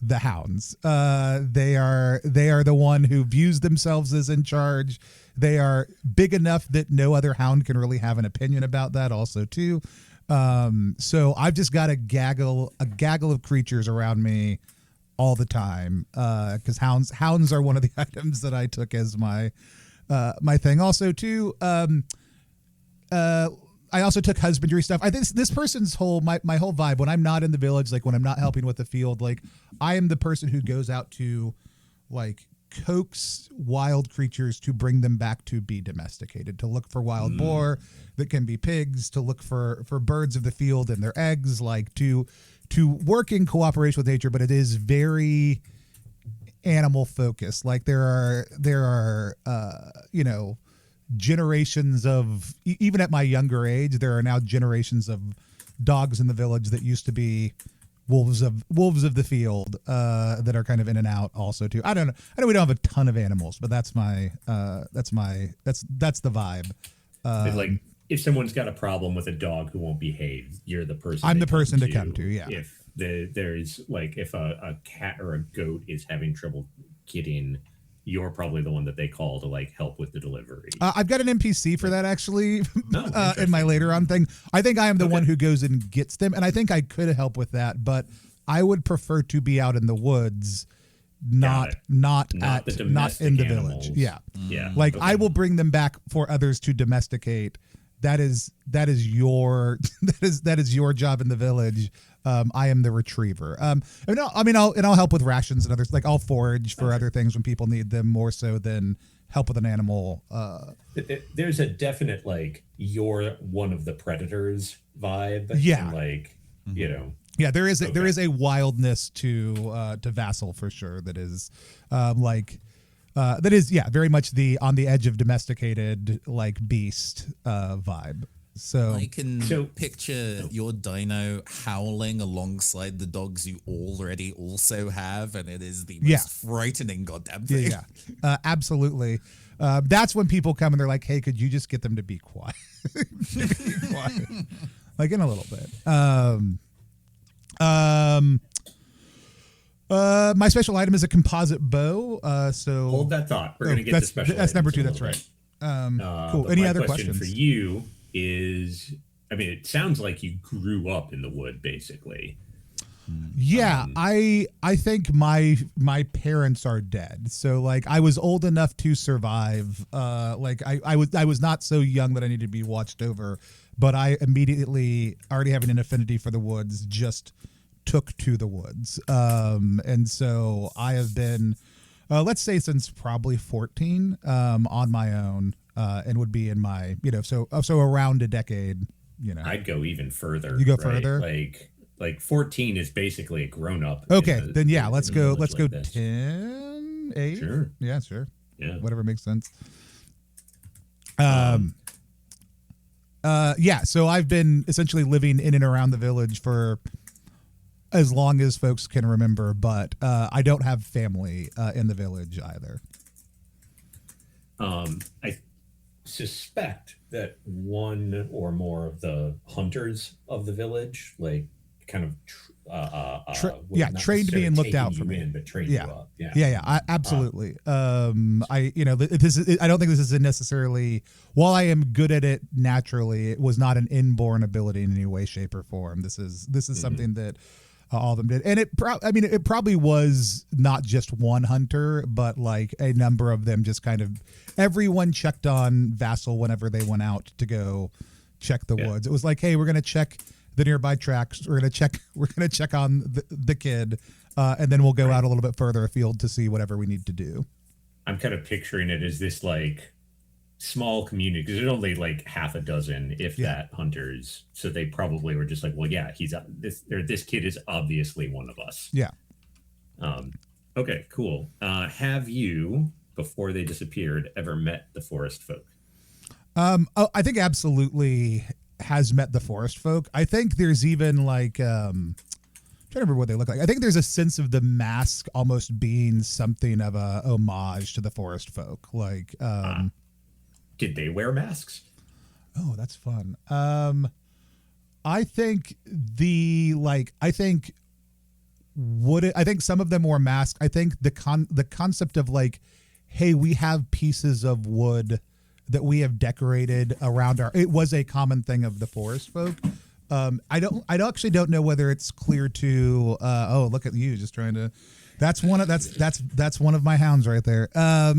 the hounds. They are the one who views themselves as in charge. They are big enough that no other hound can really have an opinion about that also too. So I've just got a gaggle of creatures around me all the time. Cause hounds are one of the items that I took as my thing also too. I also took husbandry stuff. I think this person's my whole vibe when I'm not in the village, like when I'm not helping with the field, like I am the person who goes out to like coax wild creatures to bring them back to be domesticated, to look for wild boar that can be pigs, to look for birds of the field and their eggs, like to work in cooperation with nature. But it is very animal focused. Like there are generations of, even at my younger age, there are now generations of dogs in the village that used to be wolves of the field that are kind of in and out also too. I know we don't have a ton of animals, but that's the vibe. It's like if someone's got a problem with a dog who won't behave, you're the person. I'm the person to come to. Yeah. If there's like if a cat or a goat is having trouble getting, you're probably the one that they call to like help with the delivery. I've got an NPC for that actually in my later on thing. I think I am the one who goes and gets them, and I think I could help with that, but I would prefer to be out in the woods, not in the village. Yeah. Yeah. Like I will bring them back for others to domesticate. That is your that is your job in the village. I am the retriever. I'll help with rations and others. Like I'll forage for other things when people need them more so than help with an animal. There's a definite like you're one of the predators vibe. Yeah. And, like Yeah, there is a wildness to Vassal for sure. That is very much the on the edge of domesticated like beast vibe. So I can picture your dino howling alongside the dogs you already also have, and it is the most frightening goddamn thing. Yeah, absolutely. That's when people come and they're like, "Hey, could you just get them to be quiet?" Like in a little bit. My special item is a composite bow. So hold that thought. We're gonna get to special. That's number 2. items That's right. Cool. But Any my other question questions for you? Is it sounds like you grew up in the wood, basically. Yeah, I think my parents are dead. So like I was old enough to survive. I was not so young that I needed to be watched over, but I immediately, already having an affinity for the woods, just took to the woods. And so I have been, let's say since probably 14, on my own. And would be in my, so around a decade, I'd go even further. You go further? Like 14 is basically a grown up. Okay, then let's go 10, 8. Sure. Yeah, sure. Yeah. Whatever makes sense. So I've been essentially living in and around the village for as long as folks can remember, but I don't have family in the village either. I suspect that one or more of the hunters of the village, like, kind of trained me and looked out for me, but trained you up. Absolutely. I don't think this is a necessarily, while I am good at it naturally, it was not an inborn ability in any way, shape, or form. This is something that all of them did, and it probably was not just one hunter, but like a number of them. Just kind of everyone checked on Vassal whenever they went out to go check the woods. It was like, hey, we're gonna check the nearby tracks. We're gonna check on the kid, and then we'll go out a little bit further afield to see whatever we need to do. I'm kind of picturing it as this like small community, because there's only like half a dozen, if that, hunters. So they probably were just like, well, yeah, this kid is obviously one of us. Yeah. Okay, cool. Have you, before they disappeared, ever met the forest folk? I think absolutely has met the forest folk. I think there's even like, trying to remember what they look like. I think there's a sense of the mask almost being something of a homage to the forest folk. Like, did they wear masks? Oh, that's fun. I think some of them wore masks. I think the concept of like, hey, we have pieces of wood that we have decorated around it was a common thing of the forest folk. I actually don't know whether it's clear to look at you just trying to, that's one of my hounds right there. I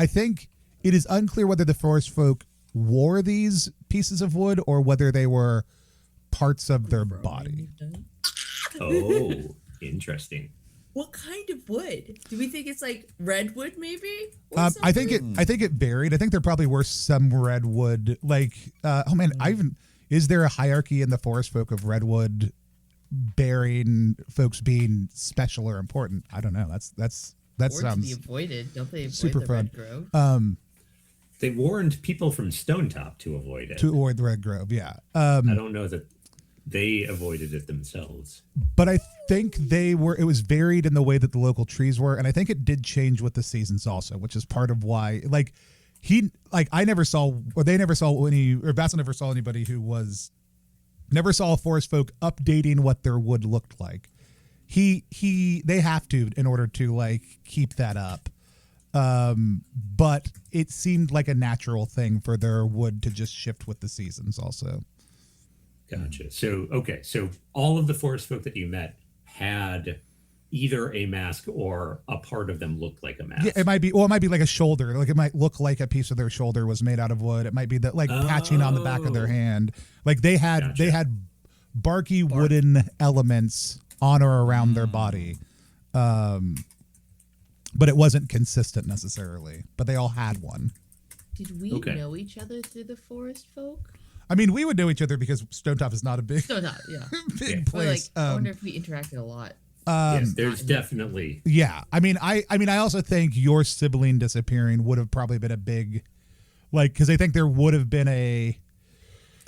think it is unclear whether the forest folk wore these pieces of wood or whether they were parts of their body. Oh, interesting. What kind of wood? Do we think it's like redwood, maybe? I think it varied. I think there probably were some redwood. Like, is there a hierarchy in the forest folk of redwood bearing folks being special or important? I don't know. That sounds to be avoided. Don't they avoid super the fun. red grove? They warned people from Stonetop to avoid it. To avoid the red grove, yeah. I don't know that they avoided it themselves. But I think it was varied in the way that the local trees were, and I think it did change with the seasons also, which is part of why, like, I never saw, or they never saw Vassal never saw anybody never saw forest folk updating what their wood looked like. They have to in order to like keep that up. But it seemed like a natural thing for their wood to just shift with the seasons also. Gotcha. So all of the forest folk that you met had either a mask or a part of them looked like a mask. Yeah, it might be like a shoulder. Like it might look like a piece of their shoulder was made out of wood. It might be that like patching on the back of their hand. Like they had barky wooden elements on or around their body. But it wasn't consistent necessarily, but they all had one. Did we know each other through the forest folk? I mean, we would know each other because Stonetop is not a big, Stonetop, yeah. big place. I wonder if we interacted a lot. Yes, there's definitely. Yeah, I mean, I also think your sibling disappearing would have probably been a big, like, because I think there would have been a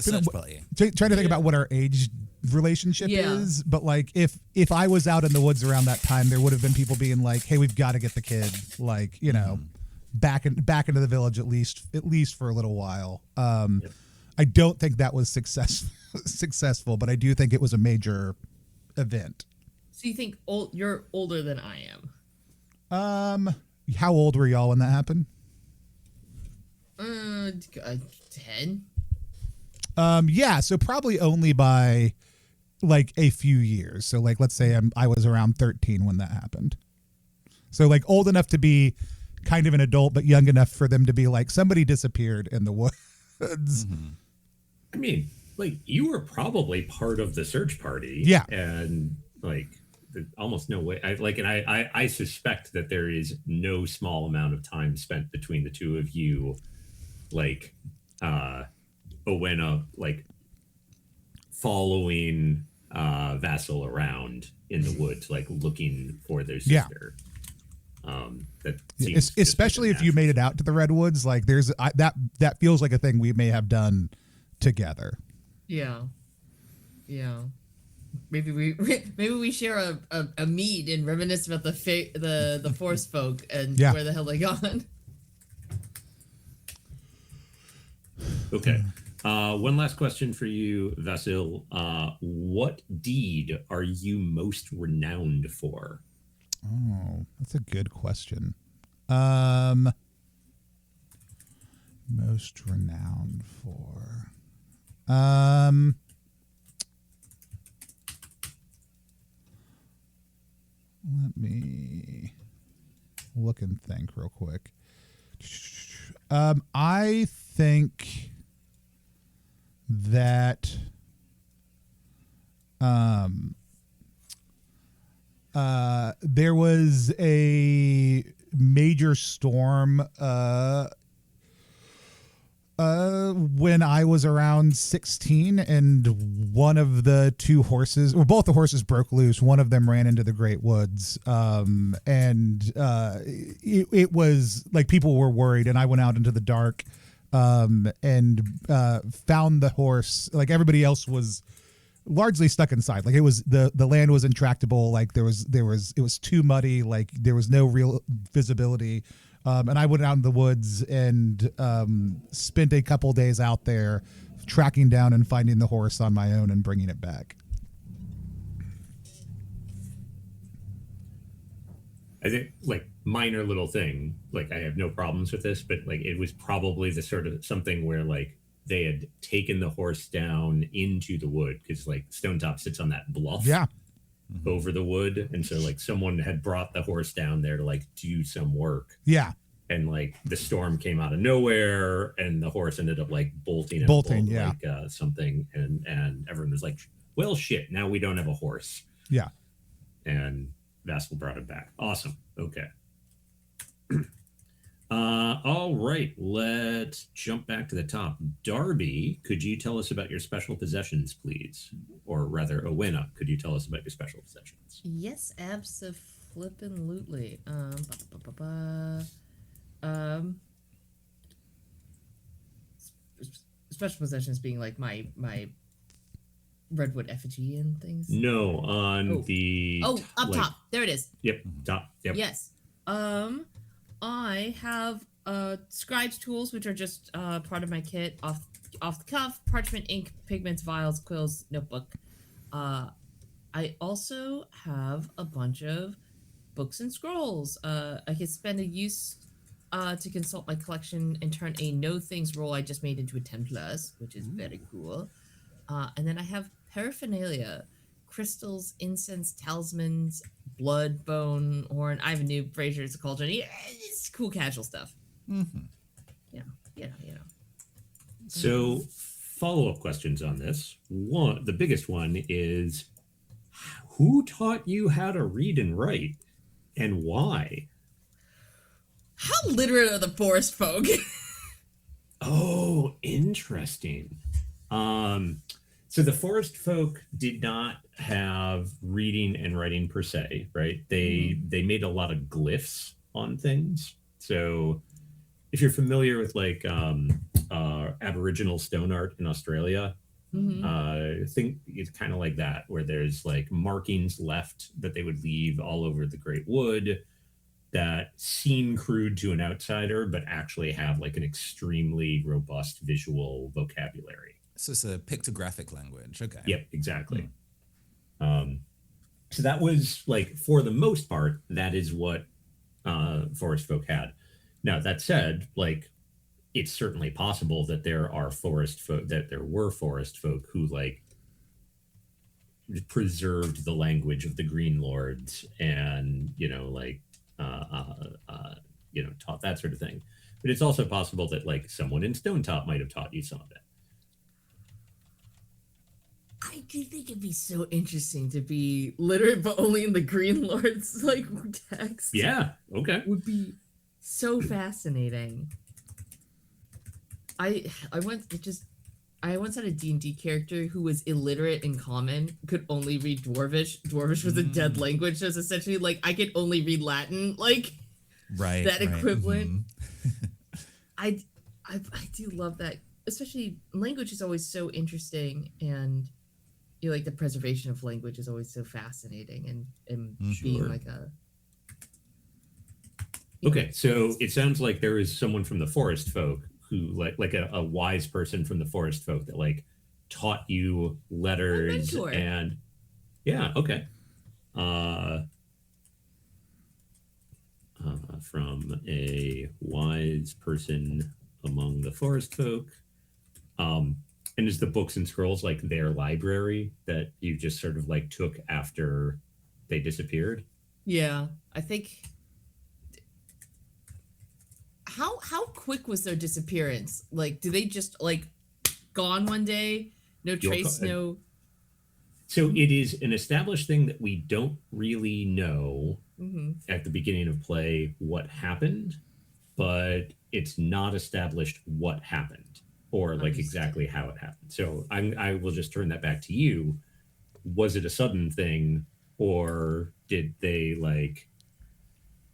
search party. Trying to think about what our age relationship is, but like if I was out in the woods around that time, there would have been people being like, "Hey, we've got to get the kid, like, you know, back into the village at least for a little while." I don't think that was successful, but I do think it was a major event. So you think you're older than I am? How old were y'all when that happened? 10. Yeah, so probably only by like a few years. So like, let's say I was around 13 when that happened. So like old enough to be kind of an adult, but young enough for them to be like, somebody disappeared in the woods. I mean, like, you were probably part of the search party. Yeah. And like, almost no way. I suspect that there is no small amount of time spent between the two of you, like, Owena, like, following Vassal around in the woods, like, looking for their sister. That seems especially if you made it out to the redwoods, like there's that feels like a thing we may have done together. Yeah. Maybe we share a mead and reminisce about the forest folk and where the hell they gone. Okay. One last question for you, Vasil. What deed are you most renowned for? Oh, that's a good question. Most renowned for. Let me look and think real quick. I think that there was a major storm when I was around 16, and one of the two horses, or both the horses, broke loose. One of them ran into the great woods, and it was like people were worried, and I went out into the dark and found the horse. Like everybody else was largely stuck inside. Like it was the land was intractable. Like it was too muddy. Like there was no real visibility. And I went out in the woods and spent a couple days out there tracking down and finding the horse on my own and bringing it back. I think, like, minor little thing, like, I have no problems with this, but like it was probably the sort of something where like they had taken the horse down into the wood, because like Stonetop sits on that bluff over the wood, and so like someone had brought the horse down there to like do some work, and like the storm came out of nowhere and the horse ended up like bolting like something, and everyone was like, well, shit, now we don't have a horse, and Vassal brought it back. Awesome. Okay. All right, let's jump back to the top. Darby, could you tell us about your special possessions, please? Or rather, Owena, could you tell us about your special possessions? Yes, abso-flippin'-lutely. Special possessions being like my redwood effigy and things. No, on the up top. There it is. Yep, top. Yep. Yes. I have scribe's tools, which are just part of my kit, off the cuff: parchment, ink, pigments, vials, quills, notebook. I also have a bunch of books and scrolls. I can spend a use to consult my collection and turn a know things roll I just made into a 10+, which is very cool. And then I have paraphernalia: crystals, incense, talismans, blood, bone, horn. I have a new Brazier's cauldron. It's cool casual stuff. Mm-hmm. Yeah. So follow-up questions on this. One, the biggest one is, who taught you how to read and write, and why? How literate are the forest folk? Oh, interesting. So the forest folk did not have reading and writing per se, right? They made a lot of glyphs on things. So if you're familiar with like Aboriginal stone art in Australia, I think it's kind of like that, where there's like markings left that they would leave all over the Great Wood that seem crude to an outsider, but actually have like an extremely robust visual vocabulary. So it's a pictographic language. Okay. Yep, exactly. So that was like, for the most part, that is what forest folk had. Now, that said, like, it's certainly possible that there were forest folk who like preserved the language of the Green Lords and, taught that sort of thing. But it's also possible that like someone in Stonetop might have taught you some of it. I do think it'd be so interesting to be literate, but only in the Green Lord's like text. Yeah. Okay. Would be so fascinating. I once had a D&D character who was illiterate in Common, could only read Dwarvish. Dwarvish was a dead language, so it's essentially like I could only read Latin, like that equivalent. I do love that, especially language is always so interesting, and like the preservation of language is always so fascinating, and being like a. Okay, so it sounds like there is someone from the forest folk who like a wise person from the forest folk that like taught you letters and okay. From a wise person among the forest folk. And is the books and scrolls like their library that you just sort of like took after they disappeared? Yeah, I think. How quick was their disappearance? Like, do they just like gone one day? No trace, no. So it is an established thing that we don't really know at the beginning of play what happened, but it's not established what happened or like exactly how it happened. So I will just turn that back to you. Was it a sudden thing, or did they like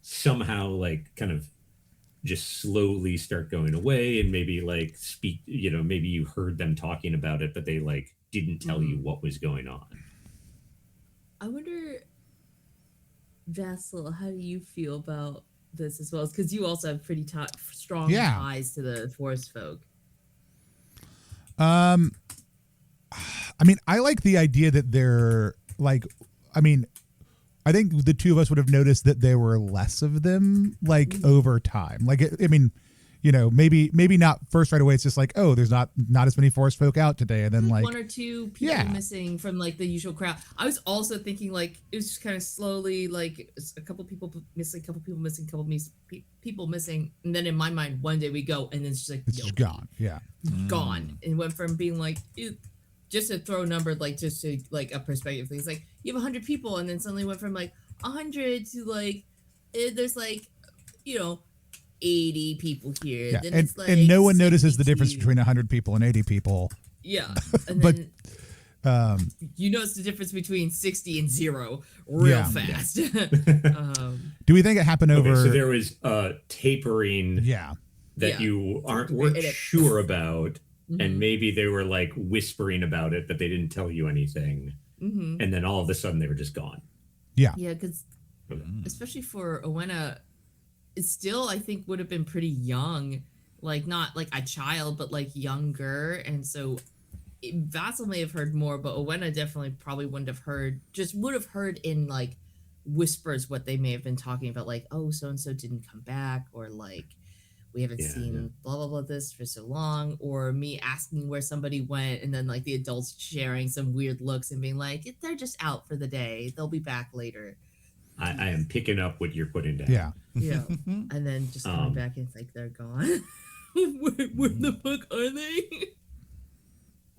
somehow like kind of just slowly start going away, and maybe like speak, maybe you heard them talking about it, but they like didn't tell you what was going on? I wonder, Vassal, how do you feel about this as well? Because you also have pretty strong ties to the forest folk. I mean, I like the idea that they're like, I think the two of us would have noticed that there were less of them like over time. Like, maybe not first right away. It's just like, oh, there's not as many forest folk out today. And then like one or two people missing from like the usual crowd. I was also thinking like it was just kind of slowly like a couple people missing, couple people missing. And then in my mind, one day we go and then it's just like, it's just gone. Yeah. Gone. And went from being like, just to throw a number, like just to like a perspective thing. It's like you have 100 people, and then suddenly went from like 100 to like there's like 80 people here. Yeah. Then And, it's like and no one notices the 62. difference between 100 people and 80 people. Yeah, and but then you notice the difference between 60 and 0 real fast. Do we think it happened over? So there was tapering. Yeah. That you weren't sure about. And maybe they were like whispering about it, but they didn't tell you anything. And then all of a sudden they were just gone. Yeah. Yeah, because especially for Owena, it still, I think, would have been pretty young. Like, not like a child, but like younger. And so Vassal may have heard more, but Owena definitely probably wouldn't have heard, just would have heard in like whispers what they may have been talking about. Like, oh, so-and-so didn't come back, or like, we haven't seen blah, blah, blah this for so long, or me asking where somebody went, and then like the adults sharing some weird looks and being like, they're just out for the day. They'll be back later. I am picking up what you're putting down. Yeah. Yeah. And then just coming back and it's like, they're gone. where the fuck are they?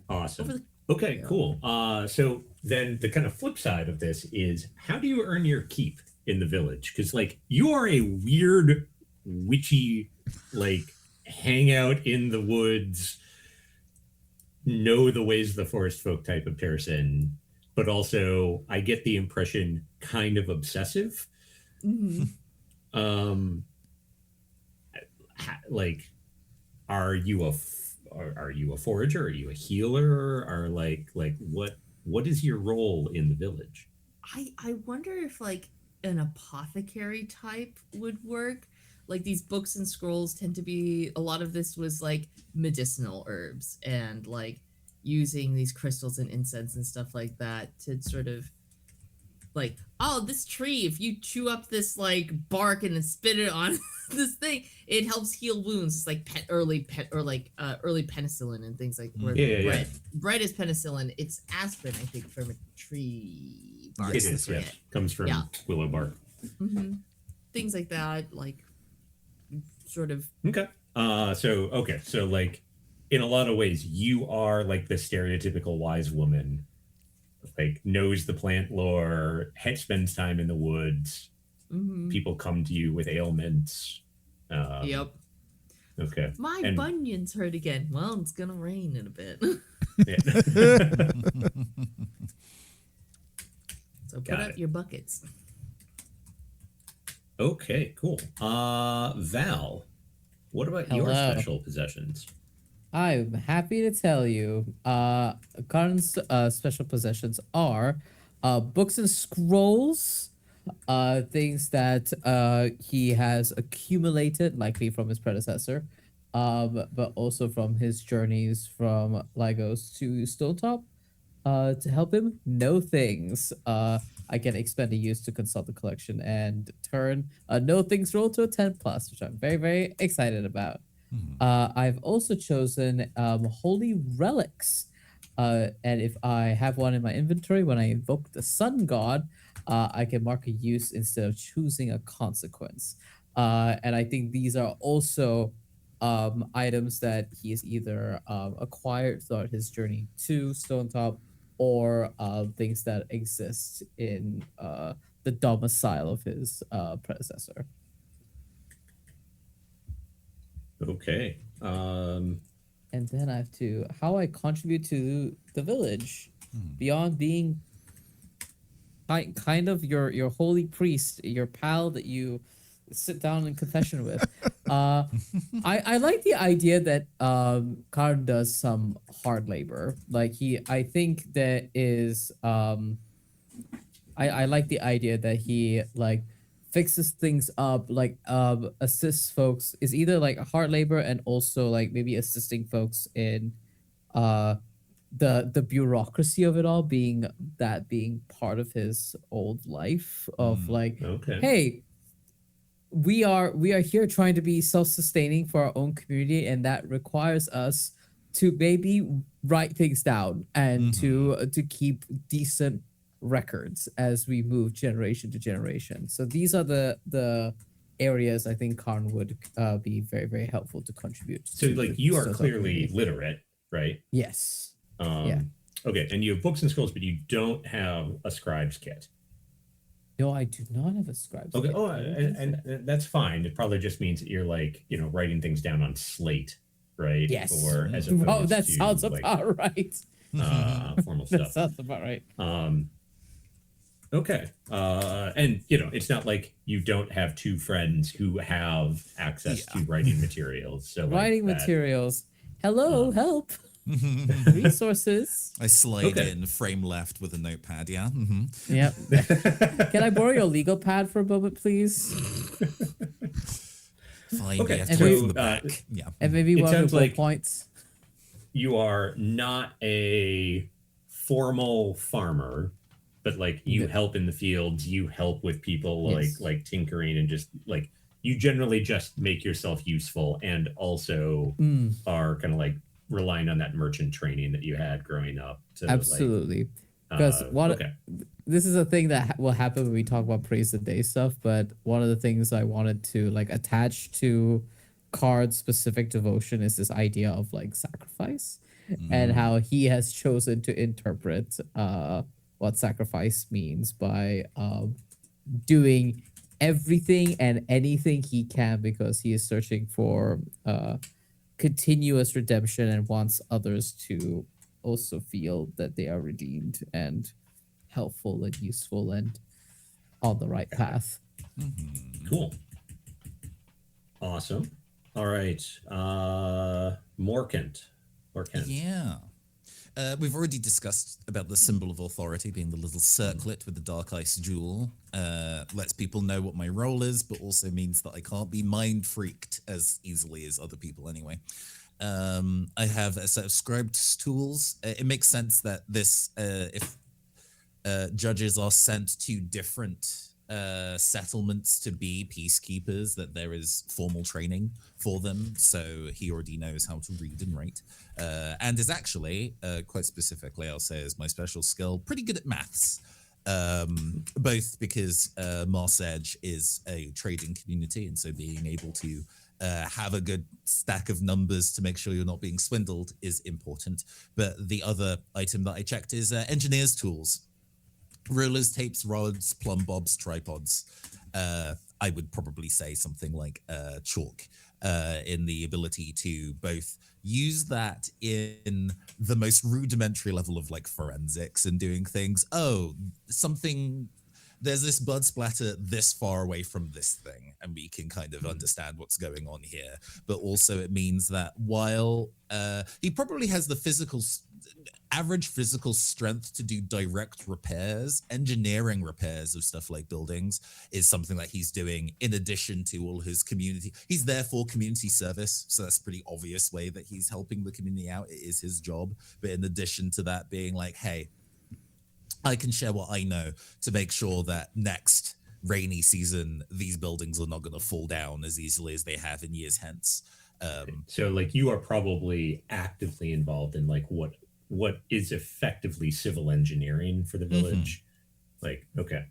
Awesome. Okay, cool. So then the kind of flip side of this is, how do you earn your keep in the village? Because like you are a weird, witchy, like hang out in the woods, know the ways of the forest folk type of person, but also I get the impression kind of obsessive. Mhm. Like, are you a forager? Are you a healer? Or like what is your role in the village? I wonder if like an apothecary type would work. Like these books and scrolls tend to be, a lot of this was like medicinal herbs and like using these crystals and incense and stuff like that to sort of like, oh, this tree, if you chew up this like bark and then spit it on this thing, it helps heal wounds. It's like early penicillin and things like where Yeah. bread is penicillin. It's aspirin, I think, from a tree bark. It is, yeah. Comes from willow bark. Mm-hmm. Things like that, like sort of. Okay. So like in a lot of ways, you are like the stereotypical wise woman, like knows the plant lore, spends time in the woods. Mm-hmm. People come to you with ailments. Yep. Okay. My bunions hurt again. Well, it's gonna rain in a bit. So put up your buckets. Okay, cool. Val, what about your special possessions? I'm happy to tell you, Karan's special possessions are books and scrolls, things that he has accumulated, likely from his predecessor, but also from his journeys from Lagos to Stonetop, to help him know things. I can expend a use to consult the collection and turn a know things roll to a 10+, which I'm very, very excited about. I've also chosen holy relics, and if I have one in my inventory, when I invoke the sun god, I can mark a use instead of choosing a consequence. And I think these are also items that he has either acquired throughout his journey to Stonetop, or things that exist in the domicile of his predecessor. Okay. And then I have to, how I contribute to the village beyond being kind of your holy priest, your pal that you sit down in confession with. I like the idea that Karan does some hard labor. Like I think that is I like the idea that he like fixes things up, like assists folks, is either like hard labor and also like maybe assisting folks in the bureaucracy of it all, being part of his old life of like, hey, we are here trying to be self-sustaining for our own community, and that requires us to maybe write things down and to keep decent records as we move generation to generation. So these are the areas I think Karn would be very, very helpful to contribute. So like you are clearly literate, right? Yes. Okay, and you have books and scrolls, but you don't have a scribe's kit. No, I do not have a scribe's kit. Oh, and that's fine. It probably just means that you're like, writing things down on slate, right? Yes. Or as opposed that to sounds like, about right. Formal stuff. That sounds about right. Okay. And it's not like you don't have two friends who have access to writing materials. So writing materials. Hello, help. Resources. I slide in frame left with a notepad. Yeah. Yep. Can I borrow your legal pad for a moment, please? Fine. Okay. And from the back. Yeah. And maybe one of the like points. You are not a formal farmer, but like you help in the fields, you help with people like tinkering, and just like you generally just make yourself useful, and also are kind of like relying on that merchant training that you had growing up. Absolutely. Because this is a thing that will happen when we talk about praise the day stuff, but one of the things I wanted to like attach to card specific devotion is this idea of like sacrifice. and how he has chosen to interpret what sacrifice means by doing everything and anything he can because he is searching for continuous redemption and wants others to also feel that they are redeemed and helpful and useful and on the right path. Cool. Awesome. All right. Morkant. Yeah. We've already discussed about the symbol of authority being the little circlet with the dark ice jewel. Lets people know what my role is, but also means that I can't be mind freaked as easily as other people anyway. I have a set of scribed tools. It makes sense that this, if judges are sent to different settlements to be peacekeepers, that there is formal training for them, so he already knows how to read and write, and is actually quite specifically, I'll say, as my special skill, pretty good at maths, both because Marsh Edge is a trading community, and so being able to have a good stack of numbers to make sure you're not being swindled is important. But the other item that I checked is engineer's tools. Rulers, tapes, rods, plumb bobs, tripods. I would probably say something like chalk in the ability to both use that in the most rudimentary level of like forensics and doing things. Oh, there's this blood splatter this far away from this thing, and we can kind of understand what's going on here. But also it means that while he probably has the average physical strength to do direct repairs, engineering repairs of stuff like buildings is something that he's doing in addition to all his community. He's there for community service, so that's a pretty obvious way that he's helping the community out. It is his job. But in addition to that, being like, hey, I can share what I know to make sure that next rainy season, these buildings are not going to fall down as easily as they have in years hence. So like you are probably actively involved in like what is effectively civil engineering for the village. Like, okay.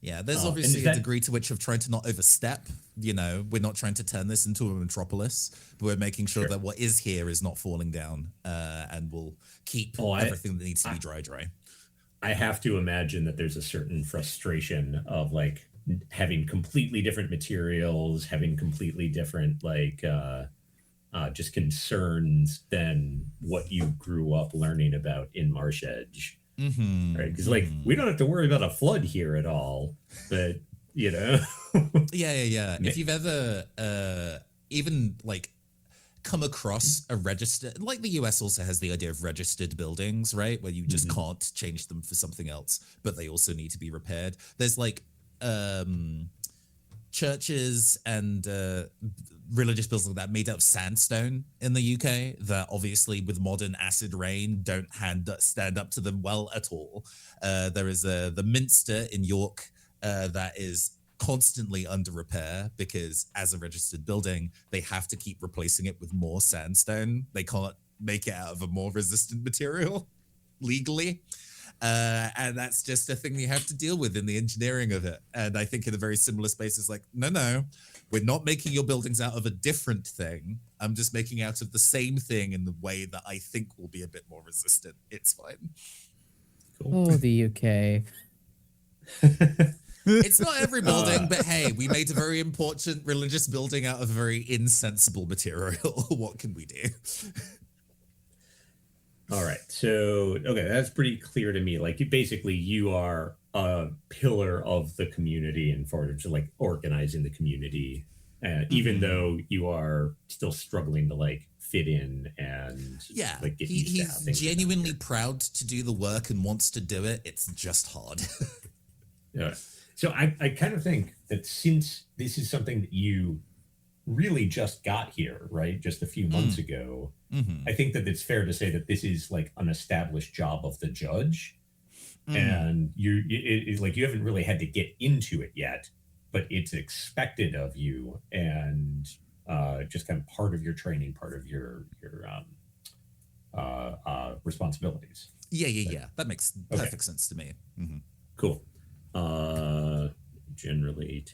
Yeah, there's obviously a degree to which of trying to not overstep. You know, we're not trying to turn this into a metropolis, but we're making sure that what is here is not falling down, and we'll keep everything that needs to be dry. I have to imagine that there's a certain frustration of like having completely different materials, having completely different like just concerns than what you grew up learning about in Marsh Edge. Right? Because like we don't have to worry about a flood here at all, but you know. Yeah. If you've ever even like come across a registered, like the US also has the idea of registered buildings, right, where you just can't change them for something else, but they also need to be repaired. There's like churches and religious buildings like that made out of sandstone in the UK that obviously with modern acid rain don't stand up to them well at all. There is the Minster in York that is constantly under repair because as a registered building, they have to keep replacing it with more sandstone. They can't make it out of a more resistant material legally. And that's just a thing you have to deal with in the engineering of it. And I think in a very similar space, it's like, no, we're not making your buildings out of a different thing. I'm just making out of the same thing in the way that I think will be a bit more resistant. It's fine. Cool. Oh, the UK. It's not every building, but hey, we made a very important religious building out of a very insensible material. What can we do? All right. So, okay, that's pretty clear to me. Like, you are a pillar of the community and for like organizing the community, even though you are still struggling to like fit in and like get used to how things genuinely proud to do the work and wants to do it. It's just hard. Yeah. So I kind of think that since this is something that you really just got here, right, just a few months ago, I think that it's fair to say that this is like an established job of the judge, and it's like you haven't really had to get into it yet, but it's expected of you, and just kind of part of your training, part of your responsibilities. Yeah. That makes perfect sense to me. Cool. Generally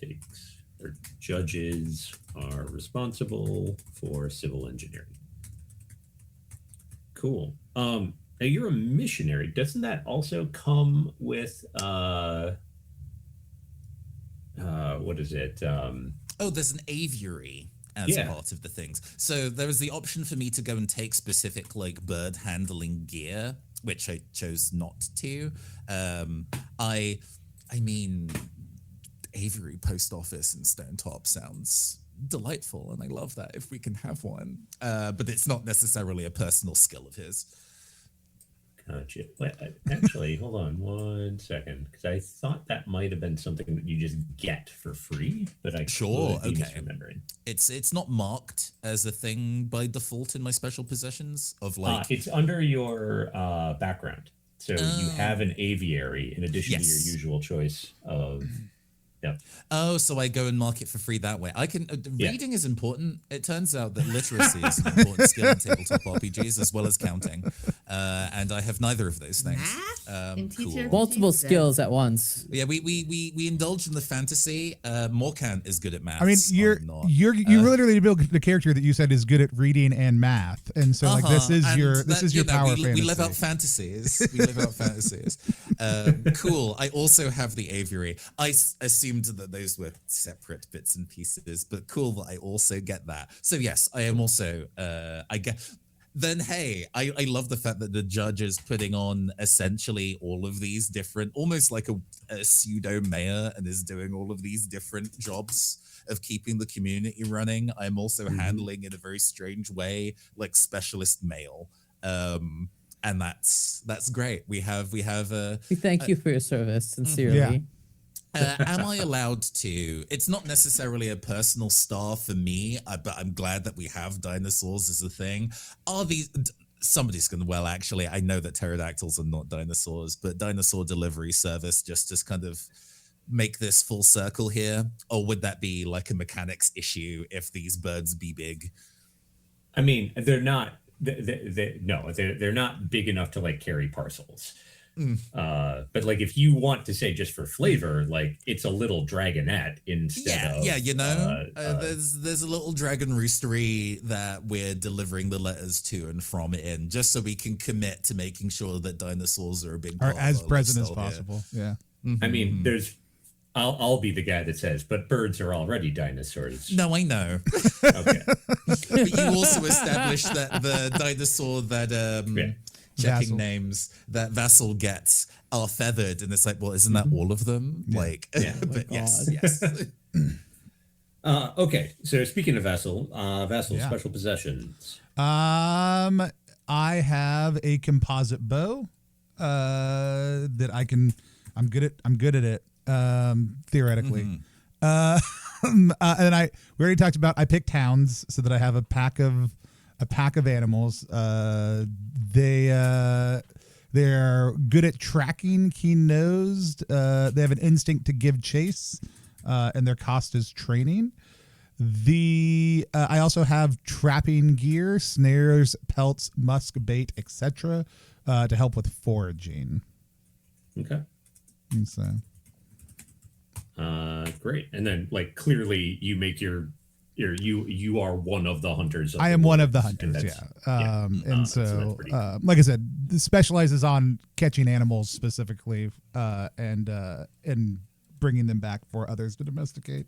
judges are responsible for civil engineering. Cool. Now you're a missionary. Doesn't that also come with what is it? There's an aviary as part of the things. So there was the option for me to go and take specific like bird handling gear, which I chose not to. I mean, aviary post office in Stonetop sounds delightful, and I love that if we can have one. But it's not necessarily a personal skill of his. Gotcha. Wait, actually, hold on 1 second, because I thought that might have been something that you just get for free, but I could be misremembering. It's not marked as a thing by default in my special possessions of like. It's under your background, so you have an aviary in addition to your usual choice of. Yep. Oh, so I go and mark it for free that way. I can. Reading is important. It turns out that literacy is an important skill in tabletop RPGs as well as counting, and I have neither of those things. Cool. Multiple skills at once. Yeah, we indulge in the fantasy. Morkan is good at math. I mean, you literally build the character that you said is good at reading and math, and so like this is your power fantasy. We live out fantasies. Cool. I also have the aviary. I assumed that those were separate bits and pieces, but cool that I also get that. So yes, I am also I get. Then hey, I love the fact that the judge is putting on essentially all of these different, almost like a pseudo mayor, and is doing all of these different jobs of keeping the community running. I'm also handling in a very strange way like specialist mail. And that's great. We thank you for your service, sincerely. Yeah. Am I allowed to? It's not necessarily a personal star for me, but I'm glad that we have dinosaurs as a thing. Are these... Somebody's going to... Well, actually, I know that pterodactyls are not dinosaurs, but dinosaur delivery service just to kind of make this full circle here? Or would that be like a mechanics issue if these birds be big? I mean, they're not... They're not big enough to like carry parcels. But like if you want to say just for flavor, like it's a little dragonette instead of there's a little dragon roostery that we're delivering the letters to and from in, just so we can commit to making sure that dinosaurs are a big part as of present as possible. Here. I mean, I'll be the guy that says, but birds are already dinosaurs. No, I know. Okay. But you also established that the dinosaur that checking Vassal. Names that Vassal gets are feathered, and it's like, well, isn't that all of them? Yeah. Like, but yes. Okay, so speaking of Vassal, special possessions. I have a composite bow that I can. I'm good at it. Theoretically. And we already talked about. I picked hounds so that I have a pack of animals. They're good at tracking, keen-nosed. They have an instinct to give chase, and their cost is training. I also have trapping gear, snares, pelts, musk bait, etc., to help with foraging. Okay. And so. Great. And then, like, clearly, you make you are one of the hunters. I am one of the hunters, yeah. And so like I said, this specializes on catching animals specifically, and bringing them back for others to domesticate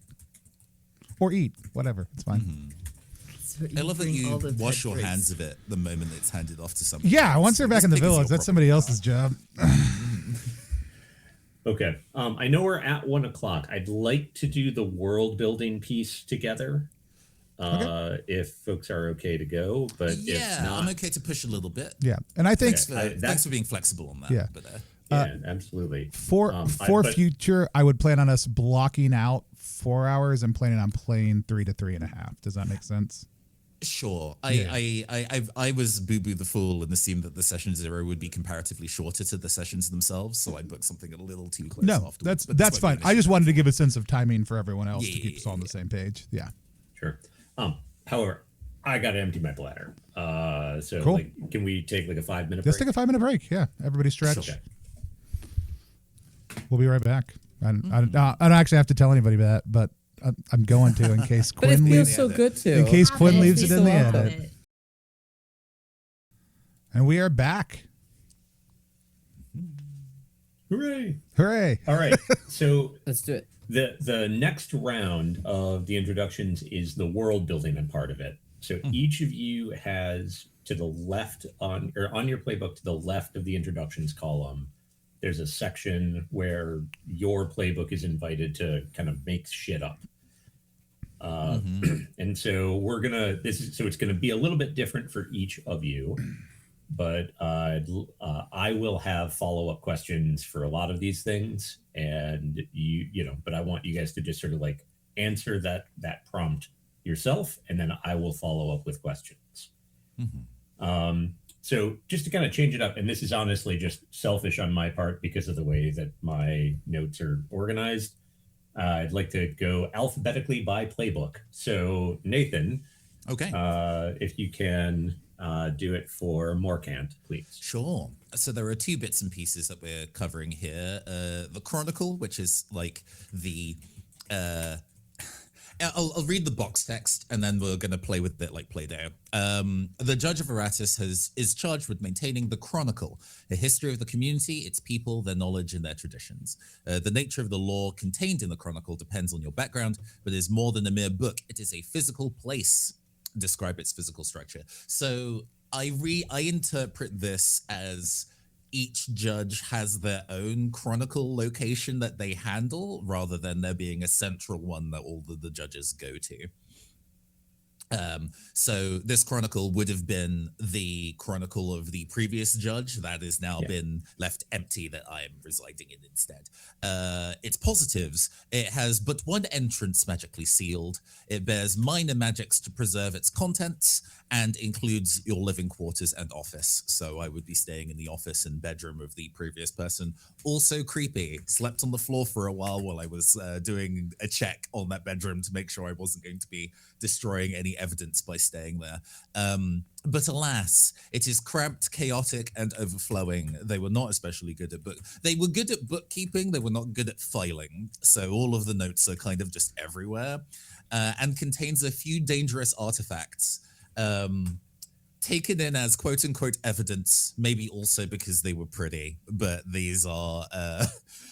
or eat, whatever. It's fine. So I love that you wash your hands of it the moment it's handed off to somebody. Yeah, once they're back in the village, that's somebody else's job. Okay. I know we're at 1 o'clock. I'd like to do the world building piece together. If folks are okay to go, but if not, I'm okay to push a little bit. Yeah, and I think thanks for being flexible on that. Yeah, but, absolutely. For future, I would plan on us blocking out 4 hours and planning on playing 3 to 3.5. Does that make sense? Sure. I was Boo Boo the Fool and assumed that the session 0 would be comparatively shorter to the sessions themselves, so I booked something a little too close. No, afterwards, that's fine. I just wanted to give a sense of timing for everyone else to keep us all on the same page. Yeah. Sure. However, I got to empty my bladder. So cool. Like, can we take like a 5-minute break? Let's take a 5-minute break. Yeah. Everybody stretch. Okay. We'll be right back. I don't actually have to tell anybody that, but I'm going to in case Quinn leaves. So good too. In case Quinn leaves it in the edit. And we are back. Hooray! Hooray! All right, so Let's do it. the next round of the introductions is the world building and part of it. So each of you has to the left on your playbook to the left of the introductions column, there's a section where your playbook is invited to kind of make shit up. And so it's gonna be a little bit different for each of you, but I will have follow-up questions for a lot of these things, and but I want you guys to just sort of like answer that prompt yourself, and then I will follow up with questions. So just to kind of change it up, and this is honestly just selfish on my part because of the way that my notes are organized, I'd like to go alphabetically by playbook. So Nathan, Okay. if you can do it for Morcant, please. Sure. So there are two bits and pieces that we're covering here. The Chronicle, which is like the... I'll read the box text, and then we're going to play with it like Play-Doh. The Judge of Aratus is charged with maintaining the Chronicle, a history of the community, its people, their knowledge, and their traditions. The nature of the lore contained in the Chronicle depends on your background, but is more than a mere book. It is a physical place. Describe its physical structure. So I interpret this as each judge has their own chronicle location that they handle, rather than there being a central one that all the judges go to. So this chronicle would have been the chronicle of the previous judge that has now been left empty, that I am residing in instead. Its positives: it has but one entrance magically sealed. It bears minor magics to preserve its contents, and includes your living quarters and office. So I would be staying in the office and bedroom of the previous person. Also creepy. Slept on the floor for a while I was doing a check on that bedroom to make sure I wasn't going to be destroying any evidence by staying there. But alas, it is cramped, chaotic, and overflowing. They were not especially good at They were good at bookkeeping. They were not good at filing. So all of the notes are kind of just everywhere, and contains a few dangerous artifacts. Taken in as quote-unquote evidence, maybe also because they were pretty, but these are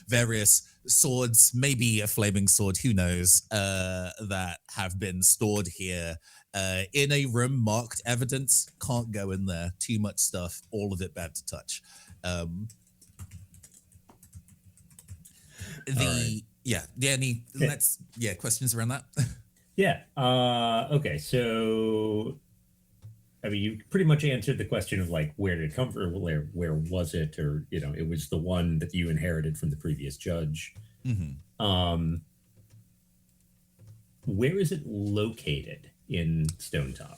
various swords, maybe a flaming sword, who knows, that have been stored here in a room marked evidence. Can't go in there. Too much stuff, all of it bad to touch. Questions around that? Okay, so I mean, you pretty much answered the question of like where did it come from, or where was it, or it was the one that you inherited from the previous judge. Where is it located in Stonetop?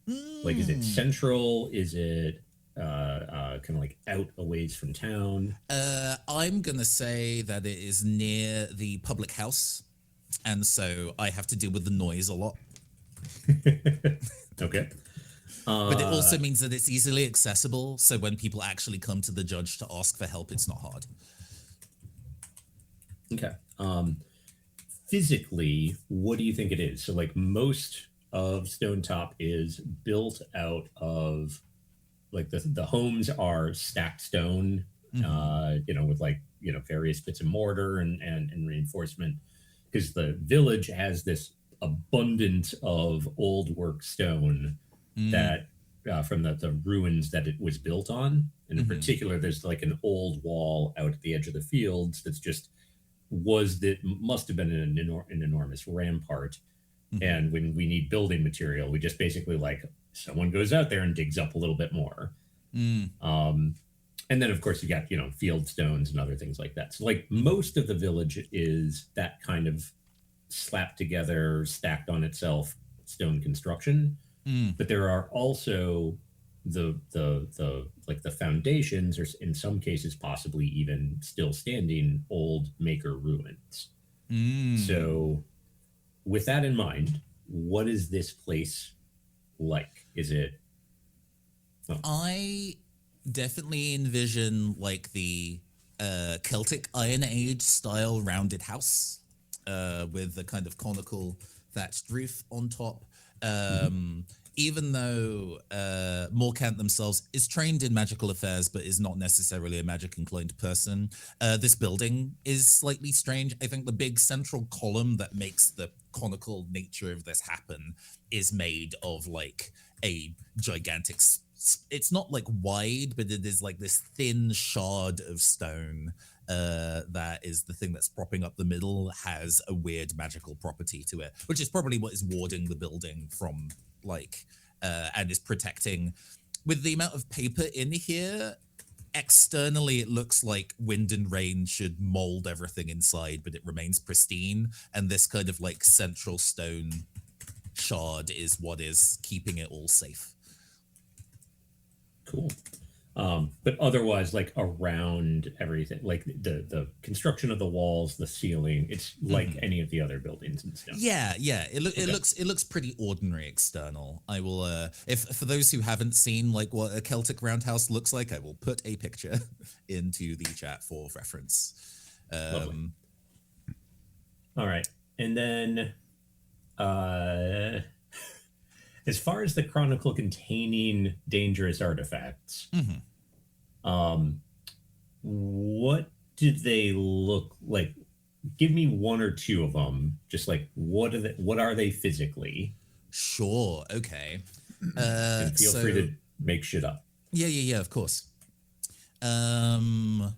Like, is it central? Is it kind of like out a ways from town? I'm gonna say that it is near the public house, and so I have to deal with the noise a lot. Okay. But it also means that it's easily accessible, so when people actually come to the judge to ask for help, it's not hard. Okay. Physically, what do you think it is? So, like, most of Stonetop is built out of, like, the homes are stacked stone, with like, various bits of mortar and reinforcement, because the village has this abundance of old work stone that from the ruins that it was built on. And in particular, there's like an old wall out at the edge of the fields that's just must have been an enormous rampart. And when we need building material, we just basically like someone goes out there and digs up a little bit more. And then of course you got field stones and other things like that. So like most of the village is that kind of slapped together, stacked on itself stone construction. But there are also the foundations, or in some cases possibly even still standing, old maker ruins. So with that in mind, what is this place like? Is it... I definitely envision like the Celtic Iron Age style rounded house with the kind of conical thatched roof on top. even though Morcant themselves is trained in magical affairs but is not necessarily a magic inclined person, this building is slightly strange. I think the big central column that makes the conical nature of this happen is made of like a gigantic it's not like wide, but it is like this thin shard of stone that is the thing that's propping up the middle, has a weird magical property to it, which is probably what is warding the building from like and is protecting. With the amount of paper in here, externally it looks like wind and rain should mold everything inside, but it remains pristine, and this kind of like central stone shard is what is keeping it all safe. Cool. But otherwise, like around everything, like the construction of the walls, the ceiling, it's like any of the other buildings and stuff. Yeah. It looks pretty ordinary external. I will if for those who haven't seen like what a Celtic roundhouse looks like, I will put a picture into the chat for reference. Lovely. All right. And then as far as the chronicle containing dangerous artifacts, what did they look like? Give me one or two of them. Just like what are they physically? Sure. Okay. And feel free to make shit up. Yeah. Of course. One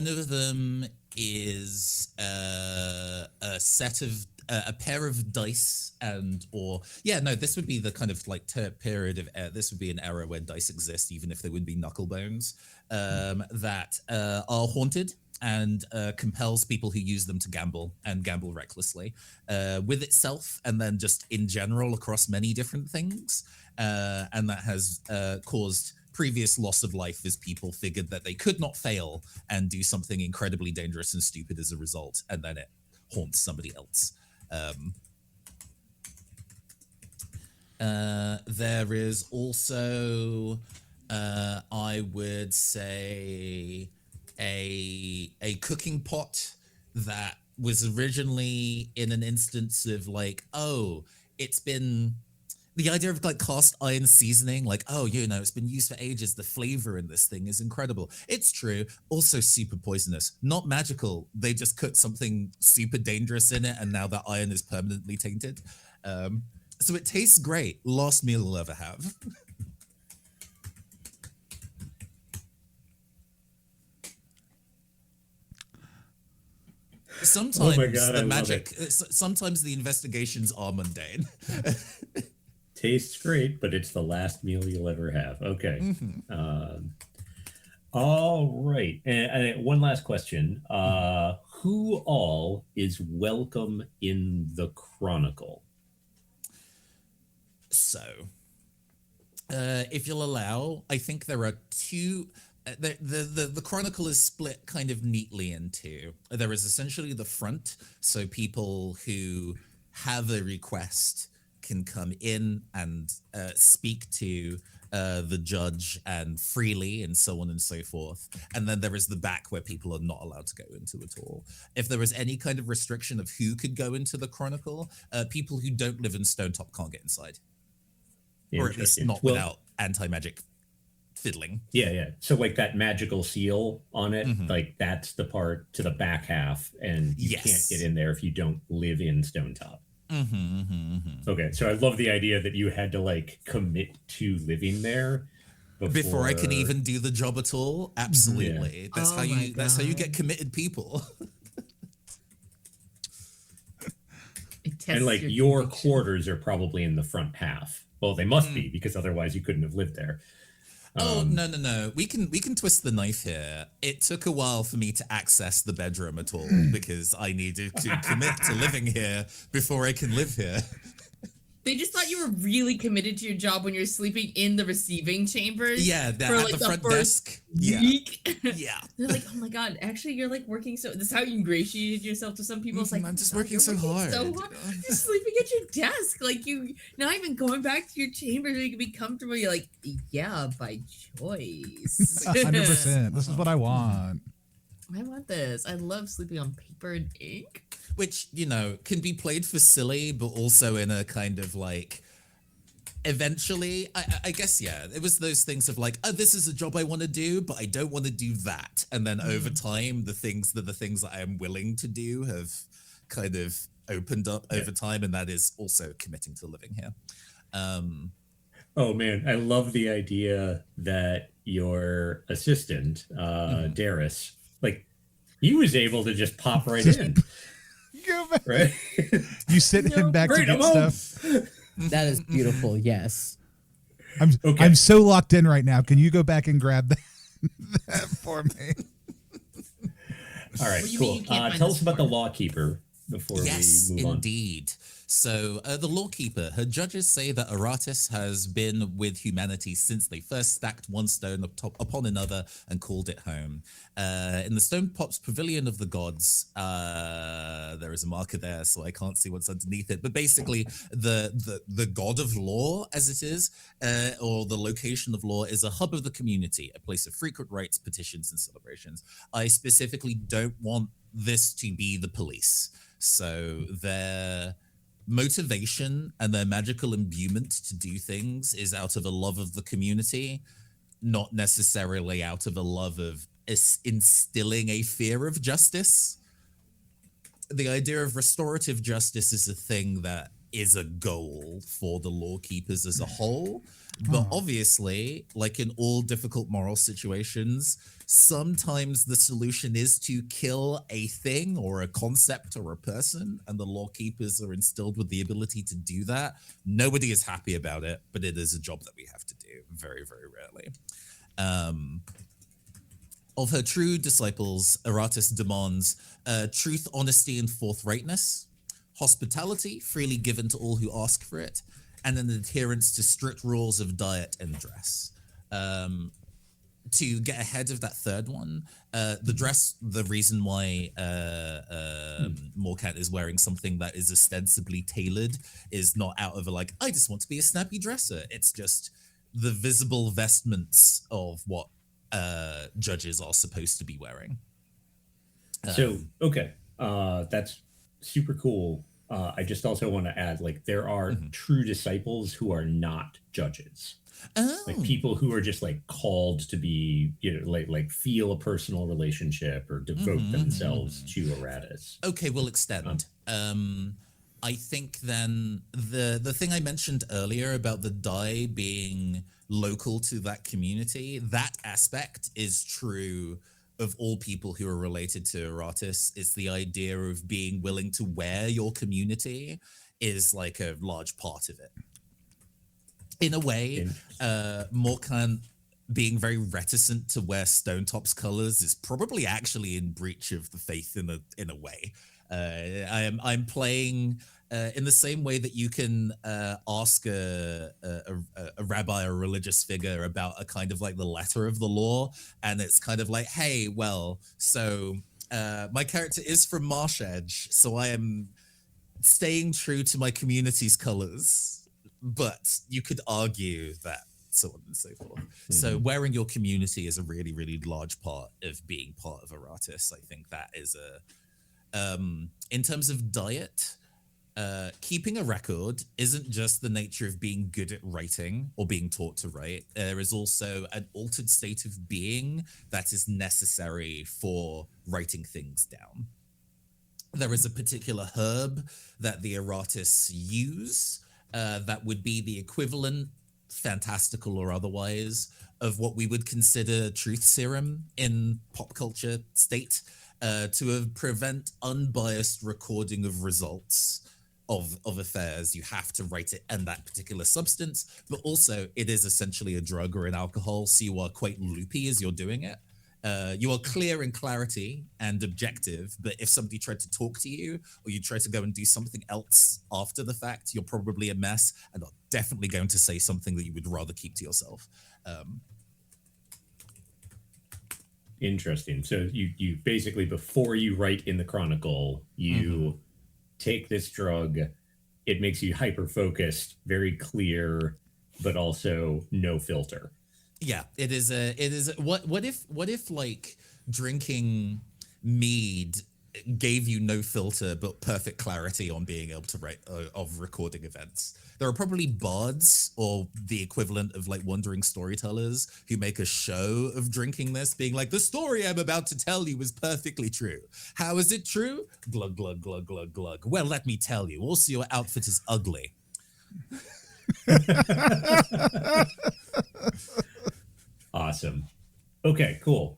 of them is a set of a pair of dice this would be the kind of like period of this would be an era where dice exist, even if they would be knuckle bones that are haunted and compels people who use them to gamble recklessly with itself, and then just in general across many different things, and that has caused previous loss of life as people figured that they could not fail and do something incredibly dangerous and stupid as a result, and then it haunts somebody else. There is also, I would say, a cooking pot that was originally in an instance of like, it's been the idea of like cast iron seasoning, like, it's been used for ages. The flavor in this thing is incredible. It's true. Also super poisonous, not magical. They just cooked something super dangerous in it, and now that iron is permanently tainted. So it tastes great. Last meal I'll ever have. Sometimes sometimes the investigations are mundane. Tastes great, but it's the last meal you'll ever have. Okay. All right. And one last question. Who all is welcome in the Chronicle? So, if you'll allow, I think there are two. The Chronicle is split kind of neatly in two. There is essentially the front, so people who have a request can come in and speak to the judge and freely and so on and so forth. And then there is the back where people are not allowed to go into at all. If there was any kind of restriction of who could go into the Chronicle, people who don't live in Stonetop can't get inside. Or at least not without anti-magic fiddling. Yeah. So like that magical seal on it, like that's the part to the back half, and you can't get in there if you don't live in Stonetop. Okay, so I love the idea that you had to like commit to living there before I can even do the job at all. Absolutely, Yeah. that's how you get committed people. And like your quarters are probably in the front half. Well, they must be, because otherwise you couldn't have lived there. No. We can twist the knife here. It took a while for me to access the bedroom at all because I needed to commit to living here before I can live here. They just thought you were really committed to your job when you're sleeping in the receiving chambers. Yeah, at like the front desk. Week. Yeah. They're like, oh my god, actually you're like working so. This is how you ingratiated yourself to some people. It's like, I'm just working so hard. You're sleeping at your desk, like you not even going back to your chamber so you can be comfortable. You're like, yeah, by choice. 100%. This is what I want. I want this. I love sleeping on paper and ink. Which, can be played for silly, but also in a kind of like, eventually, I guess, yeah, it was those things of like, oh, this is a job I want to do, but I don't want to do that. And then over time, the things that I am willing to do have kind of opened up over time, and that is also committing to living here. Oh man, I love the idea that your assistant, Darius, like he was able to just pop right in. Go back. Right? You sent him back to Great, get I'm home. stuff. That is beautiful. Yes. I'm so locked in right now. Can you go back and grab that for me? All right, What do you cool. mean you can't find Tell this us about the form? lawkeeper before Yes, we move on. indeed. So the lawkeeper, her judges say that Aratus has been with humanity since they first stacked one stone upon another and called it home. In the Stonetop's Pavilion of the Gods, there is a marker there, so I can't see what's underneath it. But basically, the god of law, as it is, or the location of law, is a hub of the community, a place of frequent rites, petitions, and celebrations. I specifically don't want this to be the police. So their motivation and their magical imbuement to do things is out of a love of the community, not necessarily out of a love of instilling a fear of justice. The idea of restorative justice is a thing that is a goal for the lawkeepers as a whole. But obviously, like in all difficult moral situations, sometimes the solution is to kill a thing or a concept or a person, and the lawkeepers are instilled with the ability to do that. Nobody is happy about it, but it is a job that we have to do very, very rarely. Of her true disciples, Aratus demands truth, honesty, and forthrightness, hospitality freely given to all who ask for it, and an adherence to strict rules of diet and dress. To get ahead of that third one, the dress, the reason why Morcat is wearing something that is ostensibly tailored is not out of a like, I just want to be a snappy dresser. It's just the visible vestments of what judges are supposed to be wearing. That's super cool. I just also want to add, like, there are true disciples who are not judges. Like people who are just like called to be, you know, like feel a personal relationship or devote themselves to Aratus. Okay, we'll extend. I think then the thing I mentioned earlier about the die being local to that community, that aspect is true of all people who are related to Aratus. It's the idea of being willing to wear your community is like a large part of it. In a way, Morkan being very reticent to wear Stonetop's colors is probably actually in breach of the faith in a way. I'm playing in the same way that you can ask a rabbi or religious figure about a kind of like the letter of the law, and it's kind of like, hey, well, so my character is from Marsh Edge, so I am staying true to my community's colors. But you could argue that so on and so forth. So wearing your community is a really, really large part of being part of Aratus. I think that is in terms of diet, keeping a record isn't just the nature of being good at writing or being taught to write. There is also an altered state of being that is necessary for writing things down. There is a particular herb that the Aratus use that would be the equivalent, fantastical or otherwise, of what we would consider truth serum in pop culture state, to prevent unbiased recording of results of affairs. You have to write it in that particular substance, but also it is essentially a drug or an alcohol, so you are quite loopy as you're doing it. You are clear in clarity and objective, but if somebody tried to talk to you or you try to go and do something else after the fact, you're probably a mess and are definitely going to say something that you would rather keep to yourself. Interesting. So you basically, before you write in the Chronicle, you take this drug. It makes you hyper-focused, very clear, but also no filter. Yeah, it is what if like drinking mead gave you no filter but perfect clarity on being able to write of recording events. There are probably bards or the equivalent of like wandering storytellers who make a show of drinking this, being like, the story I'm about to tell you is perfectly true. How is it true? Glug, glug, glug, glug, glug. Well, let me tell you. Also, your outfit is ugly. Awesome. Okay, cool.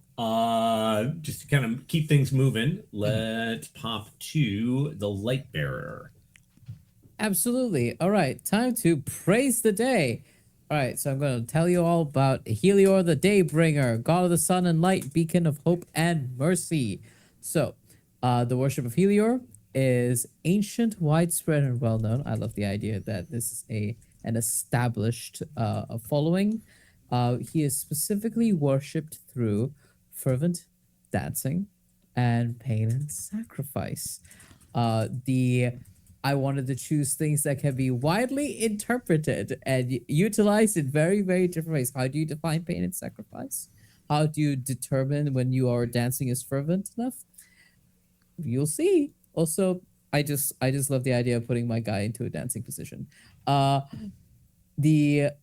Just to kind of keep things moving, let's pop to the light bearer. Absolutely. All right, time to praise the day. All right, so I'm going to tell you all about Helior the Daybringer, god of the sun and light, beacon of hope and mercy. So, the worship of Helior is ancient, widespread, and well-known. I love the idea that this is an established following. He is specifically worshipped through fervent dancing and pain and sacrifice. I wanted to choose things that can be widely interpreted and utilized in very, very different ways. How do you define pain and sacrifice? How do you determine when you are dancing is fervent enough? You'll see. Also, I just love the idea of putting my guy into a dancing position. In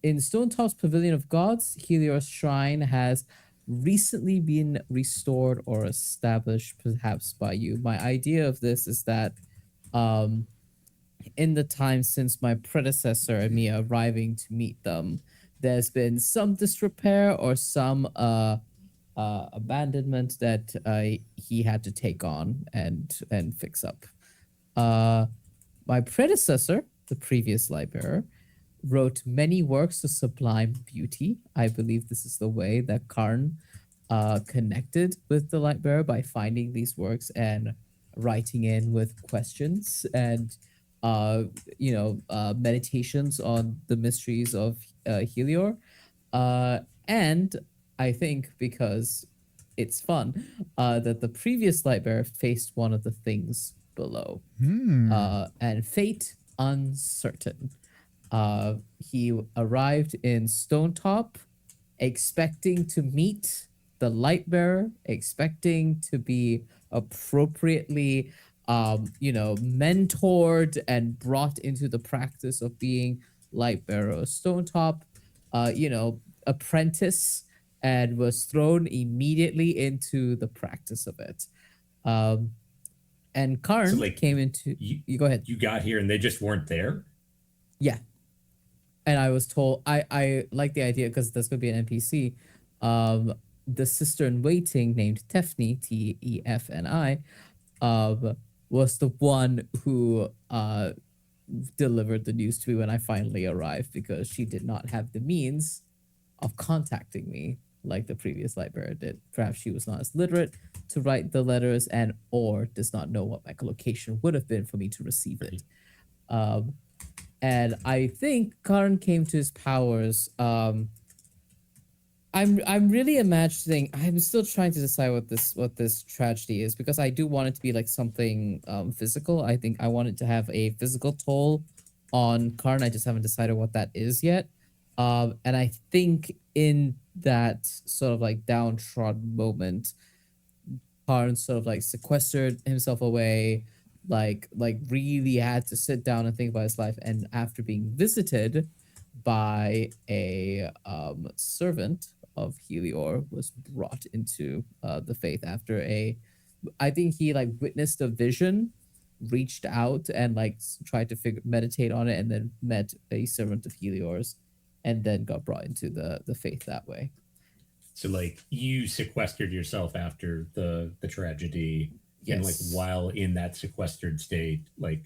Stonetop's Pavilion of Gods, Helior's shrine has recently been restored or established, perhaps by you. My idea of this is that in the time since my predecessor and me arriving to meet them, there's been some disrepair or some abandonment that he had to take on and fix up. My predecessor, the previous light-bearer, wrote many works of sublime beauty. I believe this is the way that Karn connected with the light-bearer, by finding these works and writing in with questions and meditations on the mysteries of Helior. And I think because it's fun, that the previous Lightbearer faced one of the things below. And fate uncertain. He arrived in Stonetop expecting to meet the Lightbearer, expecting to be appropriately mentored and brought into the practice of being Lightbearer. Stonetop, apprentice, and was thrown immediately into the practice of it. And Karn came into... You go ahead. You got here and they just weren't there? Yeah. And I was told... I like the idea because there's going to be an NPC. The sister in waiting named Tefni, Tefni, was the one who delivered the news to me when I finally arrived, because she did not have the means of contacting me like the previous librarian did. Perhaps she was not as literate to write the letters and or does not know what my location would have been for me to receive it. And I think Karn came to his powers. I'm really imagining. I'm still trying to decide what this tragedy is, because I do want it to be like something physical. I think I want it to have a physical toll on Karn. I just haven't decided what that is yet. And I think in that sort of like downtrodden moment, Karn sort of like sequestered himself away, like really had to sit down and think about his life. And after being visited by a servant of Helior, was brought into the faith after I think he like witnessed a vision, reached out and like tried to meditate on it, and then met a servant of Helior's, and then got brought into the faith that way. So like you sequestered yourself after the tragedy, yes. And like while in that sequestered state, like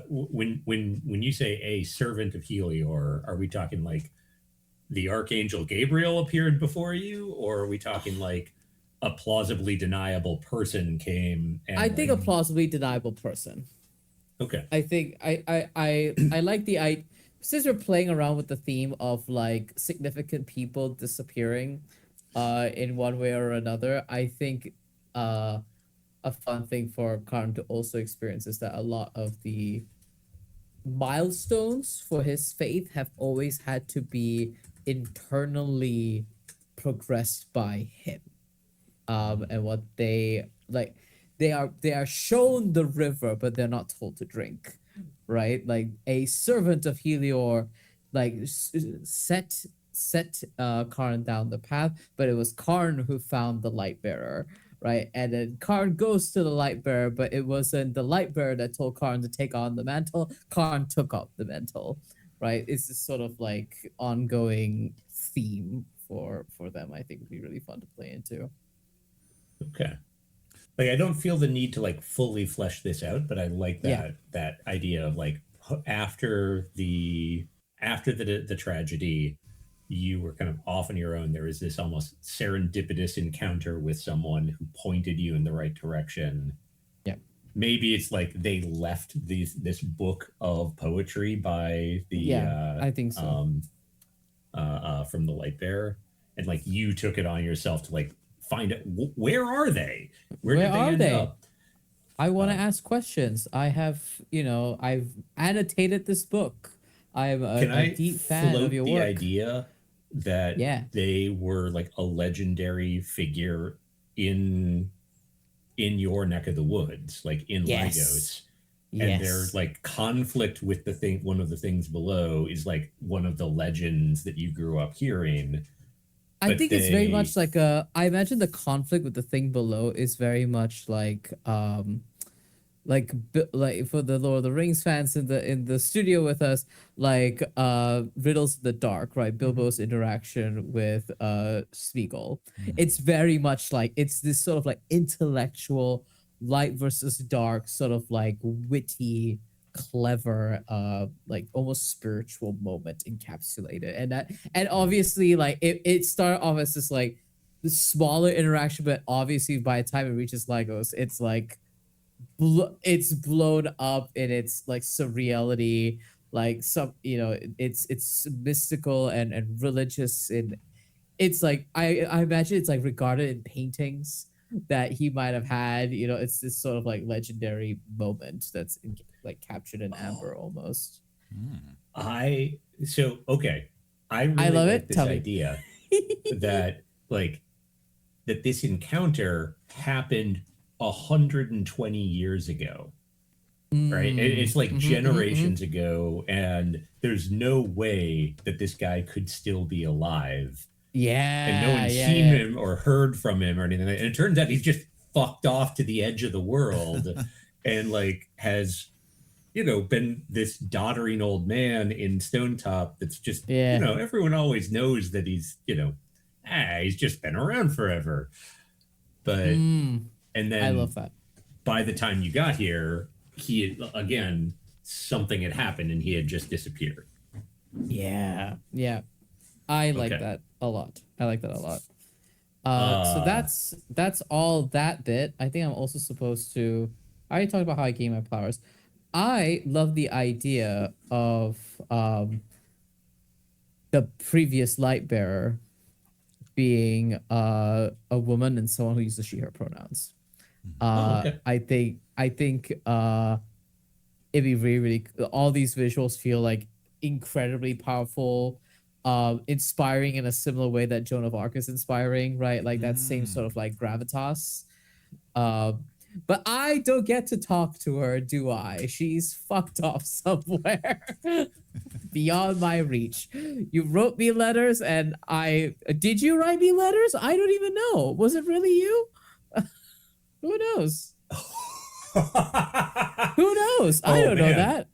when you say a servant of Helior, are we talking like the Archangel Gabriel appeared before you, or are we talking like a plausibly deniable person came? And I think a plausibly deniable person. Okay. I think I like since we're playing around with the theme of like significant people disappearing in one way or another, I think a fun thing for Karn to also experience is that a lot of the milestones for his faith have always had to be internally progressed by him. And what they like, they are shown the river, but they're not told to drink, right? Like a servant of Helior, like set Karn down the path, but it was Karn who found the light bearer, right? And then Karn goes to the light bearer, but it wasn't the light bearer that told Karn to take on the mantle. Karn took up the mantle, right? It's this sort of like ongoing theme for them. I think would be really fun to play into. Okay. Like, I don't feel the need to like fully flesh this out, but I like that idea of like after the tragedy, you were kind of off on your own. There was this almost serendipitous encounter with someone who pointed you in the right direction. Yeah. Maybe it's like they left this book of poetry by the I think so. From the light bearer, and like you took it on yourself to like find it. Where are they? Where did are end they? up? I want to ask questions. I have, I've annotated this book. I'm a deep fan of your the work. idea that they were like a legendary figure in your neck of the woods, like in Lagos. And their like conflict with one of the things below is like one of the legends that you grew up hearing. I think it's very much like I imagine the conflict with the thing below is very much like for the Lord of the Rings fans in the studio with us, like Riddles in the Dark, right? Bilbo's interaction with Smeagol. It's very much like it's this sort of like intellectual light versus dark, sort of like witty, clever, like almost spiritual moment encapsulated. And obviously like it started off as this like the smaller interaction, but obviously by the time it reaches Lagos, it's like it's blown up in its like surreality, like some it's mystical and religious, and it's like I imagine it's like regarded in paintings that he might have had. It's this sort of like legendary moment that's like captured in amber almost. I really I love like it. this Tell me. idea that this encounter happened 120 years ago, right? It's like generations ago, and there's no way that this guy could still be alive. And no one's seen him or heard from him or anything. And it turns out he's just fucked off to the edge of the world and like has, been this doddering old man in Stonetop that's just, everyone always knows that he's, he's just been around forever. But, and then I love that. By the time you got here, something had happened and he had just disappeared. Yeah. I like that a lot. So that's all that bit. I think I'm also supposed to. I already talked about how I gain my powers. I love the idea of the previous light bearer being a woman and someone who uses she/her pronouns. I think it'd be really all these visuals feel like incredibly powerful. Inspiring in a similar way that Joan of Arc is inspiring, right? Like that same sort of like gravitas. But I don't get to talk to her, do I? She's fucked off somewhere beyond my reach. You wrote me letters, and did you write me letters? I don't even know. Was it really you? Who knows? Who knows? I don't know that.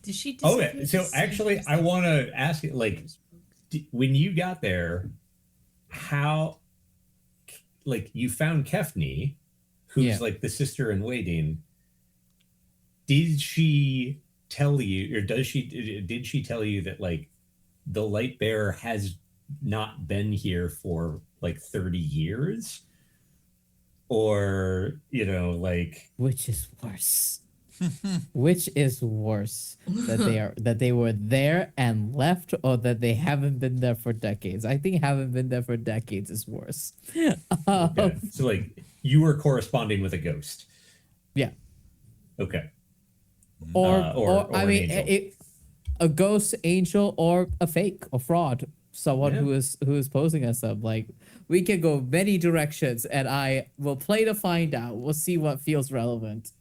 Did she disappear? Okay, so actually, I want to ask you, like, when you got there, how, like, you found Kefni, who's like the sister in waiting. Did she tell you, or did she tell you that like the light bearer has not been here for like 30 years? Or, like, which is worse? Which is worse, that they were there and left, or that they haven't been there for decades? I think haven't been there for decades is worse. Okay. So like you were corresponding with a ghost. Yeah. Okay. Or I mean, a ghost, angel, or a fake, a fraud, someone Yeah. who is posing as them. Like, we can go many directions, and I will play to find out. We'll see what feels relevant.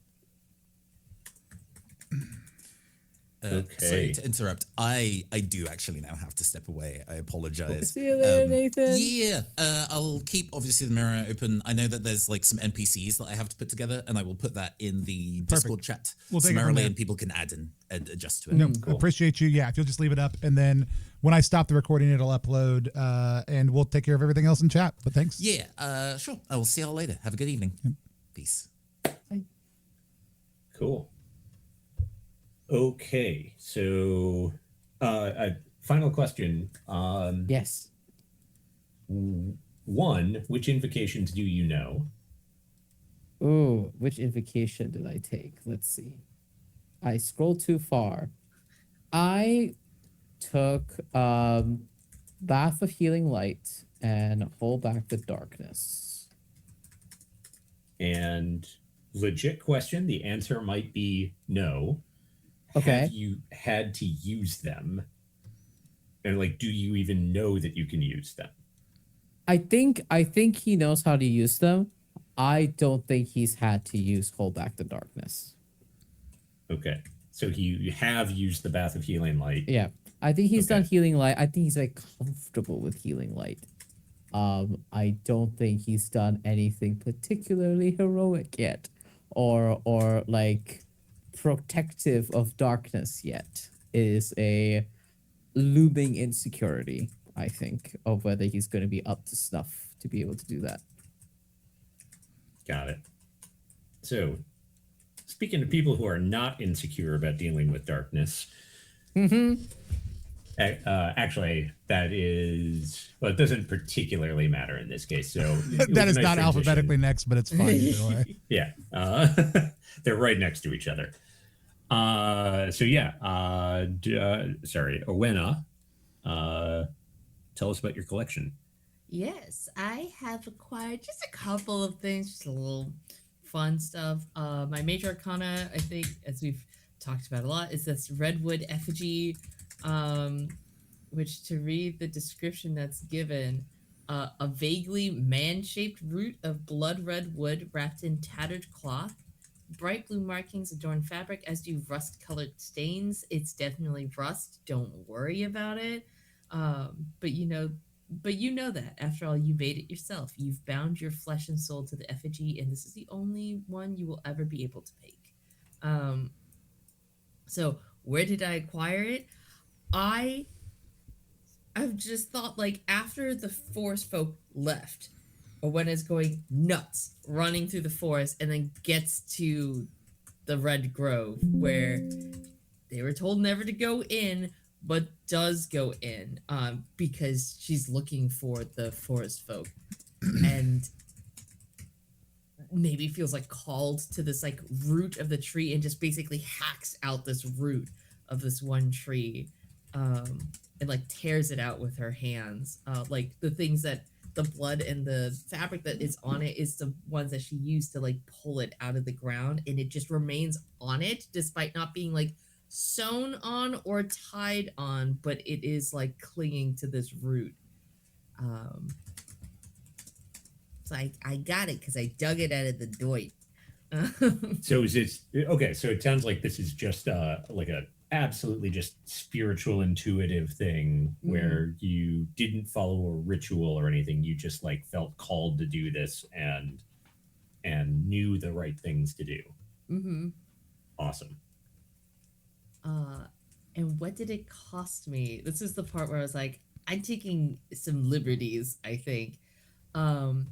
Sorry Okay. to interrupt. I do actually now have to step away. I apologize. See you later, Nathan. Yeah, I'll keep obviously the mirror open. I know that there's like some NPCs that I have to put together, and I will put that in the Discord chat We'll take it from summarily, there. and people can add and adjust to it. No, appreciate you. Yeah, if you'll just leave it up, and then when I stop the recording, it'll upload, and we'll take care of everything else in chat. But thanks. Yeah, sure. I will see y'all later. Have a good evening. Peace. Cool. Okay, so final question. Yes. One, which invocations do you know? Ooh, which invocation did I take? Let's see. I scrolled too far. I took Bath of Healing Light and Hold Back the Darkness. And legit question, the answer might be no. Okay. Have you had to use them? And like, do you even know that you can use them? I think he knows how to use them. I don't think he's had to use Hold Back the Darkness. Okay. So you have used the Bath of Healing Light. Yeah. I think he's Okay. done Healing Light. I think he's like comfortable with Healing Light. I don't think he's done anything particularly heroic yet, or like protective of darkness yet. It is a looming insecurity, I think, of whether he's going to be up to snuff to be able to do that. Got it. So, speaking to people who are not insecure about dealing with darkness, actually, that is, well, it doesn't particularly matter in this case. So it That was is a nice not transition. alphabetically next, but it's fine either way. Yeah, they're right next to each other. Sorry, Owena, tell us about your collection. Yes, I have acquired just a couple of things, just a little fun stuff. My major arcana, I think, as we've talked about a lot, is this redwood effigy, which, to read the description that's given, a vaguely man-shaped root of blood red wood wrapped in tattered cloth. Bright blue markings adorn fabric, as do rust-colored stains. It's definitely rust. Don't worry about it. But you know that, after all, you made it yourself. You've bound your flesh and soul to the effigy, and this is the only one you will ever be able to make. So where did I acquire it? I've just thought, like, after the forest folk left, Owena's going nuts, running through the forest, and then gets to the Red Grove, where they were told never to go in, but does go in, because she's looking for the forest folk, and maybe feels like called to this like root of the tree, and just basically hacks out this root of this one tree, and like tears it out with her hands. Like the things that the blood and the fabric that is on it is the ones that she used to like pull it out of the ground, and it just remains on it despite not being like sewn on or tied on, but it is like clinging to this root. So I got it because I dug it out of the doit. So is it okay? So it sounds like this is just like a absolutely just spiritual, intuitive thing where you didn't follow a ritual or anything. You just like felt called to do this and knew the right things to do. Mm-hmm. Awesome. And what did it cost me? This is the part where I was like, I'm taking some liberties, I think. And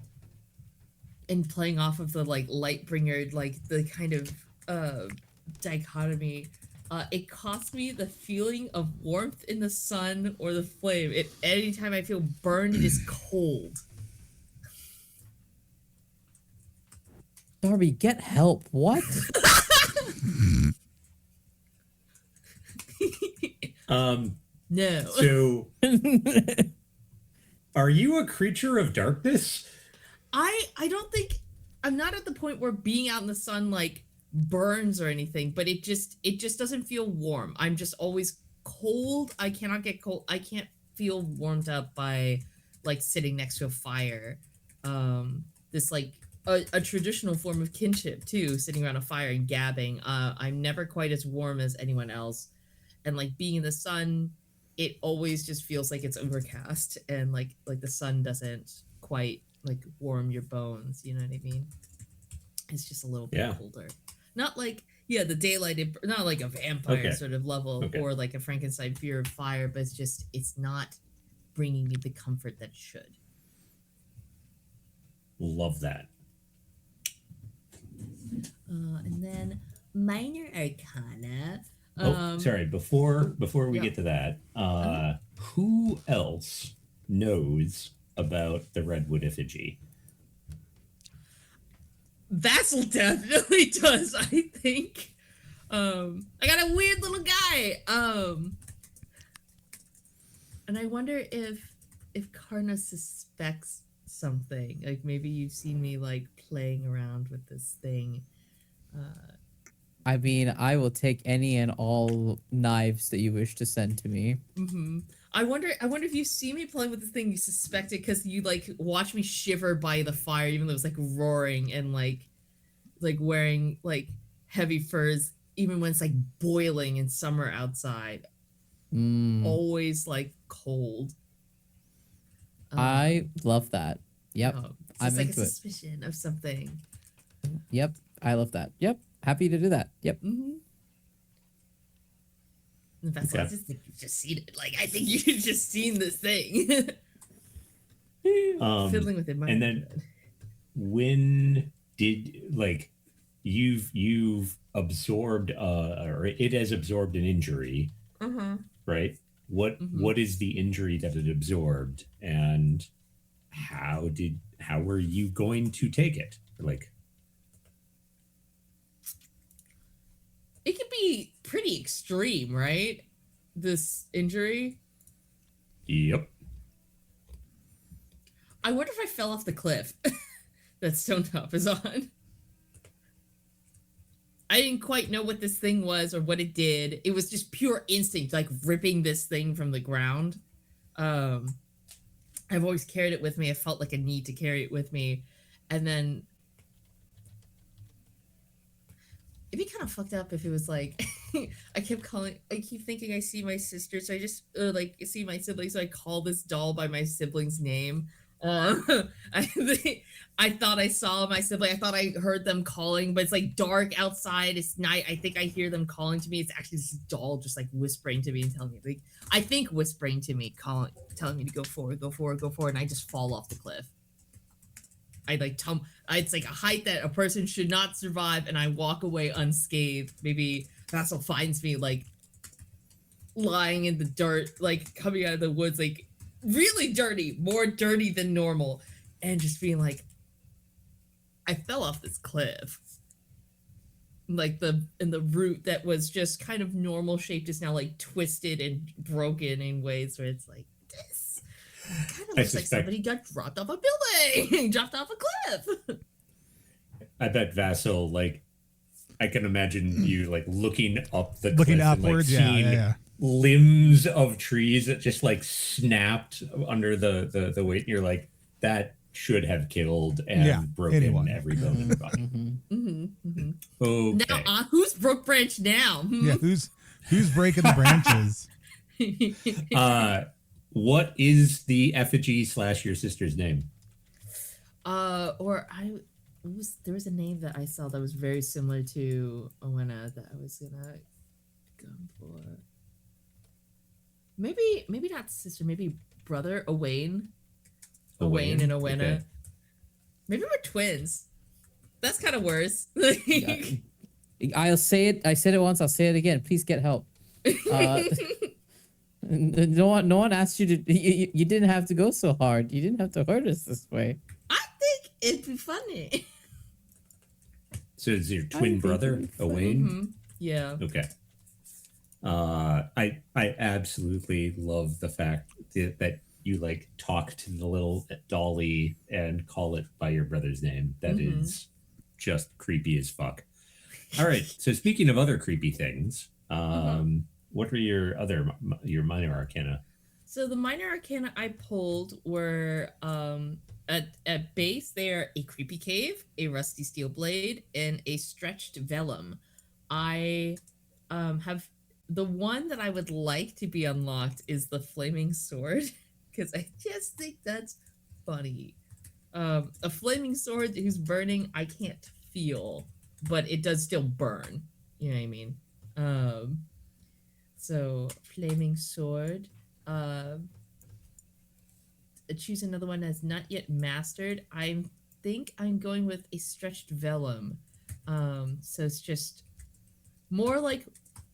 playing off of the like Lightbringer, like the kind of dichotomy. It cost me the feeling of warmth in the sun or the flame. Anytime I feel burned, it is cold. Darby, get help. What? No. So are you a creature of darkness? I don't think, I'm not at the point where being out in the sun like burns or anything, but it just doesn't feel warm. I'm just always cold. I cannot get cold. I can't feel warmed up by like sitting next to a fire. This like a traditional form of kinship too, sitting around a fire and gabbing. I'm never quite as warm as anyone else, and like being in the sun, it always just feels like it's overcast and like the sun doesn't quite like warm your bones. You know what I mean? It's just a little bit colder. Not like the daylight, not like a vampire sort of level or like a Frankenstein fear of fire, but it's not bringing me the comfort that it should. Love that. And then minor arcana. Sorry. Before we get to that, who else knows about the Redwood effigy? Vassal definitely does, I think. I got a weird little guy. And I wonder if Karna suspects something. Like maybe you've seen me like playing around with this thing. I mean, I will take any and all knives that you wish to send to me. Mm-hmm. I wonder if you see me playing with this thing, you suspect it because you like watch me shiver by the fire, even though it's like roaring and like wearing like heavy furs, even when it's like boiling in summer outside. Always like cold. I love that. Yep, so I'm it's like into a suspicion of something. Yep, I love that. Yep, happy to do that. Yep. Mm-hmm. In fact, I just think you've just seen it. Like, I think you've just seen this thing. Fiddling with it. And then, when did like you've absorbed or it has absorbed an injury, right? What is the injury that it absorbed, and how were you going to take it? Like, it could be pretty extreme, right? This injury. Yep. I wonder if I fell off the cliff that Stonetop is on. I didn't quite know what this thing was or what it did. It was just pure instinct, like ripping this thing from the ground. I've always carried it with me. I felt like a need to carry it with me. And then it'd be kind of fucked up if it was like, I keep thinking I see my sister. So I just like see my siblings. So I call this doll by my sibling's name. I thought I saw my sibling. I thought I heard them calling, but it's like dark outside. It's night. I think I hear them calling to me. It's actually this doll just like whispering to me and telling me, like, I think whispering to me, telling me to go forward, go forward, go forward. And I just fall off the cliff. I like it's like a height that a person should not survive, and I walk away unscathed. Maybe Vassal finds me like lying in the dirt, like coming out of the woods, like really dirty, more dirty than normal, and just being like, I fell off this cliff. Like the root that was just kind of normal shaped is now like twisted and broken in ways where it's like, this kind of looks like somebody got dropped off a building, dropped off a cliff. I bet Vassal, like, I can imagine you like looking up the Looking cliff upwards, and, like, yeah. limbs of trees that just like snapped under the weight. And you're like, that should have killed and broken anyone. every bone in the body. Okay. Now, who's broke branch now? Yeah, who's breaking the branches? What is the effigy / your sister's name? There was a name that I saw that was very similar to Owena that I was gonna go for. Maybe not sister, maybe brother, Owain. Owain and Owena. Okay. Maybe we're twins. That's kind of worse. I'll say it. I said it once. I'll say it again. Please get help. No one asked you to. You didn't have to go so hard. You didn't have to hurt us this way. I think it'd be funny. So is your twin brother Owain? Mm-hmm. Yeah. Okay. I absolutely love the fact that you like talk to the little dolly and call it by your brother's name. That is just creepy as fuck. All right. So speaking of other creepy things, what were your minor arcana? So the minor arcana I pulled were at base they are a creepy cave, a rusty steel blade, and a stretched vellum. I have the one that I would like to be unlocked is the flaming sword because I just think that's funny. A flaming sword who's burning, I can't feel, but it does still burn. You know what I mean? So flaming sword. Choose another one that's not yet mastered. I think I'm going with a stretched vellum. So it's just more like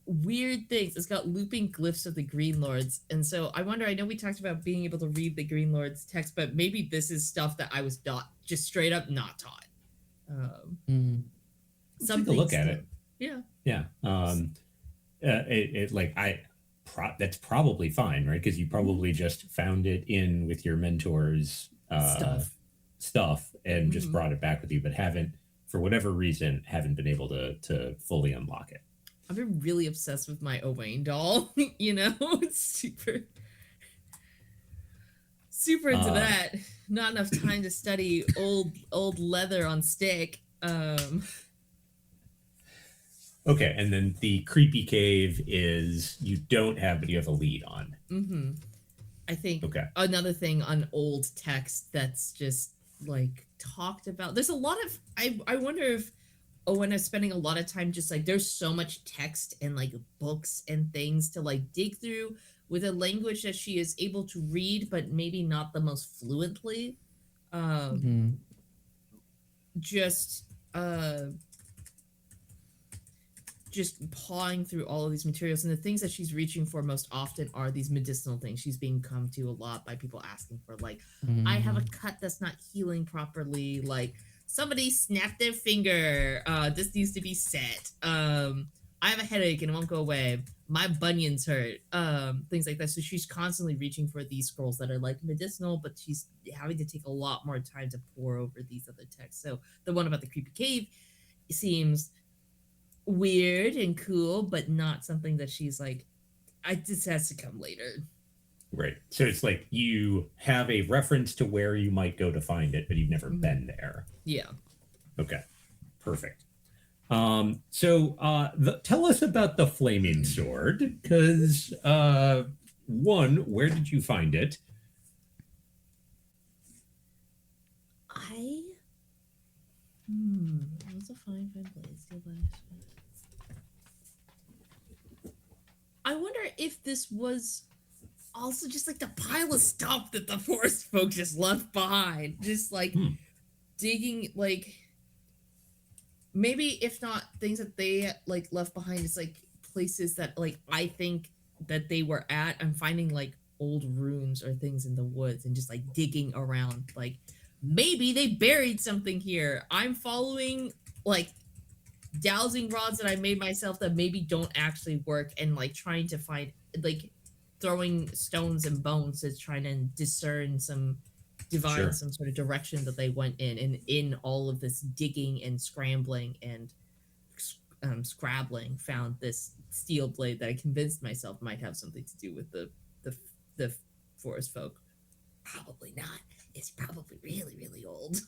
weird things. It's got looping glyphs of the Green Lords, and so I wonder. I know we talked about being able to read the Green Lords text, but maybe this is stuff that I was not just straight up not taught. Take a look at it. Yeah. Yeah. That's probably fine, right? Because you probably just found it in with your mentor's stuff and just brought it back with you, but haven't, for whatever reason, haven't been able to fully unlock it. I've been really obsessed with my Owain doll. You know, it's super into that. Not enough time to study old leather on stick. Okay, and then the creepy cave is you don't have, but you have a lead on. Mm-hmm. I think another thing on old text that's just like talked about. There's a lot of I wonder if Owen is spending a lot of time just like there's so much text and like books and things to like dig through with a language that she is able to read, but maybe not the most fluently. Just pawing through all of these materials, and the things that she's reaching for most often are these medicinal things. She's being come to a lot by people asking for like, I have a cut that's not healing properly, like somebody snapped their finger, this needs to be set, I have a headache and it won't go away, my bunions hurt, things like that. So she's constantly reaching for these scrolls that are like medicinal, but she's having to take a lot more time to pour over these other texts. So the one about the creepy cave seems weird and cool, but not something that she's like, this has to come later. Right. So it's like you have a reference to where you might go to find it, but you've never been there. Yeah. Okay. Perfect. Tell us about the flaming sword, because one, where did you find it? What's a fine blade? Steel blade. I wonder if this was also just like the pile of stuff that the forest folk just left behind. Just like digging, like maybe if not things that they like left behind, it's like places that like I think that they were at. I'm finding like old runes or things in the woods and just like digging around. Like maybe they buried something here. I'm following like dowsing rods that I made myself that maybe don't actually work, and like trying to find like throwing stones and bones to try to discern some divine some sort of direction that they went in, and in all of this digging and scrambling and scrabbling found this steel blade that I convinced myself might have something to do with the forest folk. Probably not. It's probably really, really old.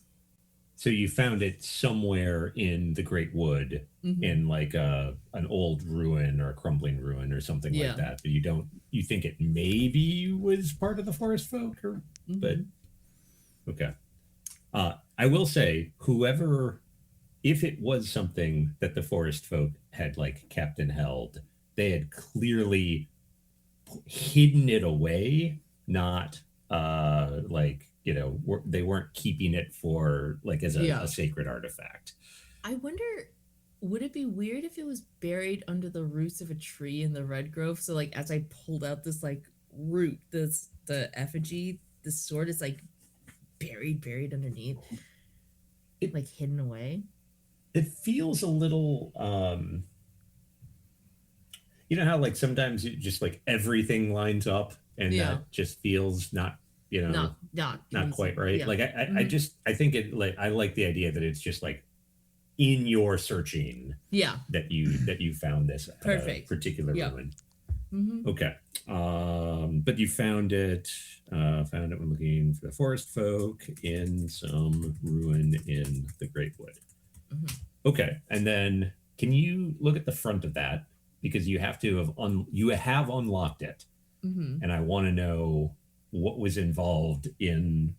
So you found it somewhere in the Great Wood, in like an old ruin or a crumbling ruin or something like that. But you think it maybe was part of the forest folk, or but okay. I will say, if it was something that the forest folk had like kept and held, they had clearly hidden it away, not they weren't keeping it for like as a sacred artifact. I wonder, would it be weird if it was buried under the roots of a tree in the red grove? So like as I pulled out this like root, the effigy, the sword is like buried underneath, like hidden away. It feels a little you know how like sometimes you just like everything lines up and that just feels not quite right. Like I think it, like I like the idea that it's just like in your searching that you found this perfect particular ruin. Mm-hmm. Okay. But you found it when looking for the forest folk in some ruin in the Great Wood. Mm-hmm. Okay. And then can you look at the front of that? Because you have to have you have unlocked it. Mm-hmm. And I want to know what was involved in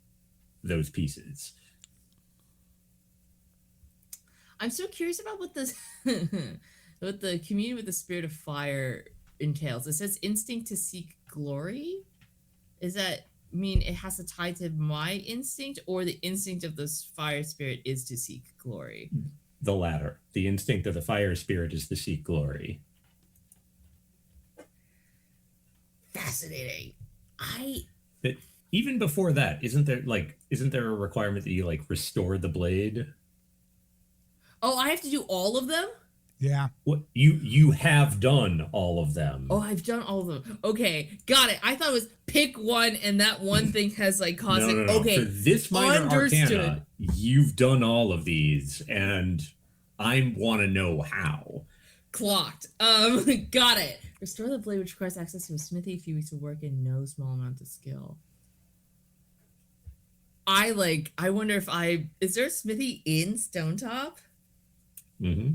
those pieces. I'm so curious about what this what the communion with the spirit of fire entails. It says instinct to seek glory. Is that mean it has to tie to my instinct, or the instinct of this fire spirit is to seek glory? The latter. The instinct of the fire spirit is to seek glory. Fascinating. But even before that, isn't there a requirement that you like restore the blade? Oh, I have to do all of them? Yeah. What you have done all of them. Oh, I've done all of them. Okay, got it. I thought it was pick one, and that one thing has like caused it. No. Okay, For this minor understood. arcana, you've done all of these, and I want to know how. Clocked. Got it. Restore the blade, which requires access to a smithy, a few weeks of work, and no small amount of skill. I wonder if is there a smithy in Stonetop? Mm-hmm.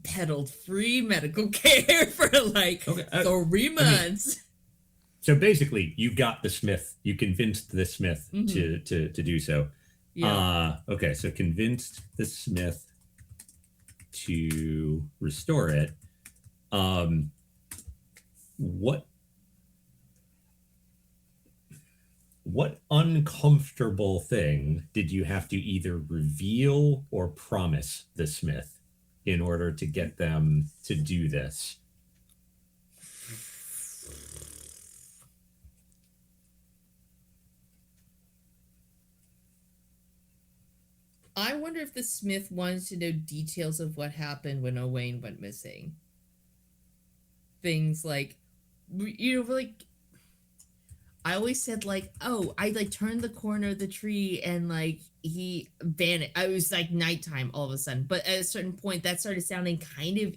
Peddled free medical care for 3 months. So basically, you got the smith. You convinced the smith Mm-hmm. to do so. Yeah. Okay, so convinced the smith to restore it. What uncomfortable thing did you have to either reveal or promise the smith in order to get them to do this? I wonder if the smith wanted to know details of what happened when Owain went missing. Things like, I always said I turned the corner of the tree and he vanished. I was nighttime all of a sudden, but at a certain point that started sounding kind of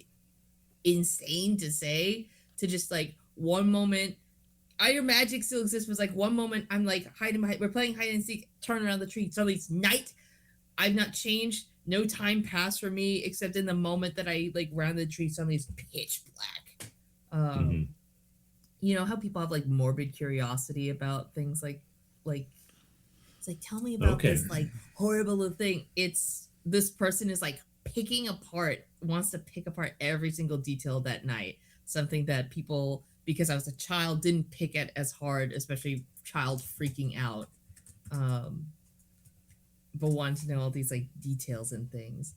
insane to say. To just one moment, your magic still exists. Was one moment I'm hiding behind. We're playing hide and seek. Turn around the tree. Suddenly it's night. I've not changed. No time passed for me except in the moment that I rounded the tree. Suddenly it's pitch black. You know how people have morbid curiosity about things it's tell me about this horrible little thing. It's this person is wants to pick apart every single detail that night. Something that people, because I was a child, didn't pick at as hard, especially child freaking out. But wanted to know all these details and things.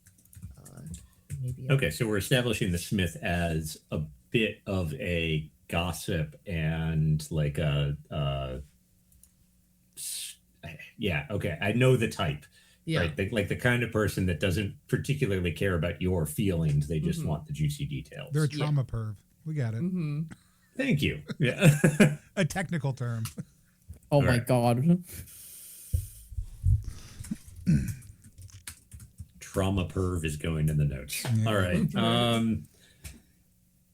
Okay, so we're establishing the smith as a bit of a gossip and okay, I know the type. Yeah. Right, the kind of person that doesn't particularly care about your feelings. They just want the juicy details. They're a trauma perv. We got it. Mm-hmm. Thank you. Yeah. A technical term. Oh my god. Trauma perv is going in the notes. Yeah. All right.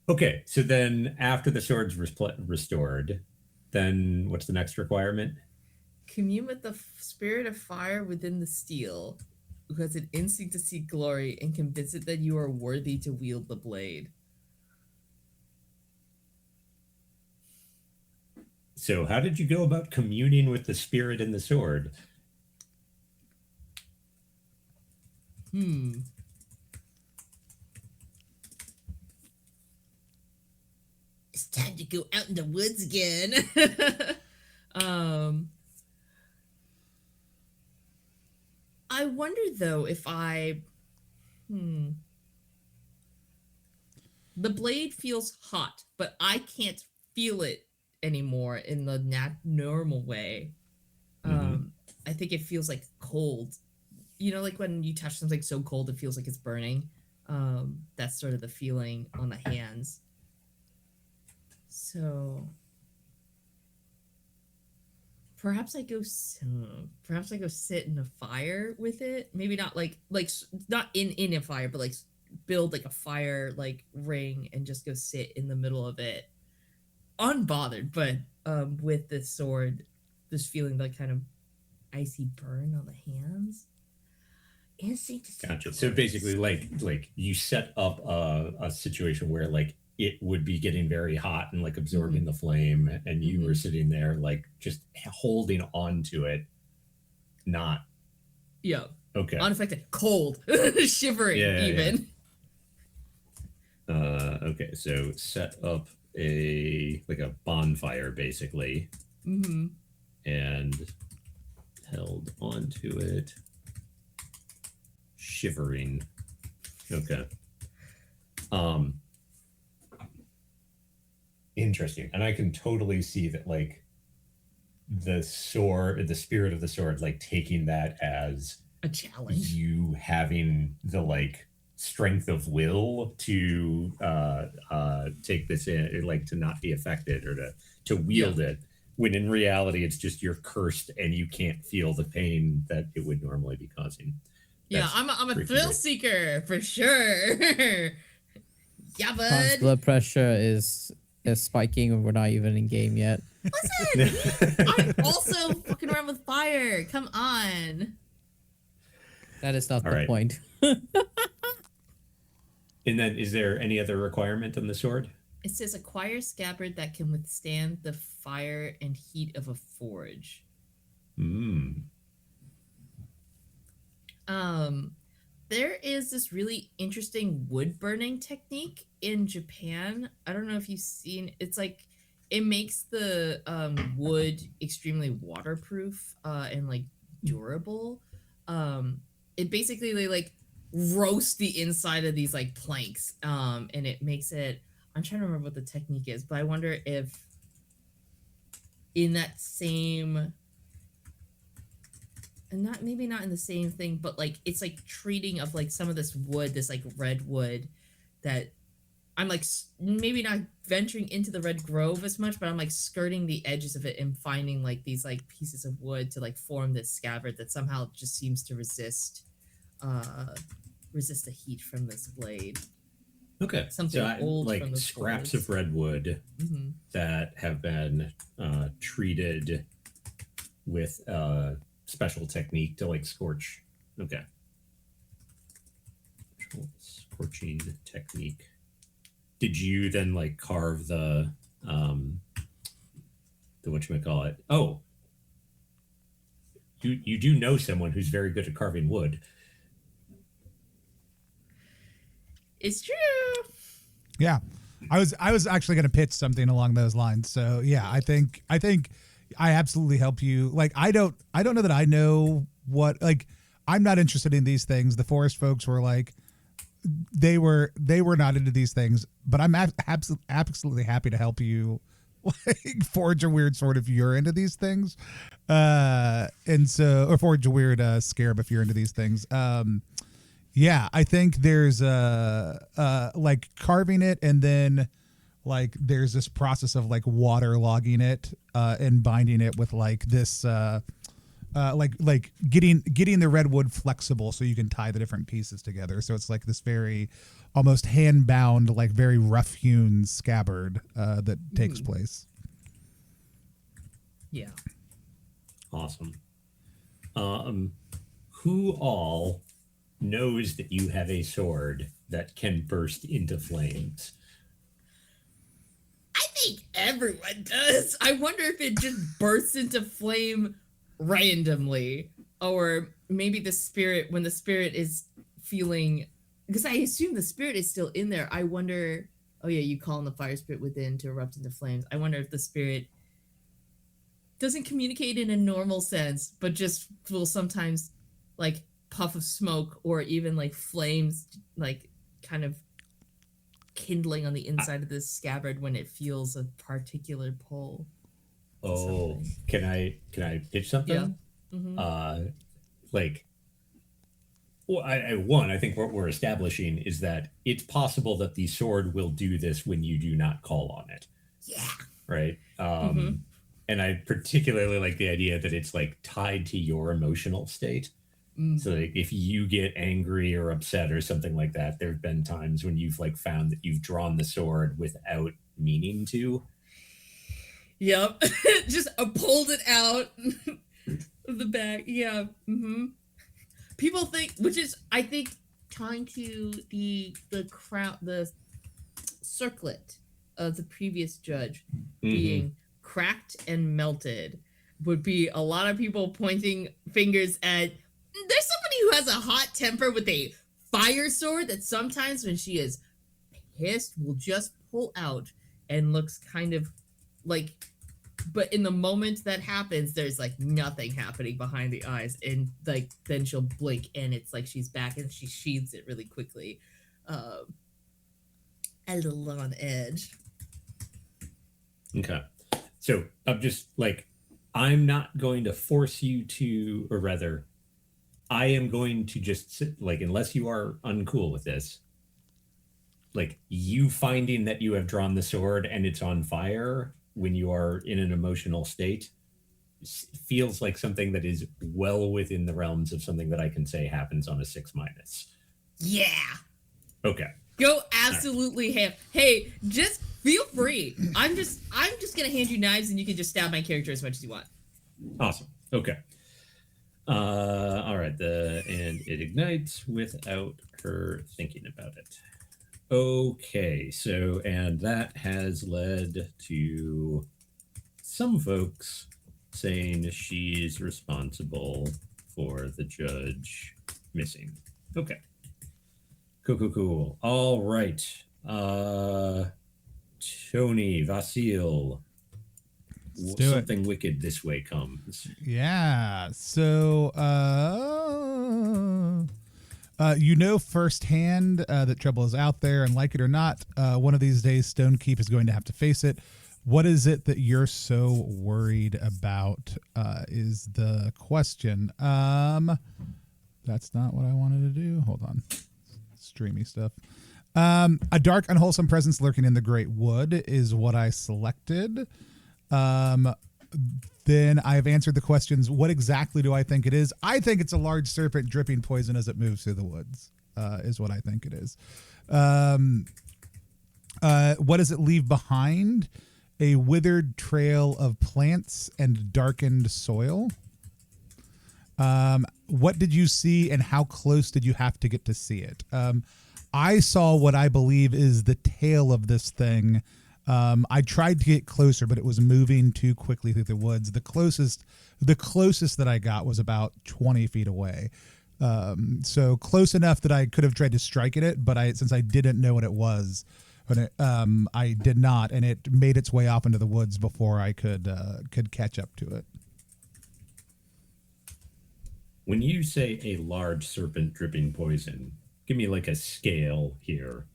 Okay, so then after the sword's restored, then what's the next requirement? Commune with the spirit of fire within the steel, who has an instinct to seek glory and convince it that you are worthy to wield the blade. So how did you go about communing with the spirit in the sword? It's time to go out in the woods again. I wonder though if the blade feels hot, but I can't feel it anymore in the normal way. I think it feels cold. You know, when you touch something so cold it feels like it's burning. That's sort of the feeling on the hands. So perhaps I go sit in a fire with it. Maybe not not in a fire, but build a fire ring and just go sit in the middle of it. unbothered, but with this sword, this feeling like kind of icy burn on the hands. Instinct. Gotcha. So basically, like you set up a situation where like it would be getting very hot and like absorbing the flame, and you were sitting there like just holding on to it, not. Yeah. Okay. Unaffected, cold, shivering, even. Yeah. Okay. So set up a bonfire basically, and held onto it. Shivering. Okay. Interesting. And I can totally see that like the spirit of the sword, like taking that as a challenge. You having the like strength of will to take this in, like to not be affected or to wield it, when in reality it's just you're cursed and you can't feel the pain that it would normally be causing. Yeah, I'm a thrill seeker for sure. Yeah, bud. Tom's blood pressure is spiking and we're not even in game yet. Listen, I'm also fucking around with fire. Come on. That is not the point. And then is there any other requirement on the sword? It says acquire scabbard that can withstand the fire and heat of a forge. There is this really interesting wood burning technique in Japan. I don't know if you've seen, it's like it makes the wood extremely waterproof and like durable. It basically like roasts the inside of these like planks, and it makes it, I'm trying to remember what the technique is, but I wonder if in that same, and maybe not in the same thing, but like it's like treating of like some of this wood, this like red wood that I'm like maybe not venturing into the red grove as much, but I'm like skirting the edges of it and finding like these like pieces of wood to like form this scabbard that somehow just seems to resist the heat from this blade. Okay. Something old like from the scraps forest. of redwood that have been treated with special technique to like scorch. Okay. Scorching technique. Did you then like carve the whatchamacallit? Oh. You do know someone who's very good at carving wood. It's true. Yeah. I was actually going to pitch something along those lines. So yeah, I think I absolutely help you. Like I don't know that I know what, like I'm not interested in these things. The forest folks were like they were not into these things, but I'm absolutely happy to help you like forge a weird sword if you're into these things. And so, or forge a weird scarab if you're into these things. Yeah, I think there's like carving it, and then like there's this process of like waterlogging it and binding it with like this like getting the redwood flexible so you can tie the different pieces together. So it's like this very almost hand bound, like very rough hewn scabbard that takes place. Yeah. Awesome. Who all knows that you have a sword that can burst into flames? I think everyone does. I wonder if it just bursts into flame randomly, or maybe the spirit, when the spirit is feeling, because I assume the spirit is still in there. I wonder, oh yeah, you call on the fire spirit within to erupt into flames. I wonder if the spirit doesn't communicate in a normal sense, but just will sometimes like puff of smoke or even like flames, like kind of kindling on the inside of this scabbard when it feels a particular pull. Oh, can I pitch something? Yeah. Like, well, I think what we're establishing is that it's possible that the sword will do this when you do not call on it. Yeah. Right. And I particularly like the idea that it's like tied to your emotional state. So like if you get angry or upset or something like that, there have been times when you've like found that you've drawn the sword without meaning to. Yep. Just pulled it out of the bag. Yeah. People think, which is, I think, tying to the crown, the circlet of the previous judge being cracked and melted, would be a lot of people pointing fingers at. There's somebody who has a hot temper with a fire sword that sometimes, when she is pissed, will just pull out and looks kind of like. But in the moment that happens, there's like nothing happening behind the eyes, and like then she'll blink, and it's like she's back, and she sheathes it really quickly, a little on edge. Okay, so I'm just like, I'm not going to force you to, or rather, I am going to just sit, like, unless you are uncool with this, like you finding that you have drawn the sword and it's on fire when you are in an emotional state feels like something that is well within the realms of something that I can say happens on a 6-. Yeah. Okay. Go absolutely ham. Hey, just feel free. I'm just gonna hand you knives, and you can just stab my character as much as you want. Awesome. Okay. All right. And it ignites without her thinking about it. Okay, so, and that has led to some folks saying she's responsible for the judge missing. Okay. Cool. All right. Tony, Vasil, something wicked this way comes. Yeah. So, you know firsthand that trouble is out there, and like it or not, one of these days Stonekeep is going to have to face it. What is it that you're so worried about is the question. That's not what I wanted to do. Hold on. Streamy stuff. A dark, unwholesome presence lurking in the great wood is what I selected. Then I've answered the questions. What exactly do I think it is? I think it's a large serpent dripping poison as it moves through the woods, is what I think it is. What does it leave behind? A withered trail of plants and darkened soil. What did you see, and how close did you have to get to see it? I saw what I believe is the tail of this thing. I tried to get closer, but it was moving too quickly through the woods. The closest that I got was about 20 feet away. So close enough that I could have tried to strike at it, but since I didn't know what it was, I did not, and it made its way off into the woods before I could catch up to it. When you say a large serpent dripping poison, give me like a scale here.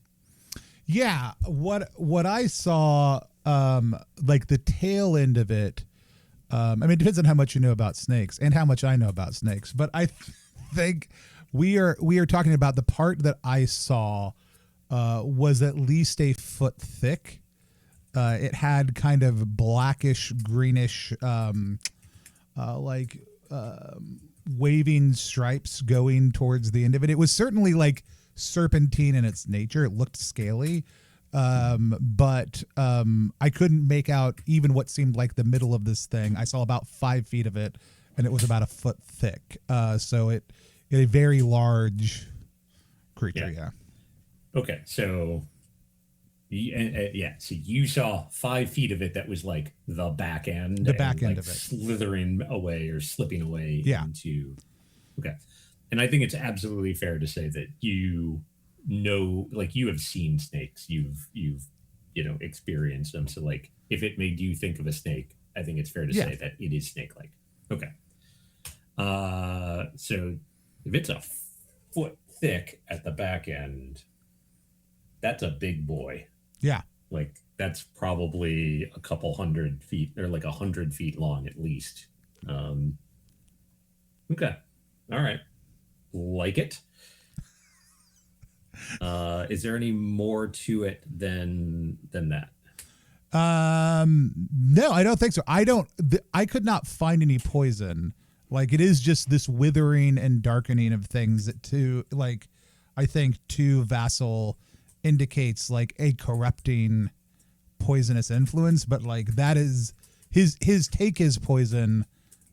Yeah, what I saw, like the tail end of it. I mean, it depends on how much you know about snakes and how much I know about snakes. But I think we are talking about the part that I saw was at least a foot thick. It had kind of blackish, greenish, waving stripes going towards the end of it. It was certainly like serpentine in its nature. It looked scaly, but I couldn't make out even what seemed like the middle of this thing. I saw about 5 feet of it, and it was about a foot thick. So it a very large creature. Yeah. Okay, so so you saw 5 feet of it that was like the back end, of it, slithering away or slipping away into. Okay. And I think it's absolutely fair to say that you know, like, you have seen snakes, you've experienced them. So like, if it made you think of a snake, I think it's fair to say that it is snake-like. Okay. So if it's a foot thick at the back end, that's a big boy. Yeah. Like, that's probably a couple 100 feet, or like 100 feet long at least. Okay. All right. Like it. Is there any more to it than that? No, I don't think so. I could not find any poison. Like, it is just this withering and darkening of things that I think to Vassal indicates like a corrupting poisonous influence, but like that is his take is poison.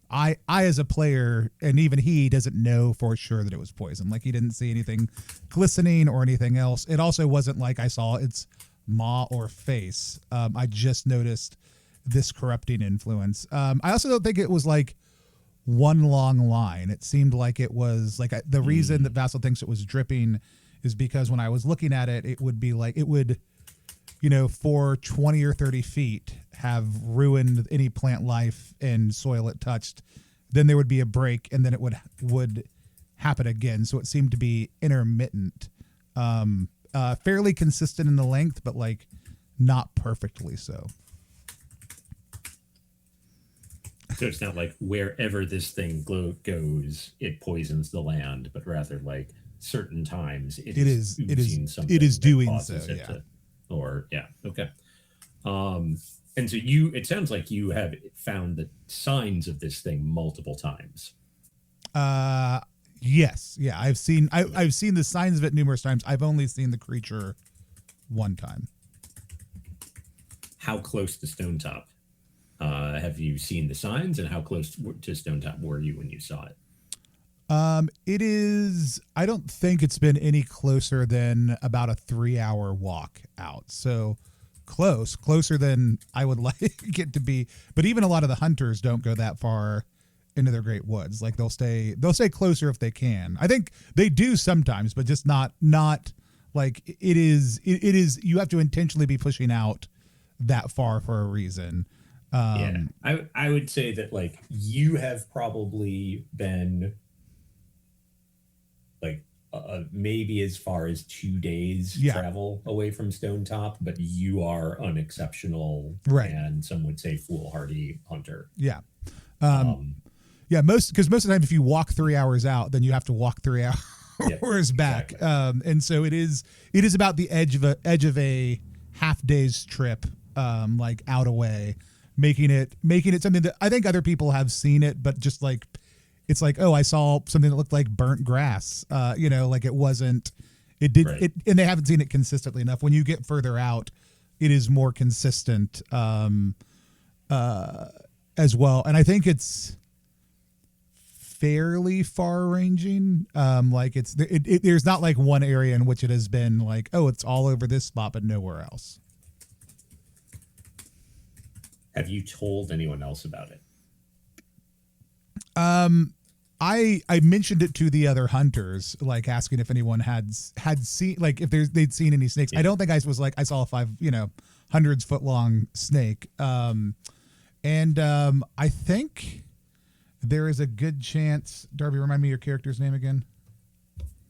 I as a player, and even he doesn't know for sure that it was poison. Like he didn't see anything glistening or anything else. It also wasn't like I saw its maw or face. I just noticed this corrupting influence. I also don't think it was like one long line. It seemed like it was like the reason that Vassal thinks it was dripping is because when I was looking at it, it would be like it would, for 20 or 30 feet have ruined any plant life and soil it touched. Then there would be a break, and then it would happen again. So it seemed to be intermittent, fairly consistent in the length, but like not perfectly so. So it's not like wherever this thing goes, it poisons the land, but rather like certain times it is doing so. Yeah. Okay. And so it sounds like you have found the signs of this thing multiple times. Yes. Yeah. I've seen the signs of it numerous times. I've only seen the creature one time. How close to Stonetop? Have you seen the signs, and how close to Stonetop were you when you saw it? It is, I don't think it's been any closer than about a 3-hour walk out. So closer than I would like it to be. But even a lot of the hunters don't go that far into their great woods. Like they'll stay closer if they can. I think they do sometimes, but just not like it is, you have to intentionally be pushing out that far for a reason. I would say that like you have probably been like maybe as far as 2 days travel away from Stonetop, but you are an exceptional, and some would say foolhardy hunter. Yeah. Most of the time, if you walk 3 hours out, then you have to walk 3 hours back. Exactly. And so it is about the edge of a half day's trip, like out away, making it something that I think other people have seen it, but just like, it's like, oh, I saw something that looked like burnt grass. Like and they haven't seen it consistently enough. When you get further out, it is more consistent, as well. And I think it's fairly far ranging. Like there's not like one area in which it has been like, oh, it's all over this spot, but nowhere else. Have you told anyone else about it? I mentioned it to the other hunters, like asking if anyone had seen, like if they'd seen any snakes. Yeah. I don't think I was like, I saw a hundreds foot long snake. I think there is a good chance, Darby, remind me your character's name again.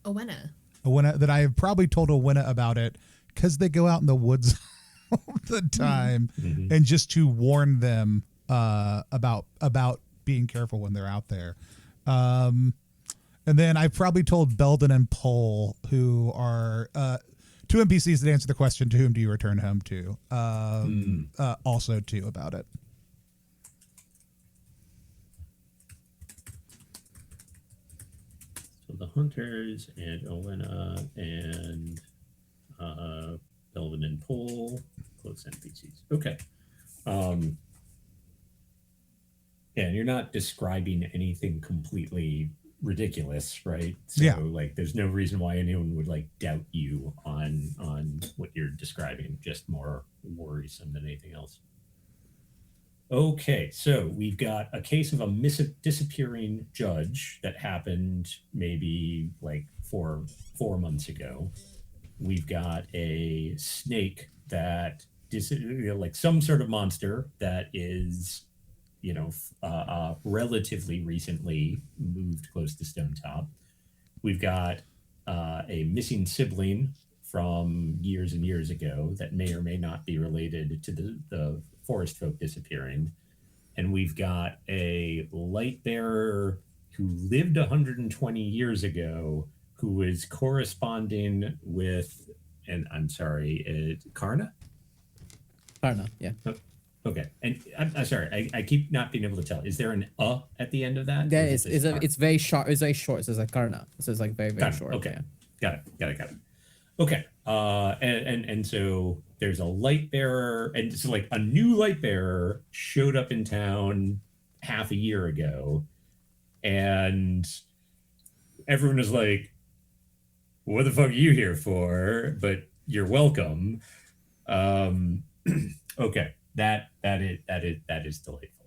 Owena, that I have probably told Owena about it because they go out in the woods all the time, and just to warn them about being careful when they're out there. And then I've probably told Belden and Pole, who are two NPCs that answer the question, to whom do you return home to, also too about it. So the hunters and Owena and Belden and Pole, close NPCs. Okay. And you're not describing anything completely ridiculous, right? So like there's no reason why anyone would like doubt you on what you're describing, just more worrisome than anything else. Okay, so we've got a case of a disappearing judge that happened maybe like four months ago. We've got a snake that like some sort of monster that is relatively recently moved close to Stonetop. We've got a missing sibling from years and years ago that may or may not be related to the forest folk disappearing. And we've got a light bearer who lived 120 years ago who is corresponding with, and I'm sorry, Karna? Karna, yeah. Okay, and I'm sorry, I keep not being able to tell. Is there an at the end of that? Yeah, it's very short. It's very short. So it's like Karna. So it's like very, very short. Okay, yeah. Got it. Okay. And so there's a light bearer, and so like a new light bearer showed up in town half a year ago, and everyone was like, "What the fuck are you here for?" But you're welcome. Okay, that is delightful.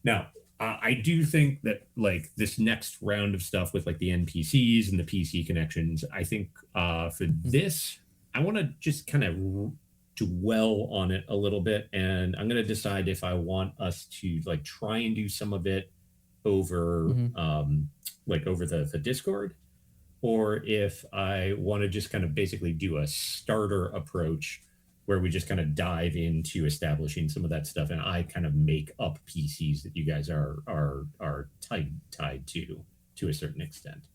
Now, I do think that like this next round of stuff with like the NPCs and the PC connections, I think for this, I want to just kind of dwell on it a little bit, and I'm going to decide if I want us to like try and do some of it over like over the Discord, or if I want to just kind of basically do a starter approach where we just kind of dive into establishing some of that stuff, and I kind of make up PCs that you guys are tied to a certain extent.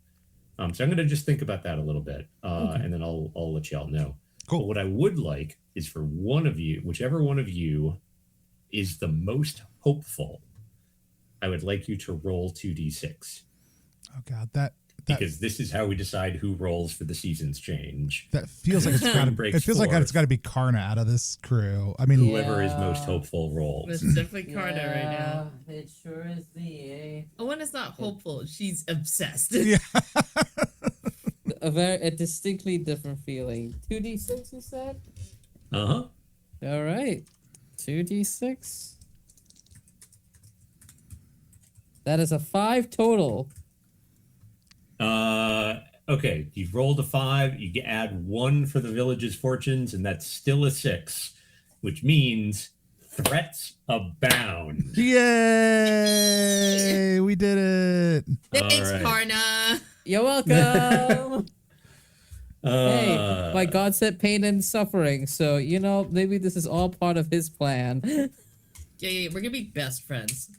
So I'm going to just think about that a little bit, and then I'll let y'all know. Cool. But what I would like is for one of you, whichever one of you is the most hopeful, I would like you to roll 2d6. Oh God, that because this is how we decide who rolls for the seasons change. That feels like it's got to be Karna out of this crew. I mean, whoever is most hopeful rolls. It's definitely Karna right now. It sure is me. Owen is not hopeful. She's obsessed. Yeah. A distinctly different feeling. 2d6, you said? Uh-huh. All right. 2d6. That is a 5 total. Okay, you've rolled a 5, you add 1 for the village's fortunes, and that's still a 6, which means threats abound. Yay! We did it. Thanks, right. Karna. You're welcome. Hey, my God said pain and suffering, so, you know, maybe this is all part of his plan. Yeah, we're gonna be best friends.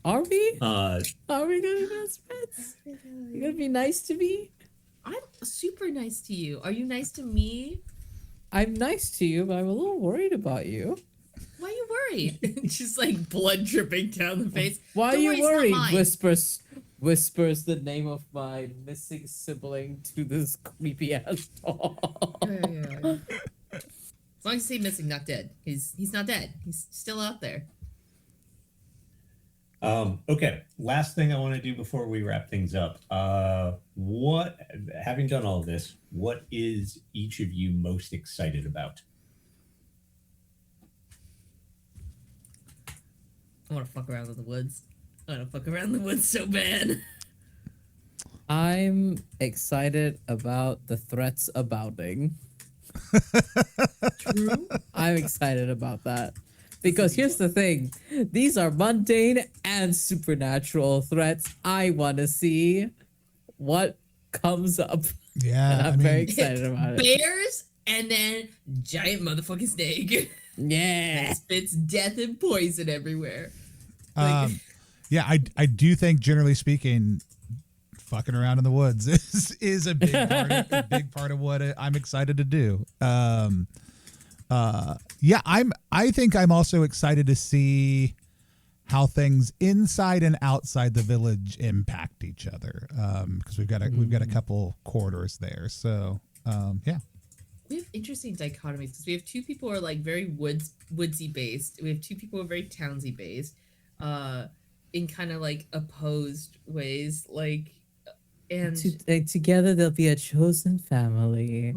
Are we? Uh, Are we gonna be best friends? You gonna be nice to me? I'm super nice to you. Are you nice to me? I'm nice to you, but I'm a little worried about you. Why are you worried? Just like blood dripping down the face. Why Don't are worry, you it's not worried? mine. Whispers the name of my missing sibling to this creepy ass dog. Yeah. As long as you say missing, not dead. He's not dead. He's still out there. Okay, last thing I want to do before we wrap things up. Having done all of this, what is each of you most excited about? I want to fuck around in the woods. I want to fuck around in the woods so bad. I'm excited about the threats abounding. True. I'm excited about that. Because here's the thing. These are mundane and supernatural threats. I want to see what comes up. Yeah, And I'm very excited about it. Bears and then giant motherfucking snake. Yeah. That spits death and poison everywhere. Yeah, I do think, generally speaking, fucking around in the woods is a big part of what I'm excited to do. Yeah, I think I'm also excited to see how things inside and outside the village impact each other. Because we've got a couple corridors there. So yeah. We have interesting dichotomies because we have two people who are like very woodsy based. We have two people who are very townsy based, in kind of like opposed ways. Like, and Together they'll be a chosen family.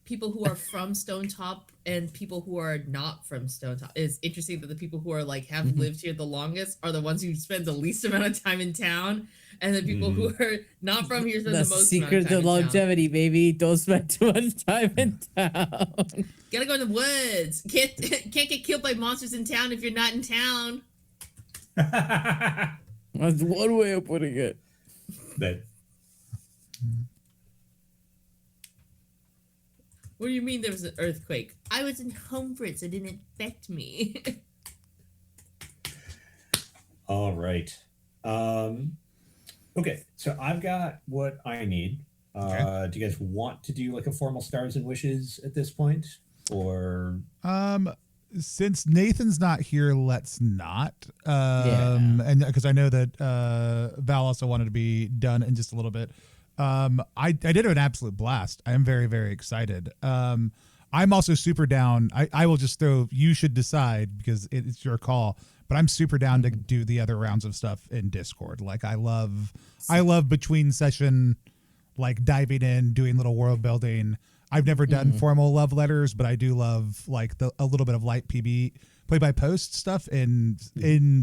people who are from Stonetop and people who are not from Stonetop. It's interesting that the people who are like have lived here the longest are the ones who spend the least amount of time in town, and the people who are not from here spend the That's most the amount secret of time to longevity, baby. Don't spend too much time in town. Gotta go in the woods. Can't get killed by monsters in town if you're not in town. That's one way of putting it. That What do you mean there was an earthquake? I was in Homebridge, so it didn't affect me. all right. Okay, so I've got what I need. Okay. Do you guys want to do like a formal stars and wishes at this point, or Since Nathan's not here, let's not. And because I know that Val also wanted to be done in just a little bit. I did have an absolute blast. I am very, very excited. I'm also super down. I will just throw, you should decide because it's your call, but I'm super down to do the other rounds of stuff in Discord. Like I love between session, like diving in, doing little world building. I've never done formal love letters, but I do love like a little bit of light PB play by post stuff in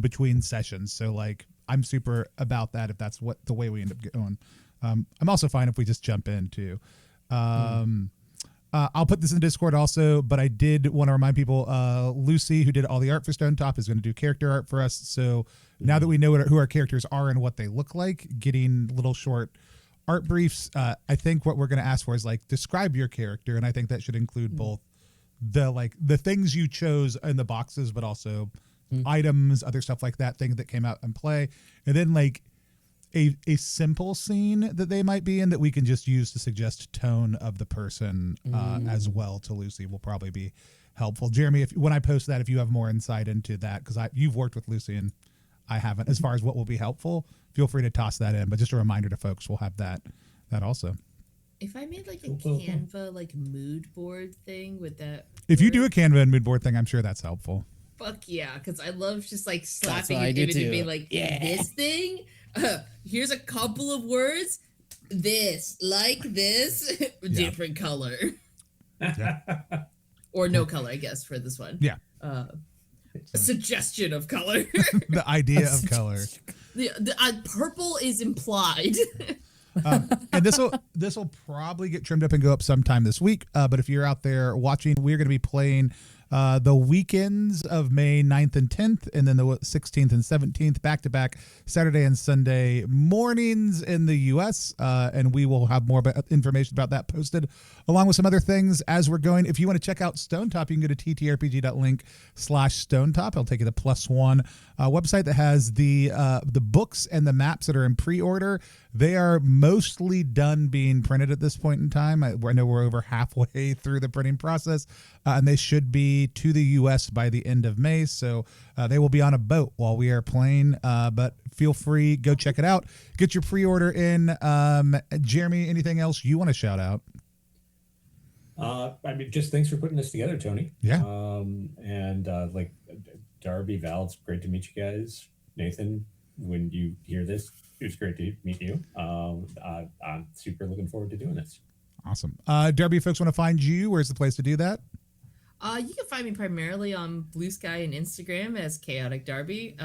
between sessions. So like I'm super about that if that's what the way we end up going. I'm also fine if we just jump in too. I'll put this in Discord also, but I did want to remind people, Lucy, who did all the art for Stonetop, is going to do character art for us. So now that we know who our characters are and what they look like, getting little short art briefs, I think what we're going to ask for is like, describe your character. And I think that should include both the things you chose in the boxes, but also items, other stuff like that, things that came out in play. And then like, a simple scene that they might be in that we can just use to suggest tone of the person as well to Lucy will probably be helpful. Jeremy, when I post that, if you have more insight into that, because you've worked with Lucy and I haven't, as far as what will be helpful, feel free to toss that in. But just a reminder to folks, we'll have that also. If I made like a Canva like mood board thing with that, if you do a Canva and mood board thing, I'm sure that's helpful. Fuck yeah, because I love just like slapping what I an do image and too. being like, this thing. Here's a couple of words. This, like this, different color. Yeah. Or no color, I guess, for this one. Yeah. A suggestion of color. The idea of color. The purple is implied. And this will probably get trimmed up and go up sometime this week. But if you're out there watching, we're going to be playing the weekends of May 9th and 10th, and then the 16th and 17th, back-to-back Saturday and Sunday mornings in the U.S., and we will have more information about that posted, along with some other things as we're going. If you want to check out Stonetop, you can go to ttrpg.link/Stonetop. It'll take you to the +1 website that has the books and the maps that are in pre-order. They are mostly done being printed at this point in time. I know we're over halfway through the printing process, and they should be to the U.S. by the end of May. So they will be on a boat while we are playing. But feel free, go check it out. Get your pre-order in. Jeremy, anything else you want to shout out? I mean, just thanks for putting this together, Tony. Yeah. Like Darby, Val, it's great to meet you guys. Nathan, when you hear this, it was great to meet you. I'm super looking forward to doing this. Awesome. Darby, if folks want to find you, where's the place to do that? You can find me primarily on Blue Sky and Instagram as Chaotic Darby.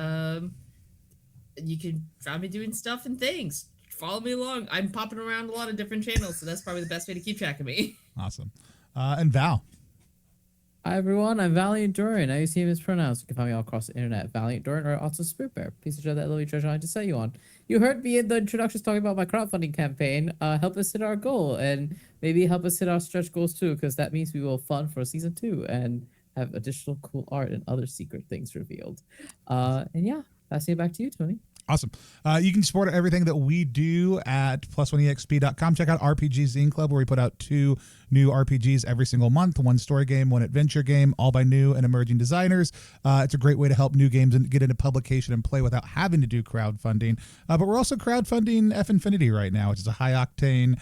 You can find me doing stuff and things. Follow me along. I'm popping around a lot of different channels, so that's probably the best way to keep track of me. Awesome. And Val. Hi everyone, I'm Valiant Dorian. I use him as pronouns. You can find me all across the internet. Valiant Dorian or also Spirit Bear. Please enjoy that lovely treasure I just set you on. You heard me in the introductions talking about my crowdfunding campaign. Help us hit our goal and maybe help us hit our stretch goals too, because that means we will fund for season 2 and have additional cool art and other secret things revealed. And yeah, passing it back to you, Tony. Awesome. You can support everything that we do at +1exp.com. Check out RPG Zine Club, where we put out 2 new RPGs every single month, 1 story game, 1 adventure game, all by new and emerging designers. It's a great way to help new games and get into publication and play without having to do crowdfunding. But we're also crowdfunding F Infinity right now, which is a high-octane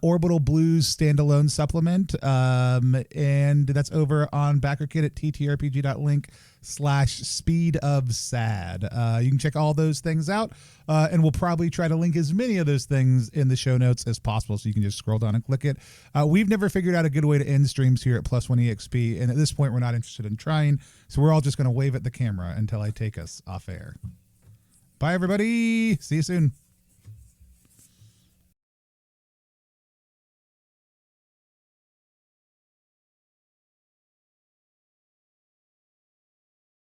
Orbital Blues standalone supplement. And that's over on BackerKit at ttrpg.link/speedofsad. You can check all those things out, and we'll probably try to link as many of those things in the show notes as possible, so you can just scroll down and click it. We've never figured out a good way to end streams here at +1exp, and at this point we're not interested in trying, so we're all just going to wave at the camera until I take us off air. Bye everybody, see you soon.